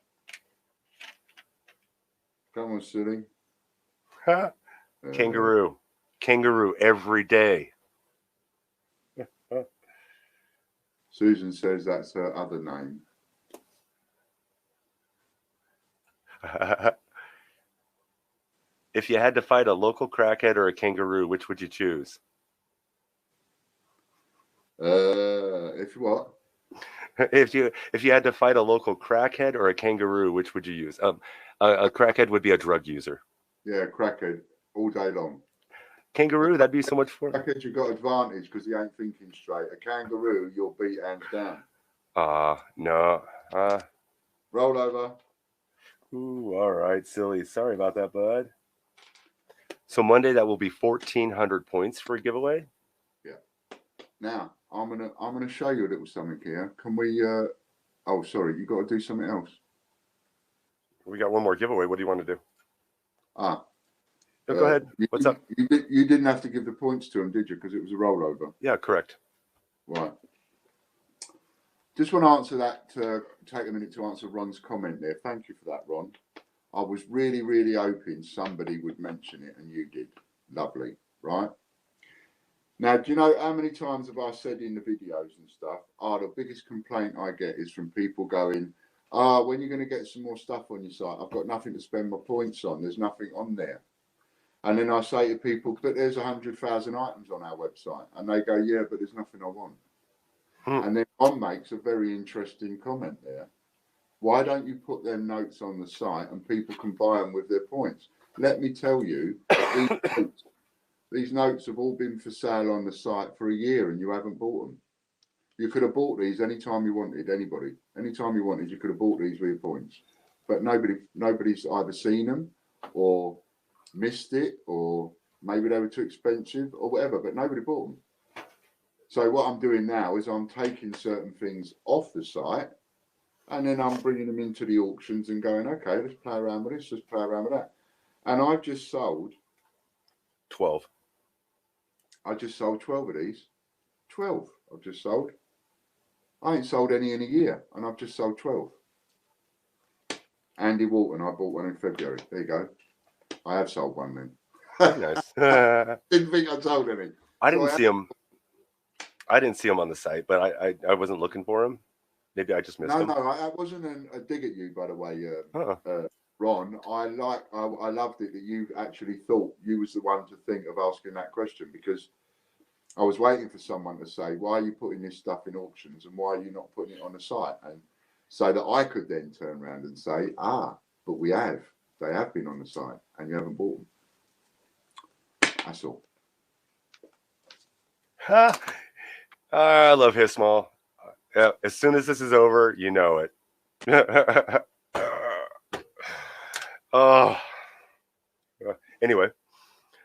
Speaker 3: Come on, silly.
Speaker 2: Kangaroo. Kangaroo every day.
Speaker 3: Susan says that's her other name.
Speaker 2: If you had to fight a local crackhead or a kangaroo, which would you choose?
Speaker 3: If what?
Speaker 2: If you had to fight a local crackhead or a kangaroo, which would you use? A crackhead would be a drug user.
Speaker 3: Yeah, crackhead all day long.
Speaker 2: Kangaroo, that'd be so much fun.
Speaker 3: Crackhead, you got advantage because he ain't thinking straight. A kangaroo, you'll beat hands down.
Speaker 2: No.
Speaker 3: Roll over.
Speaker 2: Ooh, all right, silly. Sorry about that, bud. So Monday, that will be 1,400 points for a giveaway.
Speaker 3: Yeah. Now I'm gonna show you a little something here. Can we? Oh, sorry, you got to do something else.
Speaker 2: We got one more giveaway. What do you want to do?
Speaker 3: No,
Speaker 2: go ahead. What's up?
Speaker 3: You didn't have to give the points to him, did you? Because it was a rollover.
Speaker 2: Yeah, correct.
Speaker 3: Right. Just want to answer that. Take a minute to answer Ron's comment there. Thank you for that, Ron. I was really, really hoping somebody would mention it, and you did. Lovely, right? Now, do you know how many times have I said in the videos and stuff, the biggest complaint I get is from people going, when are you going to get some more stuff on your site? I've got nothing to spend my points on. There's nothing on there. And then I say to people, but there's 100,000 items on our website. And they go, yeah, but there's nothing I want. And then Ron makes a very interesting comment there. Why don't you put their notes on the site and people can buy them with their points? Let me tell you, these notes have all been for sale on the site for a year and you haven't bought them. You could have bought these anytime you wanted, anybody. Anytime you wanted, you could have bought these with your points. But nobody's either seen them or missed it, or maybe they were too expensive or whatever, but nobody bought them. So what I'm doing now is I'm taking certain things off the site and then I'm bringing them into the auctions and going, okay, let's play around with this, let's play around with that. And I've just sold
Speaker 2: 12.
Speaker 3: I just sold 12 of these. 12 I've just sold. I ain't sold any in a year, and I've just sold 12. Andy Walton, I bought one in February. There you go. I have sold one then.
Speaker 2: Nice.
Speaker 3: Didn't think I sold any.
Speaker 2: I didn't see them. I didn't see them on the site, but I wasn't looking for them. Maybe I just missed them.
Speaker 3: No, I wasn't a dig at you, by the way, Ron. I loved it that you actually thought you was the one to think of asking that question, because I was waiting for someone to say, why are you putting this stuff in auctions and why are you not putting it on the site? And so that I could then turn around and say, but we have. They have been on the site and you haven't bought them. That's all.
Speaker 2: I love Hismall. Yeah, as soon as this is over, you know it. Oh. Anyway.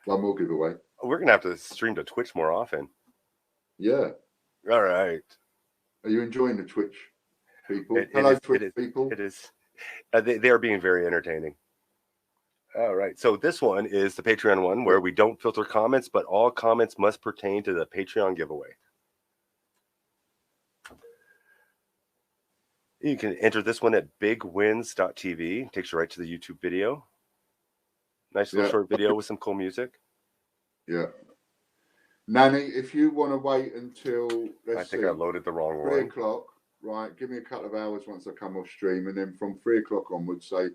Speaker 3: One more giveaway.
Speaker 2: We're going to have to stream to Twitch more often.
Speaker 3: Yeah.
Speaker 2: All right.
Speaker 3: Are you enjoying the Twitch people? Hello, Twitch people.
Speaker 2: It is. They are being very entertaining. All right. So this one is the Patreon one where we don't filter comments, but all comments must pertain to the Patreon giveaway. You can enter this one at bigwins.tv. Takes you right to the YouTube video. Nice little short video with some cool music.
Speaker 3: Yeah. Nanny, if you want to wait until,
Speaker 2: I think I loaded the wrong
Speaker 3: 3
Speaker 2: one.
Speaker 3: o'clock, right, give me a couple of hours once I come off stream, and then from 3 o'clock onwards, say,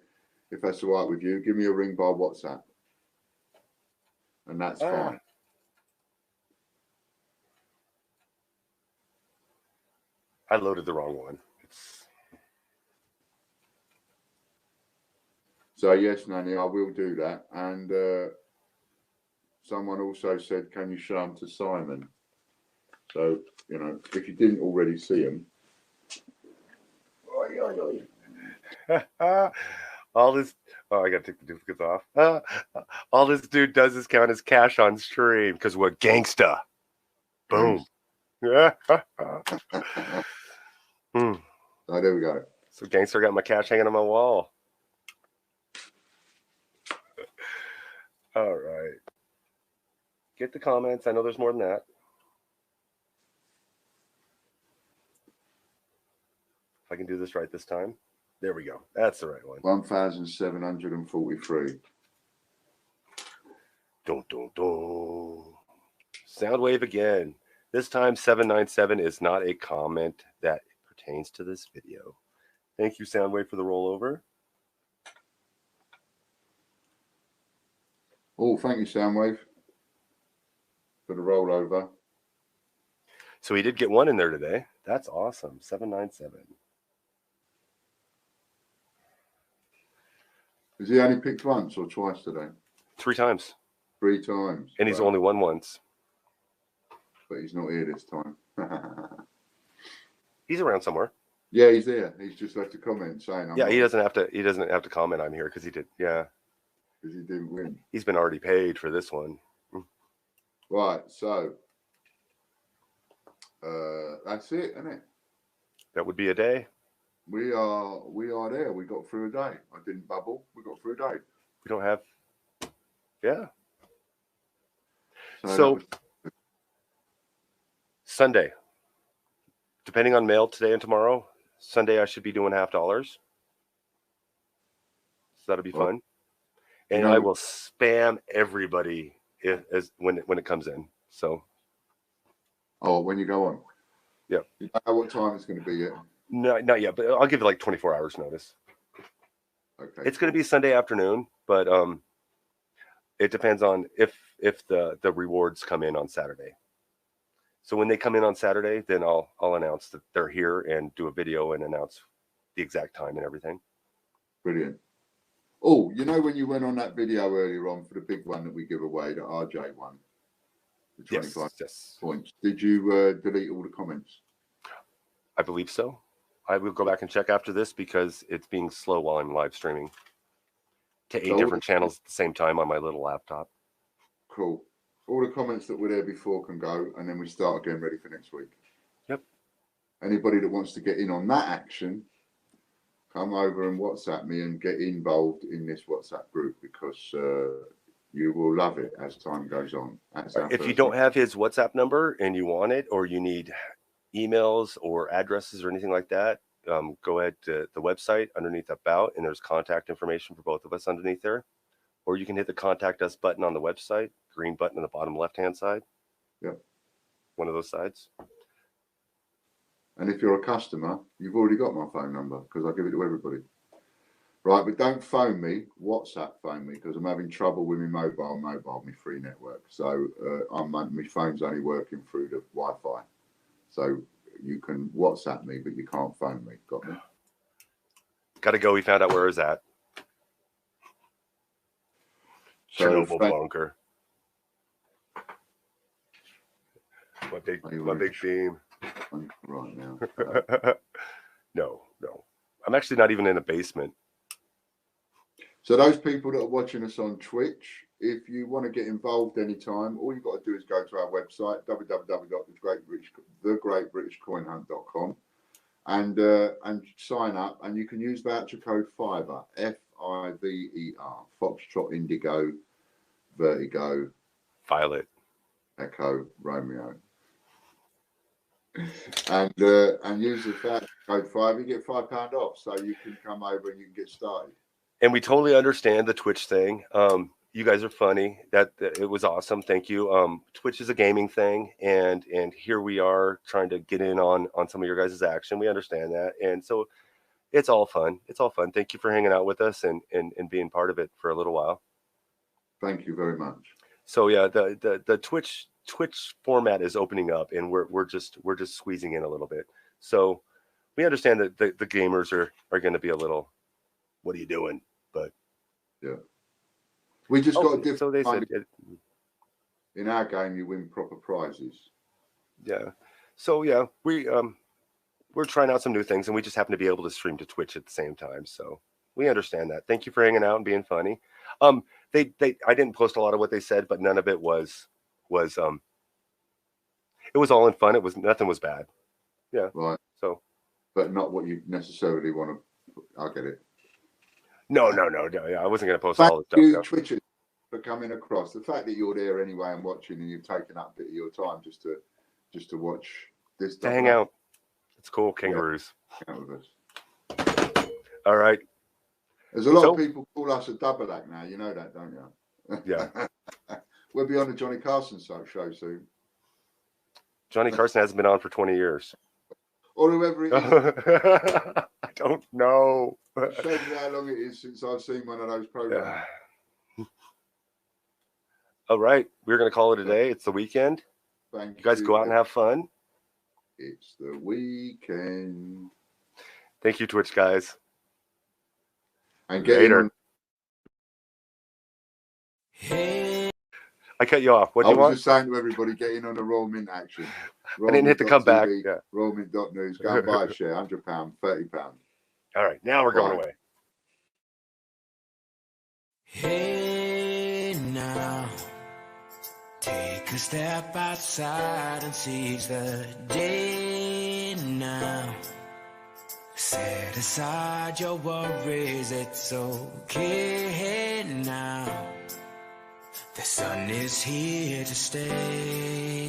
Speaker 3: if that's all right with you, give me a ring by WhatsApp. And that's fine.
Speaker 2: I loaded the wrong one.
Speaker 3: So, yes, Nanny, I will do that. And someone also said, can you show them to Simon? So, you know, if you didn't already see him.
Speaker 2: All this, I got to take the duplicates off. All this dude does is count as cash on stream because we're gangsta. Boom.
Speaker 3: Oh, there we go.
Speaker 2: So gangster got my cash hanging on my wall. All right. Get the comments. I know there's more than that. If I can do this right this time. There we go. That's the right one.
Speaker 3: 1,743.
Speaker 2: Dun, dun, dun. Soundwave again. This time 797 is not a comment that pertains to this video. Thank you, Soundwave, for the rollover.
Speaker 3: Oh, thank you, Soundwave, for the rollover.
Speaker 2: So he did get one in there today. That's awesome. 797.
Speaker 3: Has he only picked once or twice today?
Speaker 2: 3 times.
Speaker 3: 3 times.
Speaker 2: And he's only won once.
Speaker 3: But he's not here this time.
Speaker 2: He's around somewhere.
Speaker 3: Yeah, he's there. He's just left a comment saying.
Speaker 2: He doesn't have to comment I'm here because he did. Yeah.
Speaker 3: Because he didn't win.
Speaker 2: He's been already paid for this one.
Speaker 3: Right. So that's it, isn't it?
Speaker 2: That would be a day.
Speaker 3: We are there. We got through a day. I didn't bubble. We got through a day.
Speaker 2: We don't have. Yeah.
Speaker 3: So
Speaker 2: Sunday, depending on mail today and tomorrow, Sunday I should be doing $50. So that'll be fun. And I will spam everybody when it comes in. So.
Speaker 3: Oh, when you go on.
Speaker 2: Yeah.
Speaker 3: You don't know what time it's going to be yet?
Speaker 2: No, not yet, but I'll give it like 24 hours notice.
Speaker 3: Okay.
Speaker 2: It's going to be Sunday afternoon, but It depends on if the rewards come in on Saturday. So when they come in on Saturday, then I'll announce that they're here and do a video and announce the exact time and everything.
Speaker 3: Brilliant. Oh, you know when you went on that video earlier on for the big one that we give away, that RJ won, the 25 points. Did you delete all the comments?
Speaker 2: I believe so. I will go back and check after this because it's being slow while I'm live streaming to 8 different channels at the same time on my little laptop.
Speaker 3: Cool. All the comments that were there before can go, and then we start again ready for next week.
Speaker 2: Yep.
Speaker 3: Anybody that wants to get in on that action, come over and WhatsApp me and get involved in this WhatsApp group, because you will love it as time goes on.
Speaker 2: If you don't have his WhatsApp number and you want it, or you need emails or addresses or anything like that, go ahead to the website underneath About, and there's contact information for both of us underneath there. Or you can hit the Contact Us button on the website, green button on the bottom left-hand side.
Speaker 3: Yep.
Speaker 2: One of those sides.
Speaker 3: And if you're a customer, you've already got my phone number, because I give it to everybody. Right, but don't phone me, WhatsApp phone me, because I'm having trouble with my my free network. So my phone's only working through the Wi-Fi. So you can WhatsApp me, but you can't phone me. Got me?
Speaker 2: Got to go. We found out where it was at.
Speaker 3: So
Speaker 2: Chernobyl bunker. My big theme.
Speaker 3: Right now.
Speaker 2: No. I'm actually not even in a basement.
Speaker 3: So those people that are watching us on Twitch, if you want to get involved anytime, all you've got to do is go to our website, www.thegreatbritishcoinhunt.com, and sign up, and you can use voucher code FIVER, FIVER, Foxtrot, Indigo, Vertigo,
Speaker 2: Violet,
Speaker 3: Echo, Romeo. And use the voucher code FIVER, you get £5 off, so you can come over and you can get started.
Speaker 2: And we totally understand the Twitch thing. You guys are funny. That it was awesome. Thank you. Twitch is a gaming thing, and here we are trying to get in on some of your guys' action. We understand that, and so it's all fun. It's all fun. Thank you for hanging out with us and being part of it for a little while.
Speaker 3: Thank you very much.
Speaker 2: So yeah, the Twitch format is opening up, and we're just squeezing in a little bit. So we understand that the gamers are going to be a little, what are you doing? But
Speaker 3: yeah, we just got a different.
Speaker 2: So they said
Speaker 3: in our game you win proper prizes.
Speaker 2: Yeah. So yeah, we're trying out some new things, and we just happen to be able to stream to Twitch at the same time. So we understand that. Thank you for hanging out and being funny. I didn't post a lot of what they said, but none of it was it was all in fun. Nothing was bad. Yeah.
Speaker 3: Right.
Speaker 2: So,
Speaker 3: but not what you necessarily want to. I'll get it.
Speaker 2: No. Yeah, I wasn't going to post
Speaker 3: Thank
Speaker 2: all the stuff.
Speaker 3: you,
Speaker 2: No.
Speaker 3: Twitchers, for coming across. The fact that you're there anyway and watching, and you've taken up a bit of your time just to watch this.
Speaker 2: To hang out. It's cool, kangaroos.
Speaker 3: Yeah, hang out with us.
Speaker 2: All right.
Speaker 3: There's a lot of people call us a double act now. You know that, don't you?
Speaker 2: Yeah.
Speaker 3: We'll be on the Johnny Carson show soon.
Speaker 2: Johnny Carson hasn't been on for 20 years.
Speaker 3: Or whoever it is.
Speaker 2: I don't know.
Speaker 3: Show me how long it is since I've seen one of those programs.
Speaker 2: All right. We're going to call it a day. It's the weekend.
Speaker 3: Thank
Speaker 2: you. Guys go out and have fun.
Speaker 3: It's the weekend.
Speaker 2: Thank you, Twitch guys.
Speaker 3: And get later.
Speaker 2: I cut you off. What do you want?
Speaker 3: I was just saying to everybody, get in on the Royal Mint action.
Speaker 2: I didn't hit the comeback.
Speaker 3: Yeah. RoyalMint.news. Go and buy a share. £100, £30.
Speaker 2: All right. Now we're going away.
Speaker 1: Hey now, take a step outside and seize the day now. Set aside your worries, it's okay now. The sun is here to stay.